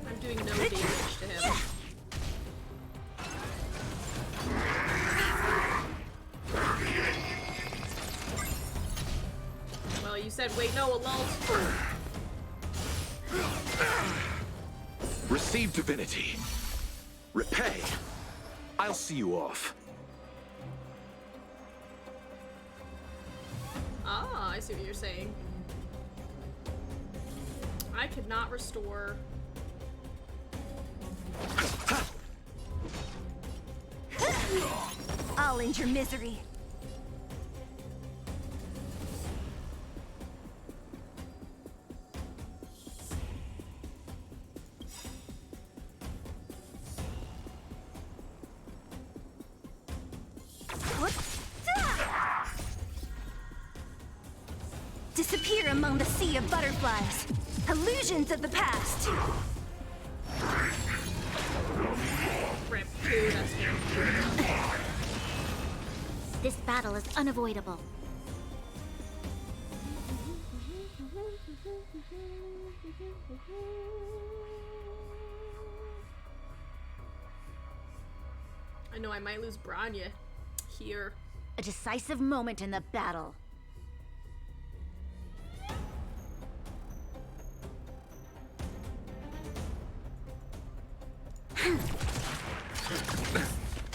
I'm doing no damage to him. Well, you said wait, no, a lull.
Receive divinity. Repay. I'll see you off.
Ah, I see what you're saying. I could not restore.
I'll end your misery. Disappear among the sea of butterflies. Illusions of the past.
Rip, dude, that's good.
This battle is unavoidable.
I know I might lose Branya here.
A decisive moment in the battle.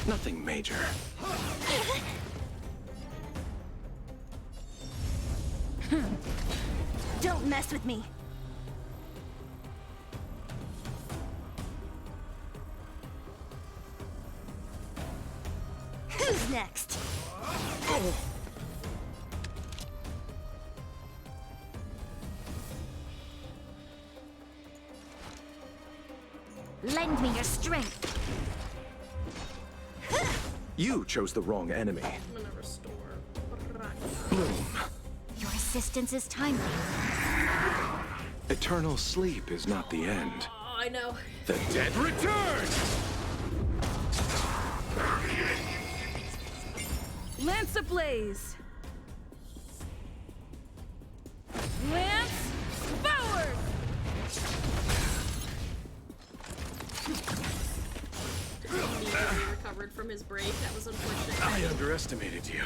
Nothing major.
Don't mess with me. Who's next?
Oh.
Lend me your strength.
You chose the wrong enemy.
I'm gonna restore.
Bloom.
Your assistance is timely.
Eternal sleep is not the end.
Oh, I know.
The dead return!
Lance ablaze! Lance forward!
Immediately recovered from his break. That was unfortunate.
I underestimated you.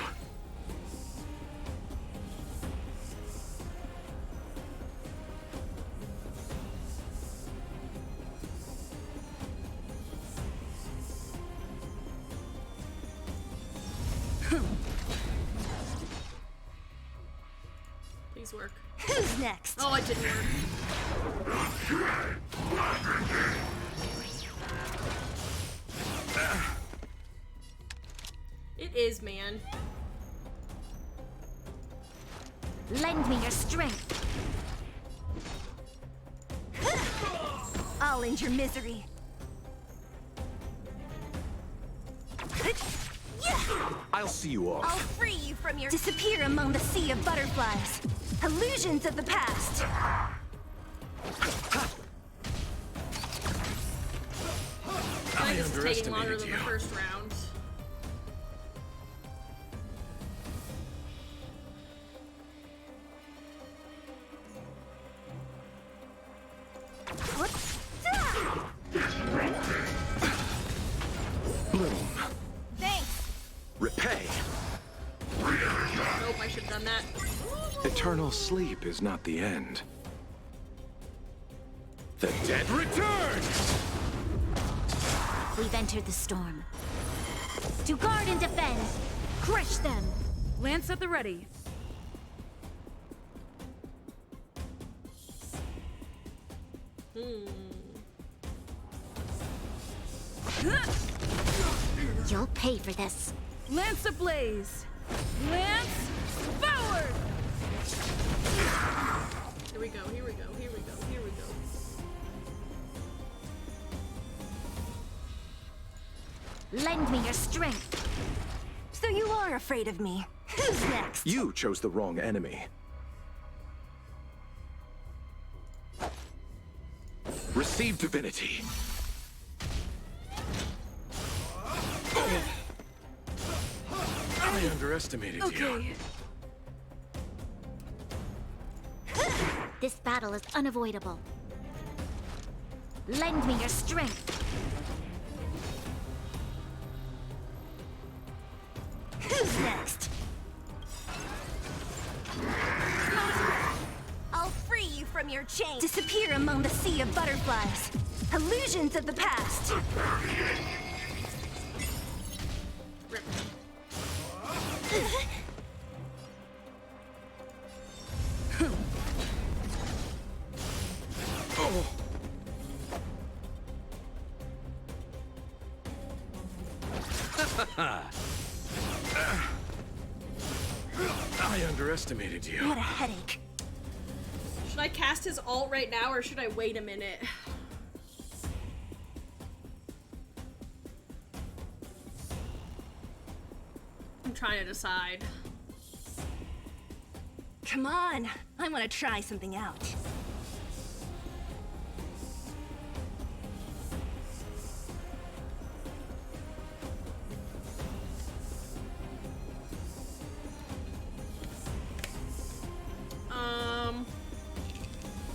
Please work.
Who's next?
Oh, it didn't work. It is, man.
Lend me your strength.
I'll end your misery.
I'll see you off.
I'll free you from your disappear among the sea of butterflies. Illusions of the past.
I think this is taking longer than the first round.
Bloom.
Thanks.
Repay.
Nope, I should have done that.
Eternal sleep is not the end. The dead return!
We've entered the storm. To guard and defend. Crush them.
Lance at the ready.
You'll pay for this.
Lance ablaze! Lance forward!
Here we go, here we go, here we go, here we go.
Lend me your strength.
So you are afraid of me. Who's next?
You chose the wrong enemy. Receive divinity. I underestimated you.
Okay.
This battle is unavoidable. Lend me your strength.
Who's next? I'll free you from your chains. Disappear among the sea of butterflies. Illusions of the past.
Rip.
I underestimated you.
What a headache.
Should I cast his ult right now or should I wait a minute? I'm trying to decide.
Come on, I want to try something out.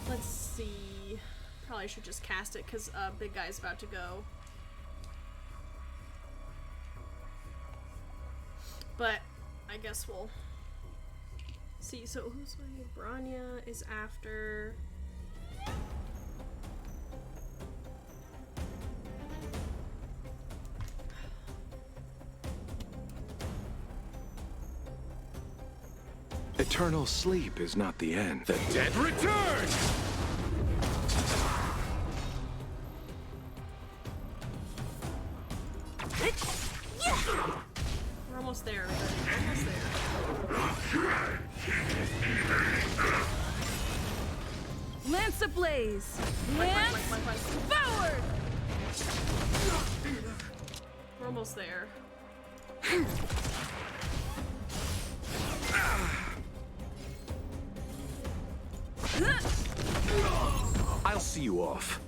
Let's see. Probably should just cast it because big guy's about to go. But I guess we'll see. So who's my Branya is after.
Eternal sleep is not the end. The dead return!
We're almost there, everybody. Almost there.
Lance ablaze! Lance forward!
We're almost there.
I'll see you off.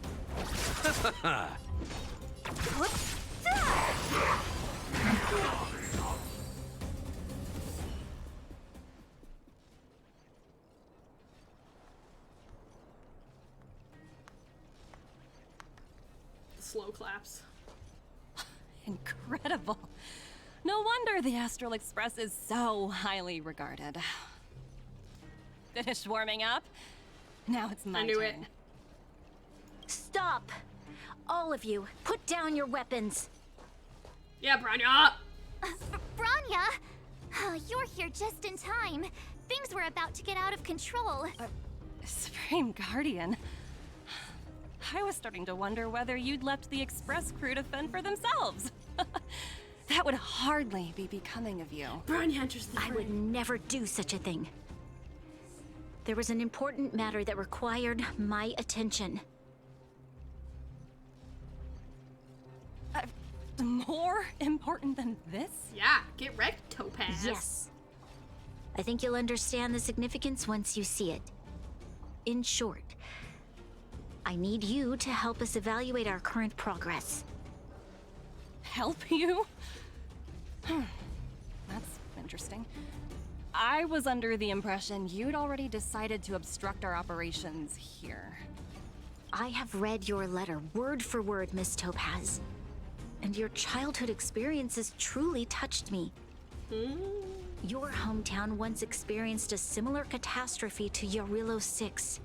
Slow claps.
Incredible. No wonder the Astral Express is so highly regarded. Finished warming up? Now it's my turn.
Stop! All of you, put down your weapons.
Yeah, Branya!
Branya! You're here just in time. Things were about to get out of control.
Supreme Guardian. I was starting to wonder whether you'd left the Express crew to fend for themselves. That would hardly be becoming of you.
Branya enters the
I would never do such a thing. There was an important matter that required my attention.
More important than this?
Yeah, get wrecked, Topaz.
Yes. I think you'll understand the significance once you see it. In short, I need you to help us evaluate our current progress.
Help you? That's interesting. I was under the impression you'd already decided to obstruct our operations here.
I have read your letter word for word, Miss Topaz. And your childhood experiences truly touched me. Your hometown once experienced a similar catastrophe to Yarilo 6.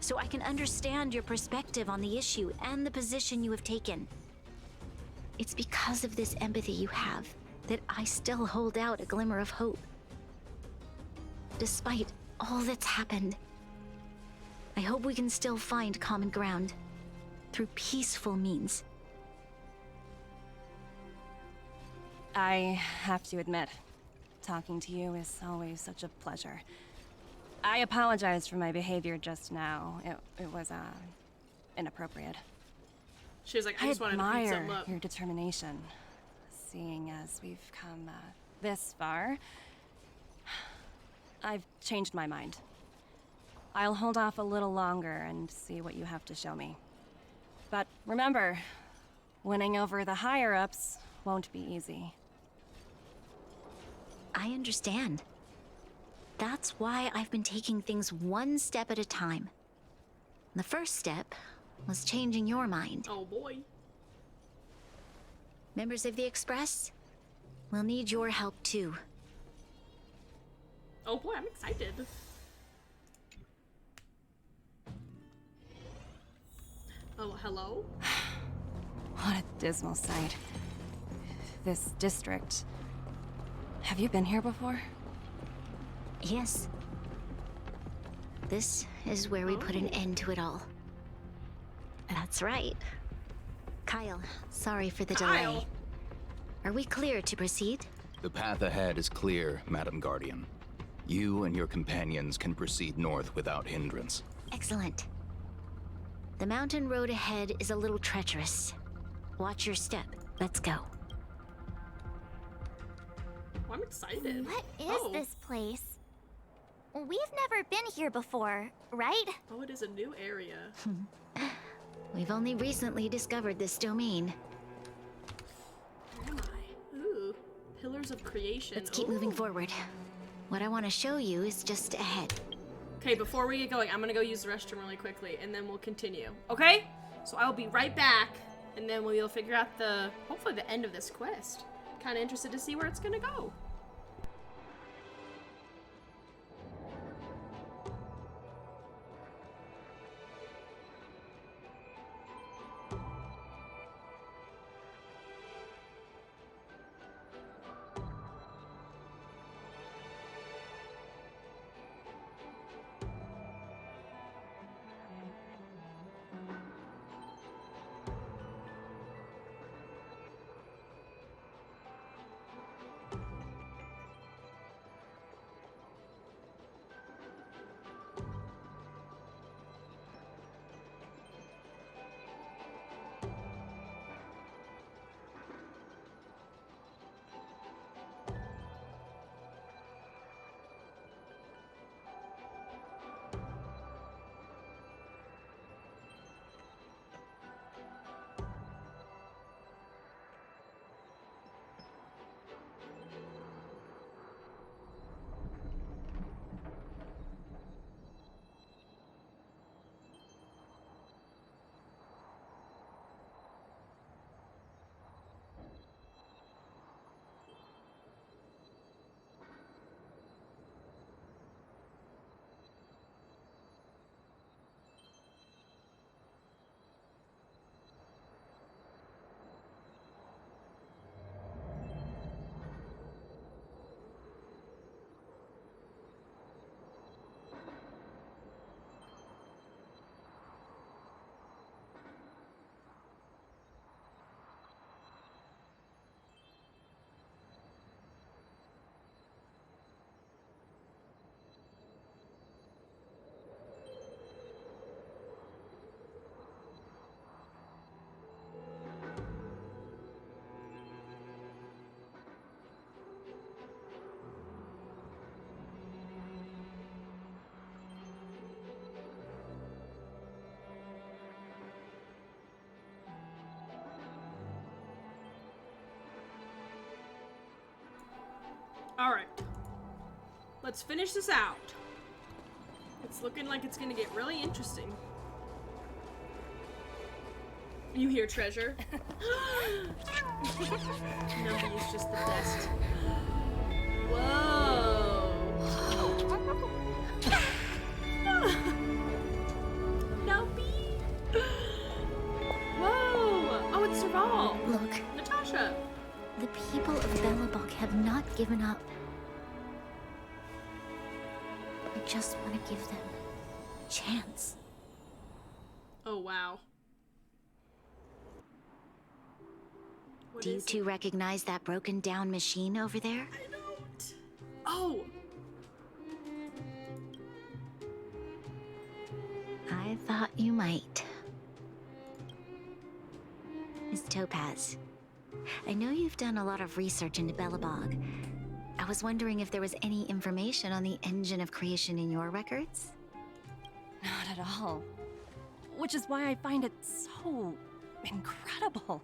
So I can understand your perspective on the issue and the position you have taken. It's because of this empathy you have that I still hold out a glimmer of hope. Despite all that's happened, I hope we can still find common ground through peaceful means.
I have to admit, talking to you is always such a pleasure. I apologize for my behavior just now. It was, inappropriate.
She was like, I just wanted to beat something
admire
up.
your determination. Seeing as we've come, this far, I've changed my mind. I'll hold off a little longer and see what you have to show me. But remember, winning over the higher-ups won't be easy.
I understand. That's why I've been taking things one step at a time. The first step was changing your mind.
Oh boy.
Members of the Express, we'll need your help too.
Oh boy, I'm excited. Oh, hello?
What a dismal sight. This district. Have you been here before?
Yes. This is where we put an end to it all. That's right. Kyle, sorry for the delay. Are we clear to proceed?
The path ahead is clear, Madam Guardian. You and your companions can proceed north without hindrance.
Excellent. The mountain road ahead is a little treacherous. Watch your step. Let's go.
I'm excited.
What is this place? We've never been here before, right?
Oh, it is a new area.
We've only recently discovered this domain.
Where am I? Ooh, Pillars of Creation.
Let's keep moving forward. What I want to show you is just ahead.
Okay, before we get going, I'm gonna go use the restroom really quickly, and then we'll continue. Okay? So I will be right back, and then we'll figure out hopefully the end of this quest. Kind of interested to see where it's gonna go. Alright. Let's finish this out. It's looking like it's gonna get really interesting. You hear treasure? Numby is just the best. Whoa. Numby. Whoa. Oh, it's Serval.
Look.
Natasha.
The people of Belobog have not given up. I just want to give them a chance.
Oh, wow.
Do you two recognize that broken down machine over there?
I don't. Oh.
I thought you might. Miss Topaz, I know you've done a lot of research into Belobog. I was wondering if there was any information on the engine of creation in your records?
Not at all. Which is why I find it so incredible.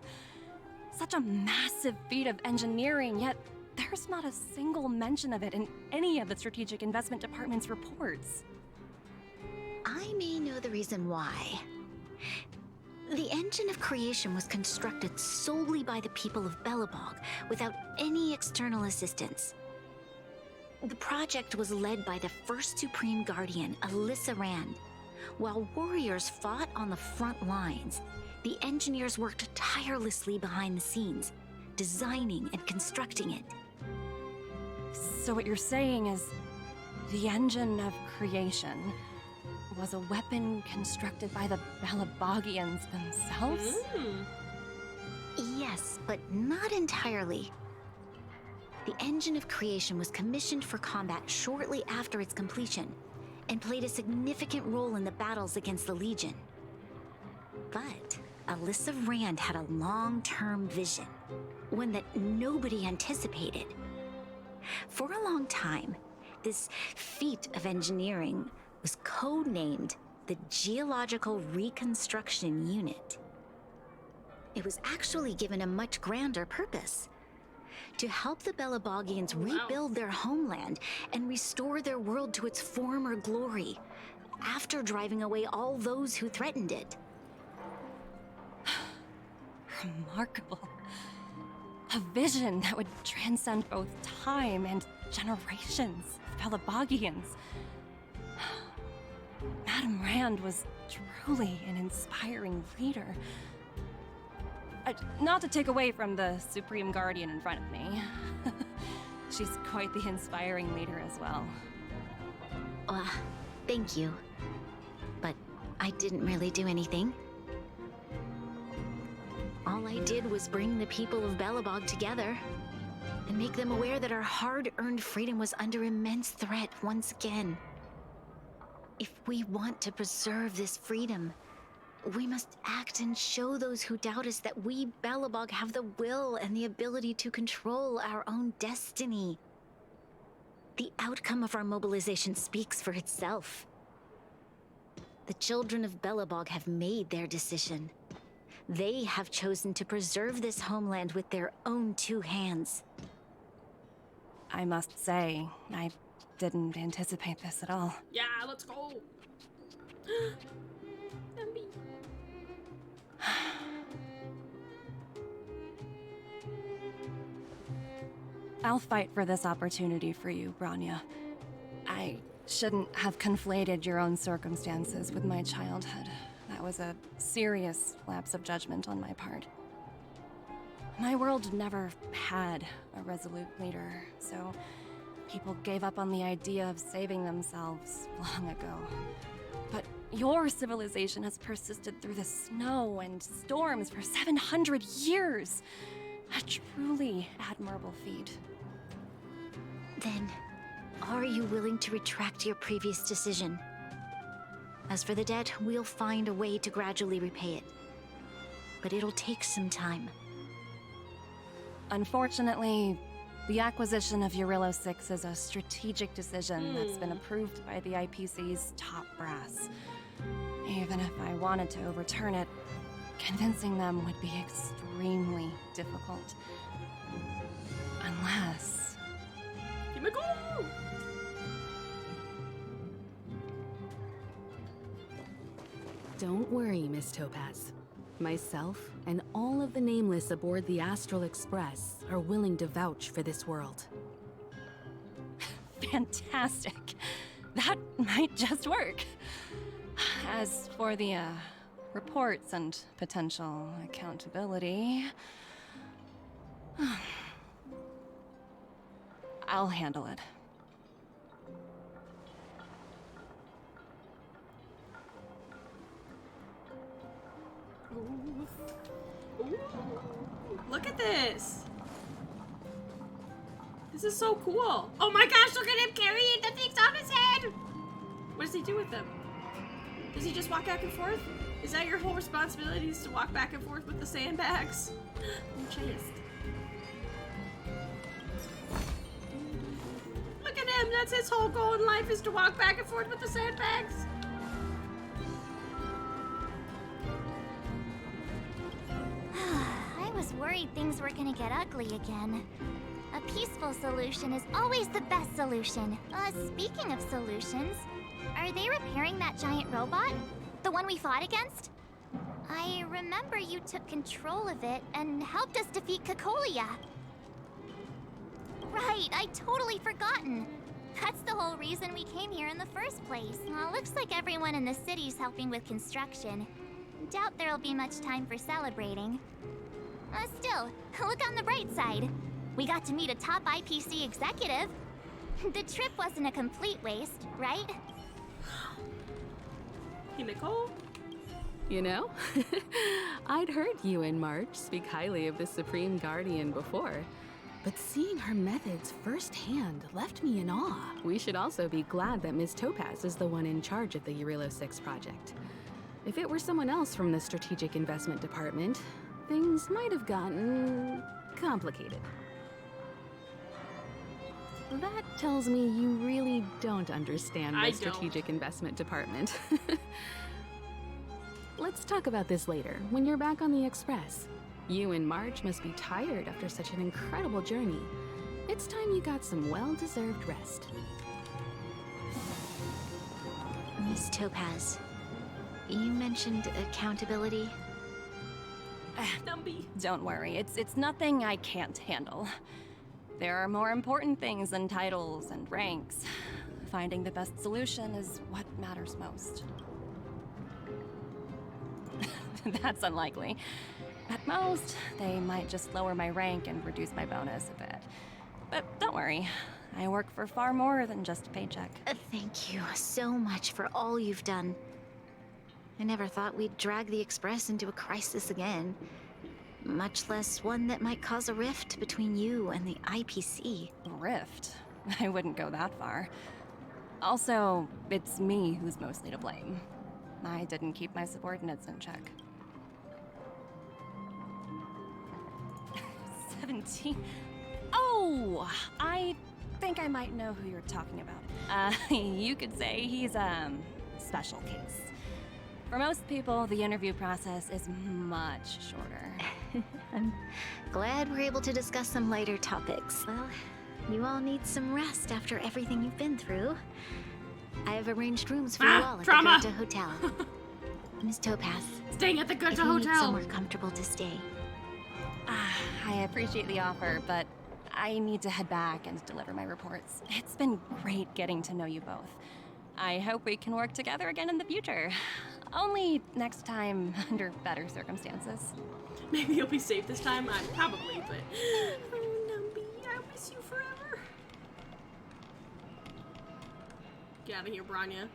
Such a massive feat of engineering, yet there's not a single mention of it in any of the Strategic Investment Department's reports.
I may know the reason why. The engine of creation was constructed solely by the people of Belobog, without any external assistance. The project was led by the first Supreme Guardian, Alyssa Rand. While warriors fought on the front lines, the engineers worked tirelessly behind the scenes, designing and constructing it.
So what you're saying is, the engine of creation was a weapon constructed by the Belabogians themselves?
Yes, but not entirely. The engine of creation was commissioned for combat shortly after its completion, and played a significant role in the battles against the Legion. But Alyssa Rand had a long-term vision, one that nobody anticipated. For a long time, this feat of engineering was codenamed the Geological Reconstruction Unit. It was actually given a much grander purpose: to help the Belabogians rebuild their homeland and restore their world to its former glory, after driving away all those who threatened it.
Remarkable. A vision that would transcend both time and generations of Belabogians. Madame Rand was truly an inspiring leader. Not to take away from the Supreme Guardian in front of me. She's quite the inspiring leader as well.
Thank you. But I didn't really do anything. All I did was bring the people of Belobog together and make them aware that our hard-earned freedom was under immense threat once again. If we want to preserve this freedom, we must act and show those who doubt us that we Belobog have the will and the ability to control our own destiny. The outcome of our mobilization speaks for itself. The children of Belobog have made their decision. They have chosen to preserve this homeland with their own two hands.
I must say, I didn't anticipate this at all.
Yeah, let's go. Numby.
I'll fight for this opportunity for you, Branya. I shouldn't have conflated your own circumstances with my childhood. That was a serious lapse of judgment on my part. My world never had a resolute leader, so people gave up on the idea of saving themselves long ago. But your civilization has persisted through the snow and storms for 700 years. A truly admirable feat.
Then, are you willing to retract your previous decision? As for the debt, we'll find a way to gradually repay it. But it'll take some time.
Unfortunately, the acquisition of Eurillo 6 is a strategic decision that's been approved by the IPC's top brass. Even if I wanted to overturn it, convincing them would be extremely difficult.
Himiko!
Don't worry, Miss Topaz. Myself and all of the nameless aboard the Astral Express are willing to vouch for this world.
Fantastic. That might just work. As for the, reports and potential accountability... I'll handle it.
Ooh. Ooh. Look at this. This is so cool. Oh my gosh, look at him carrying the things on his head. What does he do with them? Does he just walk back and forth? Is that your whole responsibility, is to walk back and forth with the sandbags? I'm chased. Look at him, that's his whole goal in life, is to walk back and forth with the sandbags.
I was worried things were gonna get ugly again. A peaceful solution is always the best solution. Speaking of solutions, are they repairing that giant robot? The one we fought against? I remember you took control of it and helped us defeat Cocolia. Right, I totally forgotten. That's the whole reason we came here in the first place. Looks like everyone in the city's helping with construction. Doubt there'll be much time for celebrating. Still, look on the bright side. We got to meet a top IPC executive. The trip wasn't a complete waste, right?
Himiko?
You know, I'd heard you and March speak highly of the Supreme Guardian before, but seeing her methods firsthand left me in awe. We should also be glad that Ms. Topaz is the one in charge of the Eurilo 6 project. If it were someone else from the Strategic Investment Department, things might have gotten complicated. That tells me you really don't understand the Strategic Investment Department. Let's talk about this later, when you're back on the Express. You and Marge must be tired after such an incredible journey. It's time you got some well-deserved rest.
Miss Topaz, you mentioned accountability.
Numby.
Don't worry, it's nothing I can't handle. There are more important things than titles and ranks. Finding the best solution is what matters most. That's unlikely. At most, they might just lower my rank and reduce my bonus a bit. But don't worry, I work for far more than just a paycheck.
Thank you so much for all you've done. I never thought we'd drag the Express into a crisis again. Much less one that might cause a rift between you and the IPC.
Rift? I wouldn't go that far. Also, it's me who's mostly to blame. I didn't keep my subordinates in check. 17? Oh! I think I might know who you're talking about. You could say he's, special case. For most people, the interview process is much shorter.
I'm glad we're able to discuss some lighter topics. Well, you all need some rest after everything you've been through. I have arranged rooms for you all at
trauma.
the Goethe Hotel. Miss Topaz,
staying at the Goethe
if you
Hotel.
need somewhere comfortable to stay.
I appreciate the offer, but I need to head back and deliver my reports. It's been great getting to know you both. I hope we can work together again in the future. Only next time under better circumstances.
Maybe you'll be safe this time. Probably, but... Oh, Numby, I miss you forever. Get out of here, Branya.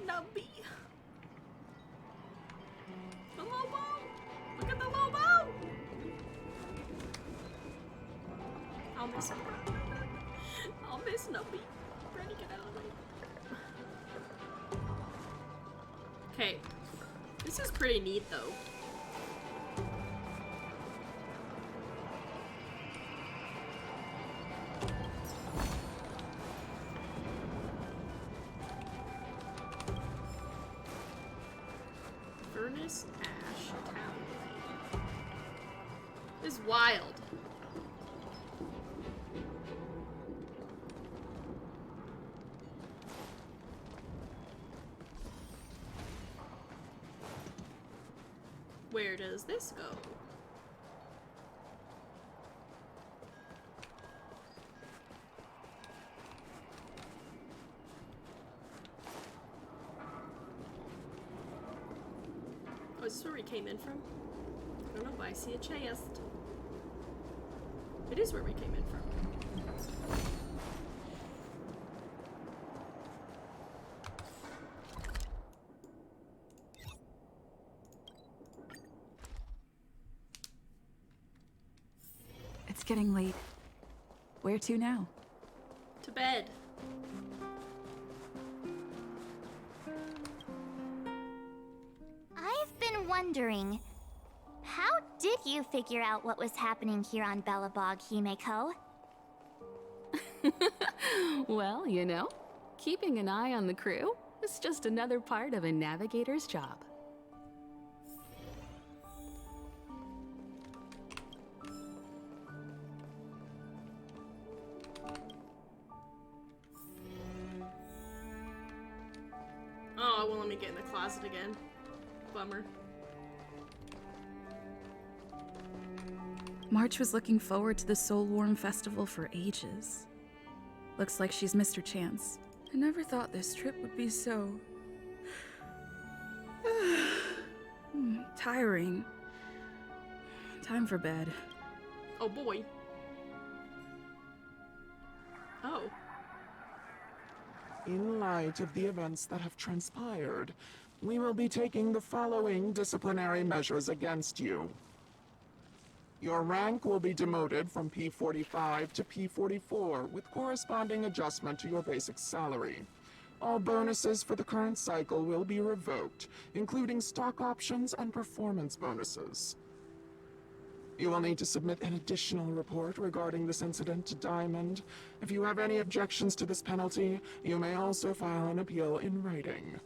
Numby. The Lobo! Look at the Lobo! I'll miss him. I'll miss Numby. Ready, get out of the way. Okay. This is pretty neat, though. Furnace Ash Town. is wild. Where does this go? Oh, is this where we came in from? I don't know, but I see a chest. It is where we came in from.
It's getting late. Where to now?
To bed.
I've been wondering, how did you figure out what was happening here on Belobog, Himeko?
Well, you know, keeping an eye on the crew is just another part of a navigator's job.
Oh, it won't let me get in the closet again. Bummer.
March was looking forward to the Soul Warm Festival for ages. Looks like she's missed her chance. I never thought this trip would be so... tiring. Time for bed.
Oh boy. Oh.
In light of the events that have transpired, we will be taking the following disciplinary measures against you. Your rank will be demoted from P45 to P44 with corresponding adjustment to your basic salary. All bonuses for the current cycle will be revoked, including stock options and performance bonuses. You will need to submit an additional report regarding this incident to Diamond. If you have any objections to this penalty, you may also file an appeal in writing.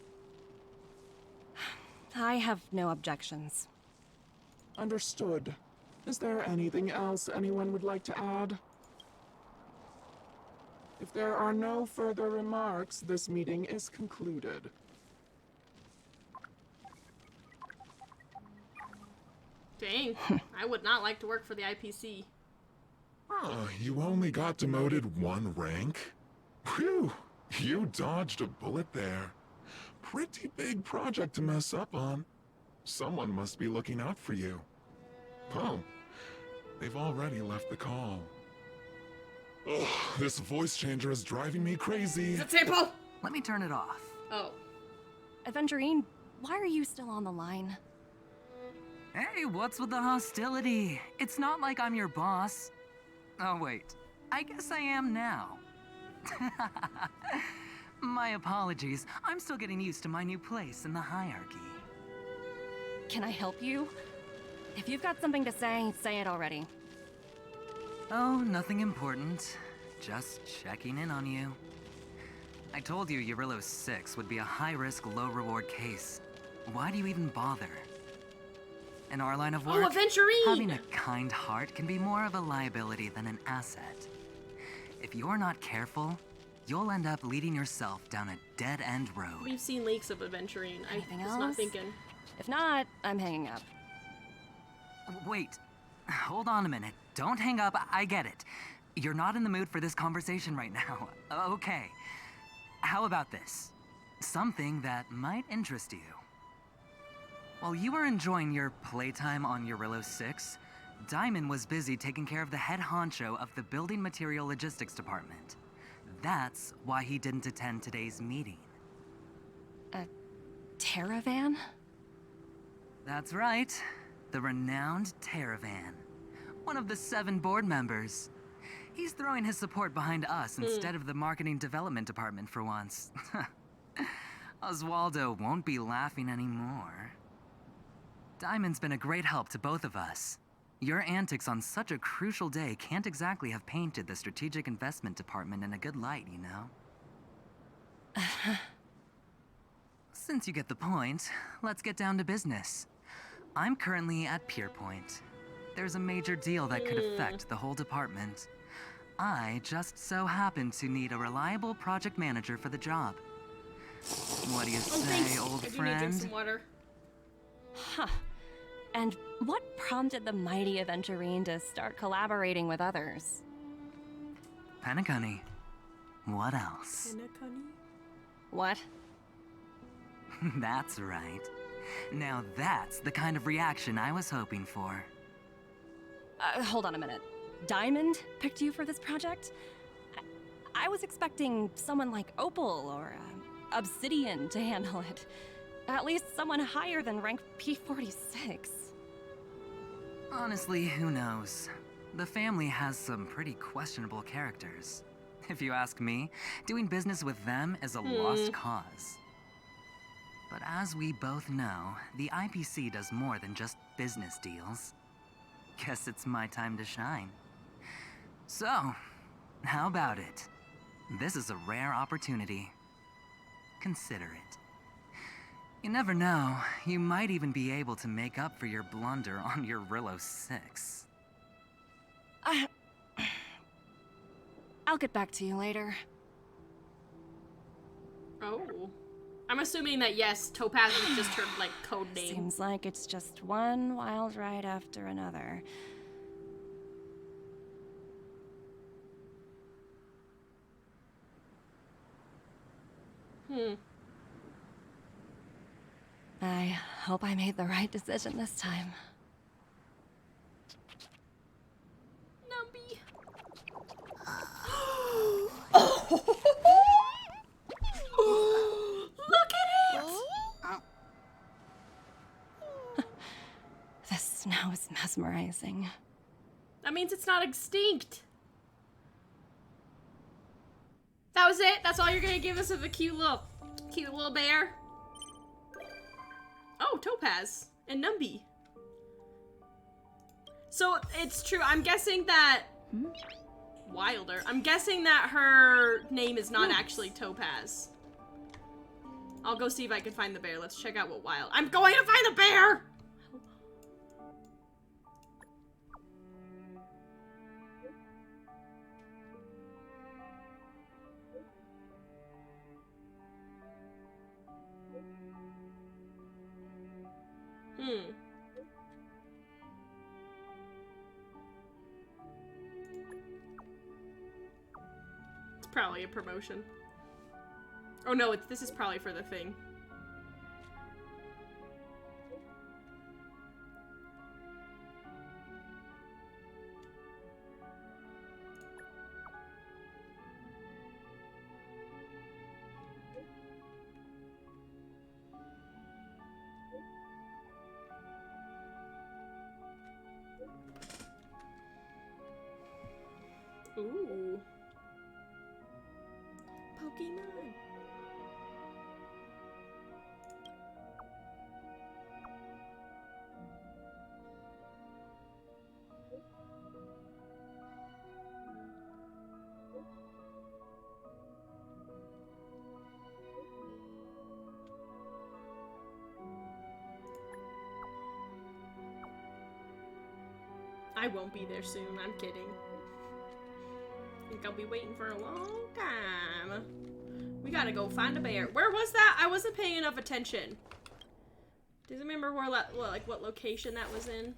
I have no objections.
Understood. Is there anything else anyone would like to add? If there are no further remarks, this meeting is concluded.
Dang, I would not like to work for the IPC.
Oh, you only got demoted one rank? Whew, you dodged a bullet there. Pretty big project to mess up on. Someone must be looking out for you. Oh, they've already left the call. Ugh, this voice changer is driving me crazy.
Tempo!
Let me turn it off.
Oh.
Aventurine, why are you still on the line?
Hey, what's with the hostility? It's not like I'm your boss. Oh, wait. I guess I am now. My apologies. I'm still getting used to my new place in the hierarchy.
Can I help you? If you've got something to say it already.
Oh, nothing important. Just checking in on you. I told you Eurylo 6 would be a high-risk, low-reward case. Why do you even bother? In our line of work, having a kind heart can be more of a liability than an asset. If you're not careful, you'll end up leading yourself down a dead-end road.
We've seen leaks of Aventurine.
Anything
I was
else?
not thinking.
If not, I'm hanging up.
Wait. Hold on a minute. Don't hang up. I get it. You're not in the mood for this conversation right now. Okay. How about this? Something that might interest you. While you were enjoying your playtime on Eurylo 6, Diamond was busy taking care of the head honcho of the Building Material Logistics Department. That's why he didn't attend today's meeting.
A Terravan?
That's right. The renowned Terravan. One of the 7 board members. He's throwing his support behind us instead of the Marketing Development Department for once. Oswaldo won't be laughing anymore. Diamond's been a great help to both of us. Your antics on such a crucial day can't exactly have painted the Strategic Investment Department in a good light, you know? Since you get the point, let's get down to business. I'm currently at Pierpoint. there's a major deal that could affect the whole department. I just so happen to need a reliable project manager for the job. What do you say, old
I do need to
friend?
drink some water.
Huh. And what prompted the mighty Aventurine to start collaborating with others?
Penacony. What else?
What?
That's right. Now that's the kind of reaction I was hoping for.
Hold on a minute. Diamond picked you for this project? I was expecting someone like Opal or Obsidian to handle it. At least someone higher than rank P46.
Honestly, who knows? The family has some pretty questionable characters. If you ask me, doing business with them is a lost cause. But as we both know, the IPC does more than just business deals. Guess it's my time to shine. So, how about it? This is a rare opportunity. Consider it. You never know, you might even be able to make up for your blunder on your Rillo 6.
I'll get back to you later.
Oh. I'm assuming that, yes, Topaz is just her, like, code name.
Seems like it's just one wild ride after another. I hope I made the right decision this time.
Numby. Look at it!
The snow is mesmerizing.
That means it's not extinct. That was it? That's all you're gonna give us of a cute little bear? Oh, Topaz and Numby. So it's true. I'm guessing that Wilder. I'm guessing that her name is not actually Topaz. I'll go see if I can find the bear. Let's check out what Wild. I'm going to find the bear. It's probably a promotion. Oh no, this is probably for the thing. Ooh. Pokemon. I won't be there soon, I'm kidding. I think I'll be waiting for a long time. We gotta go find a bear. Where was that? I wasn't paying enough attention. Do you remember where, like, what location that was in?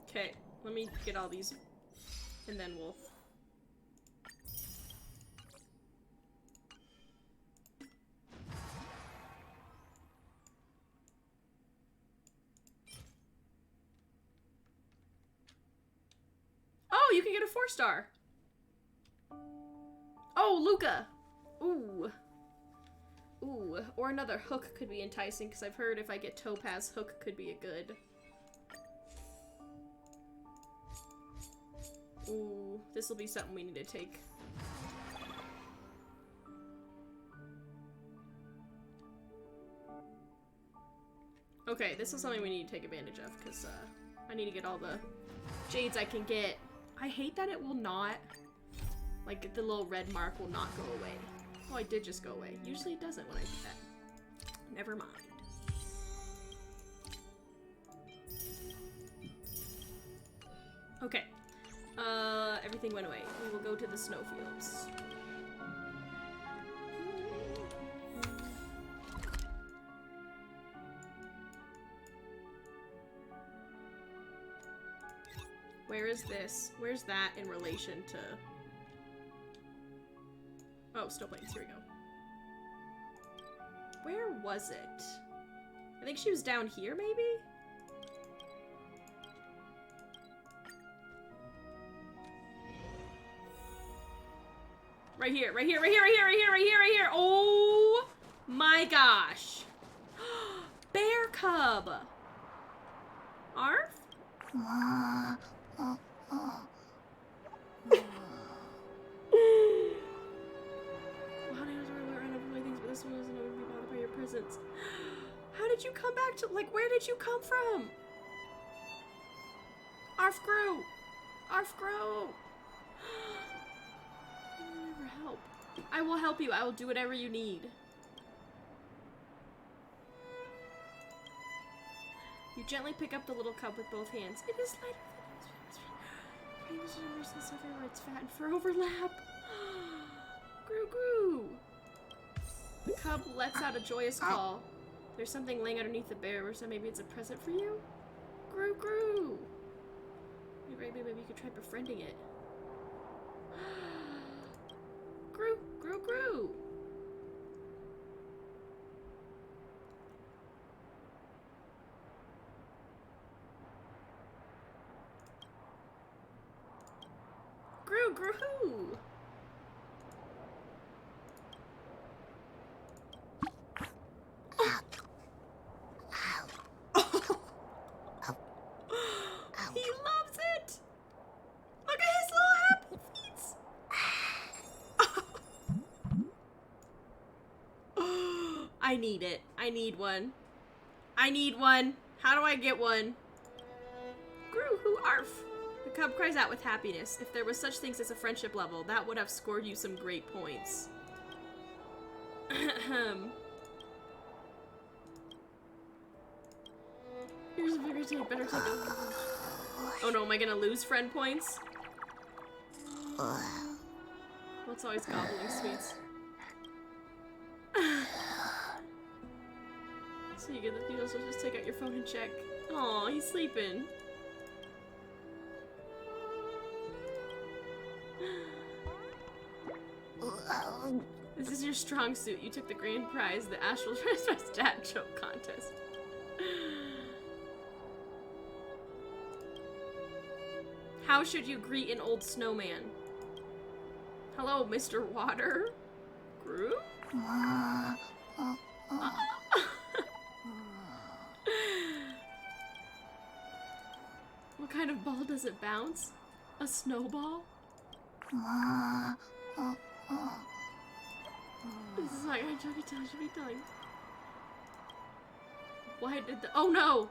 Okay, let me get all these, and then we'll... Oh, you can get a 4-star. Oh, Luca. Ooh. Ooh. Or another hook could be enticing, because I've heard if I get Topaz, hook could be a good. Ooh. This will be something we need to take. Okay, this is something we need to take advantage of, because I need to get all the jades I can get. I hate that it will not, like, the little red mark will not go away. Oh, I did just go away. Usually it doesn't when I do that. Never mind. Okay. Everything went away. We will go to the snowfields. Where is this? Where's that in relation to... Oh, snow plains. Here we go. Where was it? I think she was down here, maybe? Right here, right here, right here, right here, right here, right here, right here. Oh my gosh. Bear cub. Arf? Wow, this one doesn't know to be bothered by your presence. How did you come back to, like, where did you come from? Arf grew! Arf grew! I will never help. I will help you. I will do whatever you need. You gently pick up the little cub with both hands. It is lighter than it was. Numbers everywhere. It's fat and fur overlap. Gru gru! The cub lets out a joyous call. There's something laying underneath the bear, so maybe it's a present for you? Gru gru! Maybe you could try befriending it. Gru, gru, gru! Gru, gru! He loves it! Look at his little happy feet! I need it. I need one. I need one. How do I get one? Gru-hoo arf! The cub cries out with happiness. If there was such things as a friendship level, that would have scored you some great points. Here's a bigger take. Better take it. Oh no, am I gonna lose friend points? What's always gobbling sweets? So you get the feels, so just take out your phone and check. Aw, he's sleeping. This is your strong suit. You took the grand prize, the Astral Transvestite Dad Joke Contest. How should you greet an old snowman? Hello, Mr. Water. Gru? What kind of ball does it bounce? A snowball? This is like, should be telling. Why did the— oh no!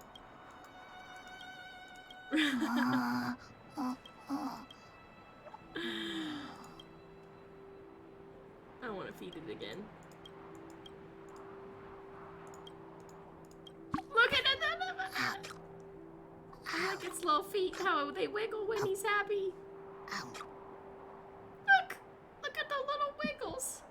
I don't want to feed it again. Look at it! I like its little feet, how they wiggle when he's happy. Look at the little wiggles.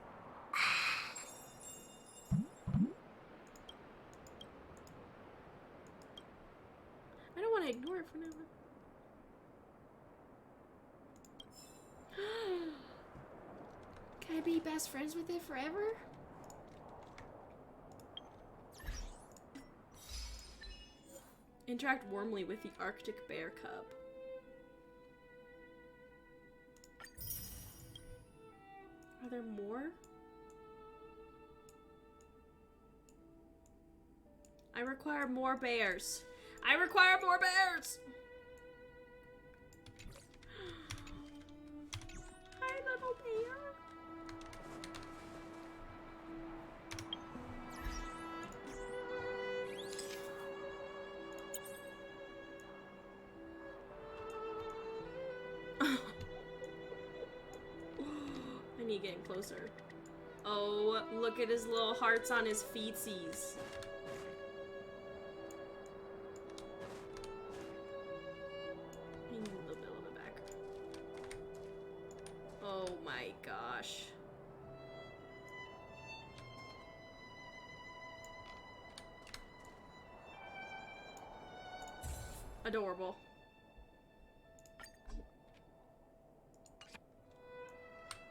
I don't want to ignore it for now. Can I be best friends with it forever? Interact warmly with the Arctic bear cub. Are there more? I require more bears. I require more bears! Hi, little bear. I need getting closer. Oh, look at his little hearts on his feetsies. A little bit back. Oh my gosh. Adorable.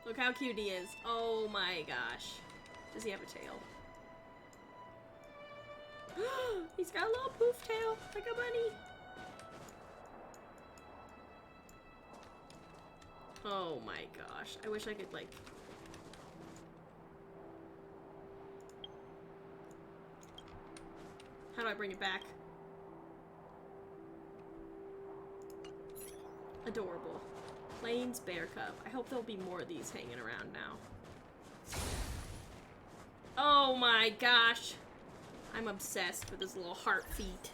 Look how cute he is. Oh my gosh. Does he have a tail? He's got a little poof tail, like a bunny. Oh my gosh. I wish I could, like... How do I bring it back? Adorable. Plains bear cub. I hope there'll be more of these hanging around now. Oh my gosh. I'm obsessed with his little heart feet.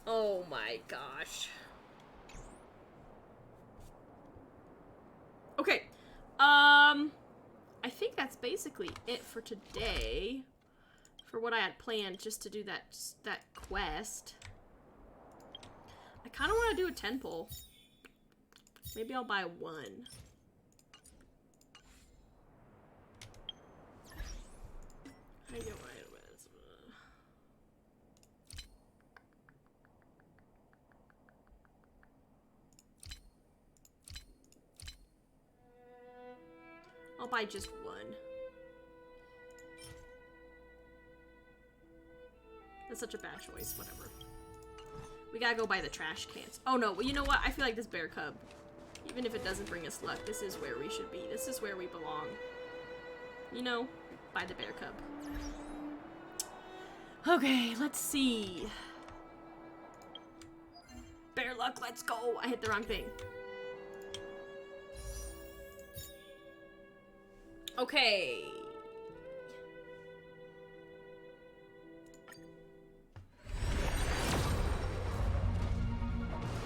Oh my gosh. Okay. I think that's basically it for today. For what I had planned, just to do that quest. I kind of want to do a 10 pole. Maybe I'll buy one. I get right away. I'll buy just one. That's such a bad choice, whatever. We gotta go buy the trash cans. Oh no, well, you know what? I feel like this bear cub, even if it doesn't bring us luck, this is where we should be. This is where we belong. You know, buy the bear cub. Okay, let's see. Bear luck, let's go. I hit the wrong thing. Okay.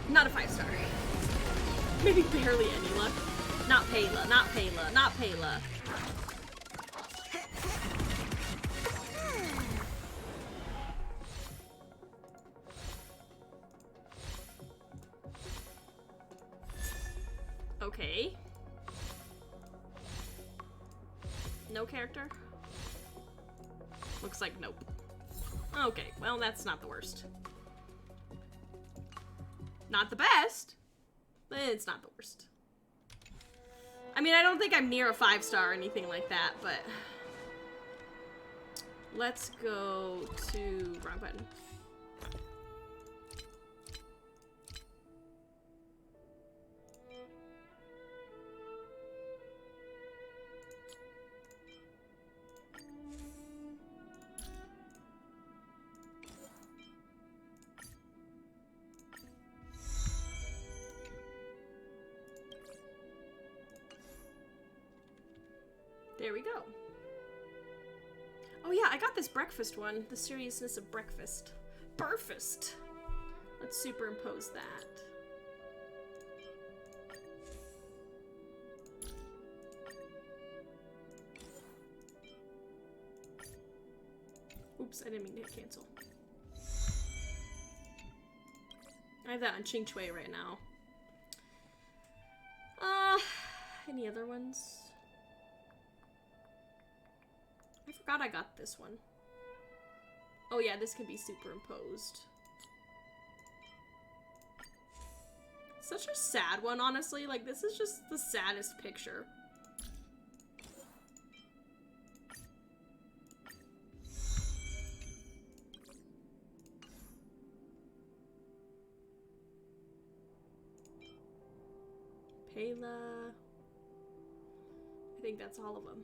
Not a 5-star. Maybe barely any luck. Not Payla, not Payla, not Payla. Okay. No character? Looks like nope. Okay, well that's not the worst. Not the best, but it's not the worst. I mean, I don't think I'm near a 5-star or anything like that, but... Let's go to... Wrong button. There we go. Oh yeah, I got this breakfast one. The seriousness of breakfast. Breakfast. Let's superimpose that. Oops, I didn't mean to hit cancel. I have that on Ching Chui right now. Any other ones? I forgot I got this one. Oh yeah, this can be superimposed. Such a sad one, honestly. Like, this is just the saddest picture. Payla. I think that's all of them.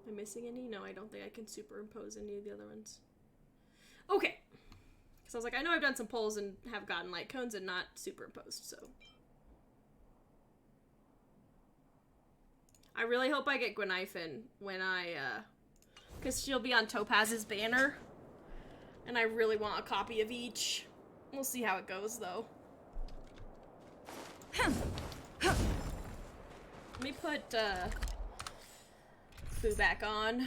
Am I missing any? No, I don't think I can superimpose any of the other ones. Okay. Because I was like, I know I've done some polls and have gotten light cones and not superimposed, so. I really hope I get Gwenhyphen when I, because she'll be on Topaz's banner. And I really want a copy of each. We'll see how it goes, though. Let me put, Boo back on.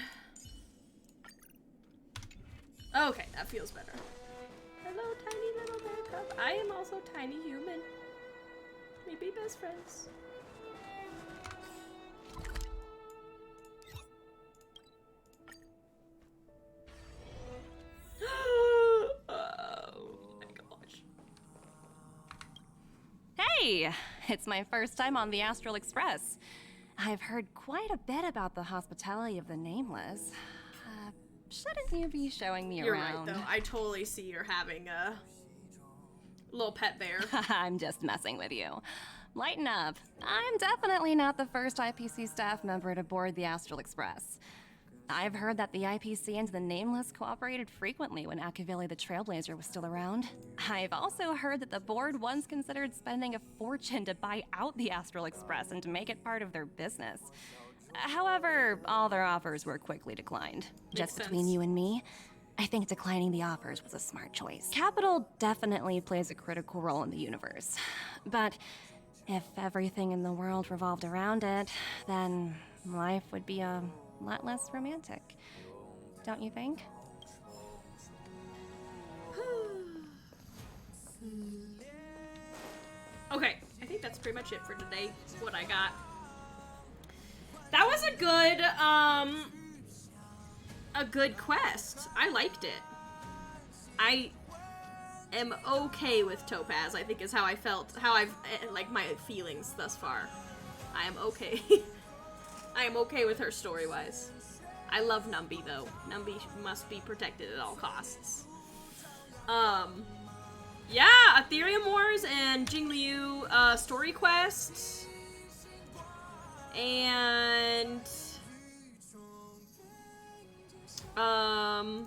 Okay, that feels better. Hello, tiny little bear cub. I am also tiny human. We be best friends. Oh my gosh.
Hey! It's my first time on the Astral Express. I've heard quite a bit about the hospitality of the Nameless. Shouldn't you be showing me
You're
around?
right, though. I totally see you're having a little pet bear.
I'm just messing with you. Lighten up. I'm definitely not the first IPC staff member to board the Astral Express. I've heard that the IPC and the Nameless cooperated frequently when Akavili the Trailblazer was still around. I've also heard that the board once considered spending a fortune to buy out the Astral Express and to make it part of their business. However, all their offers were quickly declined. Just between you and me, I think declining the offers was a smart choice. Capital definitely plays a critical role in the universe. But if everything in the world revolved around it, then life would be a lot less romantic. Don't you think?
Okay, I think that's pretty much it for today. What I got. That was a good quest. I liked it. I am okay with Topaz, I think is how I felt, how I've, like, my feelings thus far. I am okay. I am okay with her story-wise. I love Numby, though. Numby must be protected at all costs. Yeah, Ethereum Wars and Jingliu, story quest. And I'm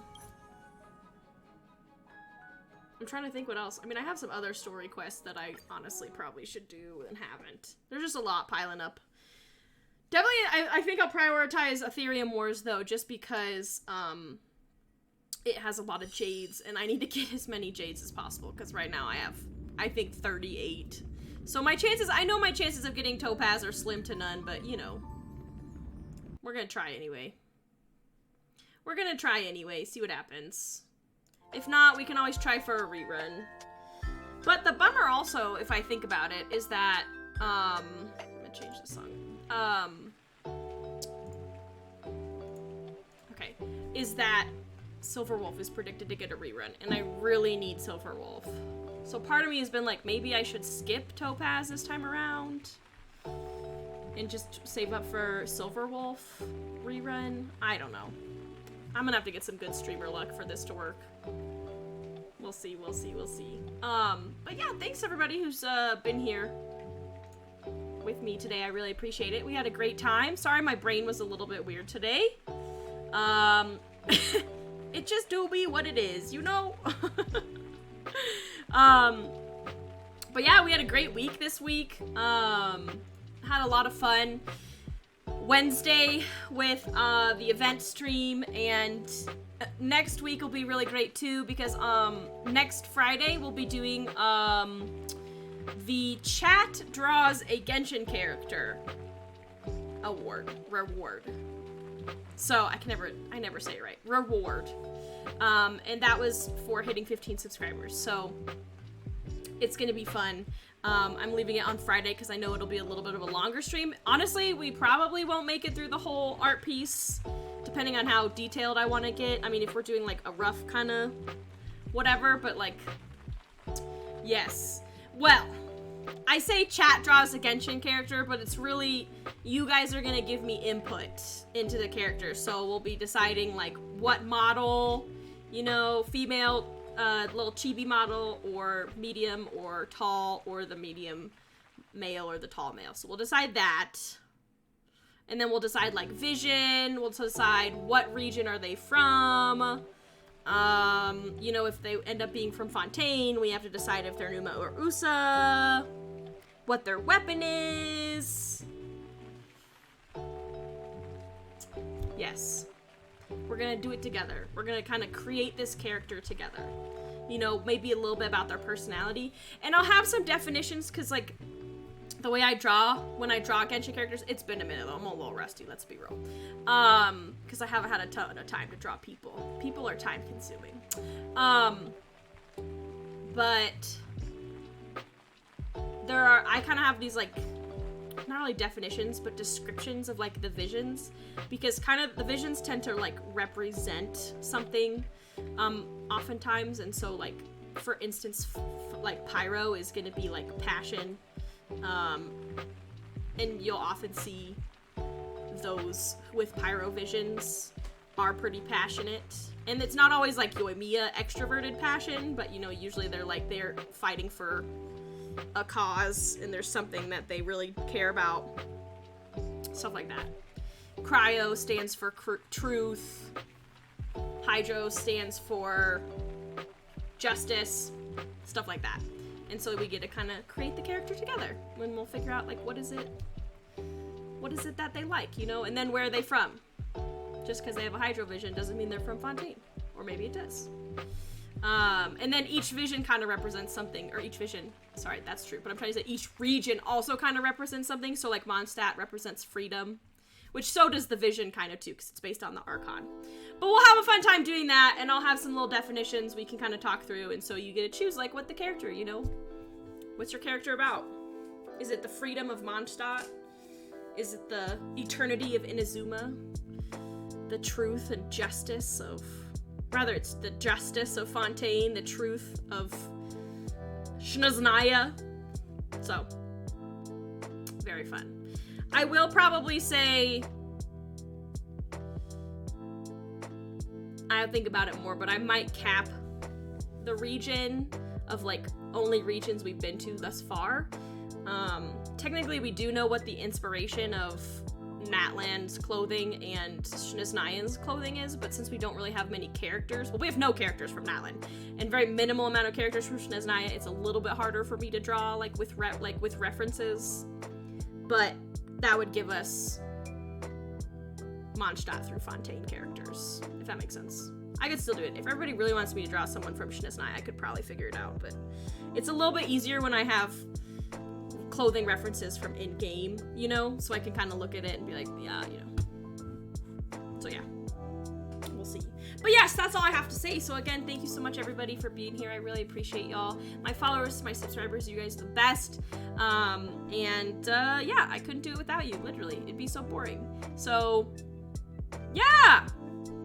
trying to think what else. I mean, I have some other story quests that I honestly probably should do and haven't. There's just a lot piling up. Definitely, I think I'll prioritize Ethereum Wars, though, just because it has a lot of jades, and I need to get as many jades as possible, because right now I have, I think, 38. So my chances, I know my chances of getting Topaz are slim to none, but, you know, we're gonna try anyway. We're gonna try anyway, see what happens. If not, we can always try for a rerun. But the bummer also, if I think about it, is that, I'm gonna change the song. Okay, is that Silver Wolf is predicted to get a rerun, and I really need Silver Wolf. So part of me has been like, maybe I should skip Topaz this time around and just save up for Silver Wolf rerun. I don't know. I'm gonna have to get some good streamer luck for this to work. We'll see, we'll see, we'll see. But yeah, thanks everybody who's been here with me today. I really appreciate it. We had a great time. Sorry my brain was a little bit weird today. It just do be what it is, you know? But yeah, we had a great week this week. Had a lot of fun. Wednesday with the event stream, and next week will be really great too, because next Friday we'll be doing the Chat Draws a Genshin Character reward. So I never say it right. Reward. And that was for hitting 15 subscribers. So it's gonna be fun. I'm leaving it on Friday because I know it'll be a little bit of a longer stream. Honestly, we probably won't make it through the whole art piece, depending on how detailed I want to get. I mean, if we're doing like a rough kind of whatever, but like, yes. Well, I say Chat Draws a Genshin character, but it's really, you guys are gonna give me input into the character. So we'll be deciding like what model, you know, female, little chibi model, or medium, or tall, or the medium male, or the tall male. So we'll decide that. And then we'll decide like vision, we'll decide what region are they from. You know, if they end up being from Fontaine, we have to decide if they're Numa or Usa, what their weapon is. Yes. We're gonna do it together. We're gonna kind of create this character together. You know, maybe a little bit about their personality. And I'll have some definitions, because, like, the way I draw, when I draw Genshin characters, it's been a minute though, I'm a little rusty, let's be real. Because I haven't had a ton of time to draw people. People are time consuming. But I kind of have these like, not really definitions, but descriptions of like the visions, because kind of the visions tend to like represent something oftentimes, and so like for instance like Pyro is gonna be like passion, and you'll often see those with Pyro visions are pretty passionate, and it's not always like Yoimiya extroverted passion, but you know, usually they're fighting for a cause and there's something that they really care about, stuff like that. Cryo stands for truth, Hydro stands for justice, stuff like that. And so we get to kind of create the character together when we'll figure out like what is it that they like, you know, and then where are they from. Just because they have a Hydro vision doesn't mean they're from Fontaine, or maybe it does. And then each vision kind of represents something, or each vision, sorry, that's true, but I'm trying to say each region also kind of represents something. So like Mondstadt represents freedom, which so does the vision kind of too, because it's based on the Archon. But we'll have a fun time doing that, and I'll have some little definitions we can kind of talk through, and so you get to choose like what the character, you know, what's your character about? Is it the freedom of Mondstadt? Is it the eternity of Inazuma? The truth and justice of, rather it's the justice of Fontaine, the truth of Snezhnaya. So, very fun. I will probably say, I'll think about it more, but I might cap the region of like only regions we've been to thus far. Technically we do know what the inspiration of Natlan's clothing and Snezhnayan's clothing is, but since we don't really have many characters, well, we have no characters from Natlan, and very minimal amount of characters from Snezhnaya, it's a little bit harder for me to draw, like with references, but that would give us Mondstadt through Fontaine characters, if that makes sense. I could still do it. If everybody really wants me to draw someone from Snezhnaya, I could probably figure it out, but it's a little bit easier when I have clothing references from in-game, you know, so I can kind of look at it and be like, yeah, you know. So yeah, we'll see. But yes, that's all I have to say. So again, thank you so much everybody for being here. I really appreciate y'all. My followers, my subscribers, you guys are the best. Yeah, I couldn't do it without you, literally. It'd be so boring. So yeah,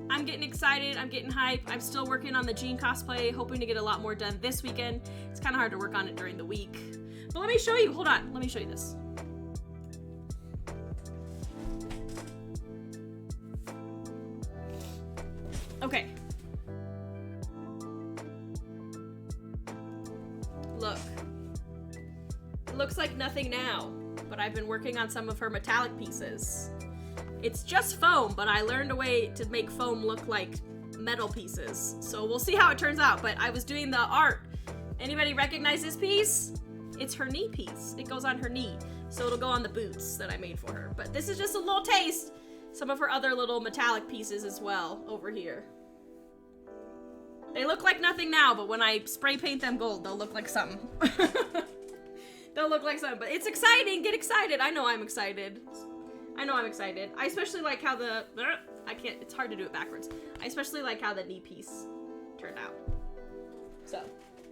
I'm getting excited. I'm getting hype. I'm still working on the Jean cosplay, hoping to get a lot more done this weekend. It's kind of hard to work on it during the week. But let me show you. Hold on. Let me show you this. Okay. Look. It looks like nothing now, but I've been working on some of her metallic pieces. It's just foam, but I learned a way to make foam look like metal pieces. So we'll see how it turns out, but I was doing the art. Anybody recognize this piece? It's her knee piece. It goes on her knee, so it'll go on the boots that I made for her. But this is just a little taste. Some of her other little metallic pieces as well over here. They look like nothing now, but when I spray paint them gold, they'll look like something. They'll look like something, but it's exciting. Get excited. I know I'm excited. I know I'm excited. I especially like how it's hard to do it backwards. I especially like how the knee piece turned out. So,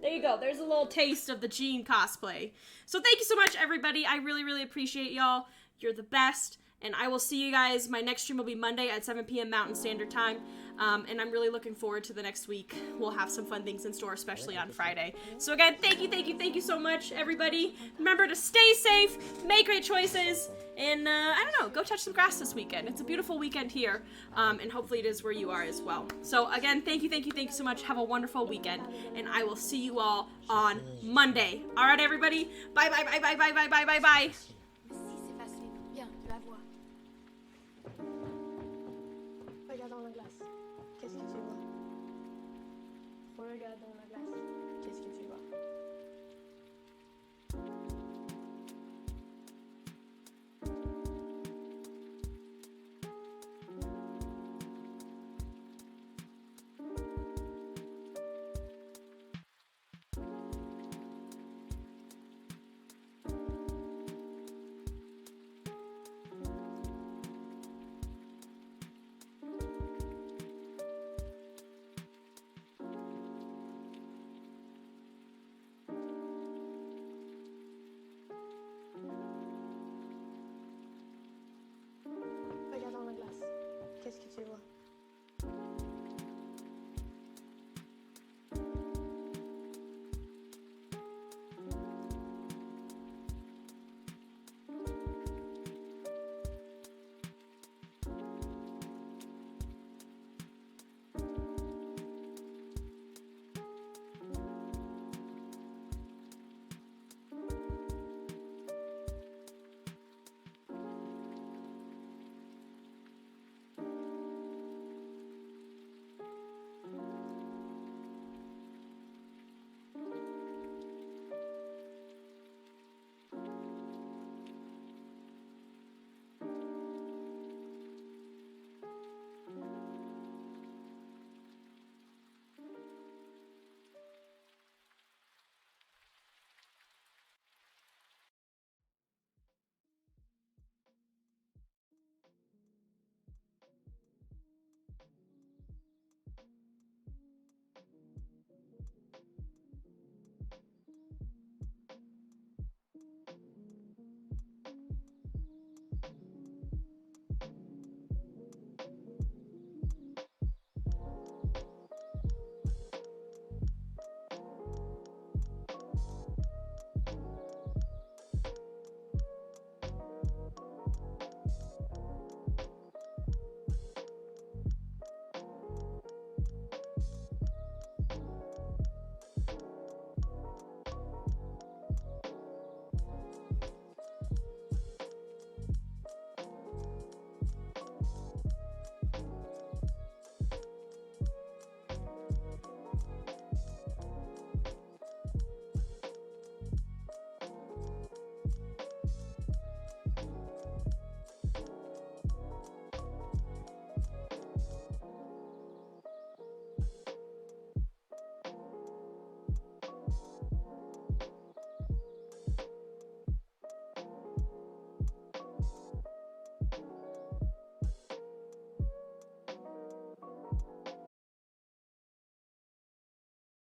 there you go. There's a little taste of the Jean cosplay. So thank you so much, everybody. I really, really appreciate y'all. You're the best. And I will see you guys. My next stream will be Monday at 7 p.m. Mountain Standard Time. And I'm really looking forward to the next week. We'll have some fun things in store, especially on Friday. So again, thank you so much, everybody. Remember to stay safe, make great choices, and I don't know, go touch some grass this weekend. It's a beautiful weekend here, and hopefully it is where you are as well. So again, thank you so much. Have a wonderful weekend, and I will see you all on Monday. All right, everybody. Bye, bye, bye, bye, bye, bye, bye, bye, bye.
Regarde dans la glace. Qu'est-ce que tu vois? Regarde dans la glace. Qu'est-ce que tu vois? Qu'est-ce que tu vois?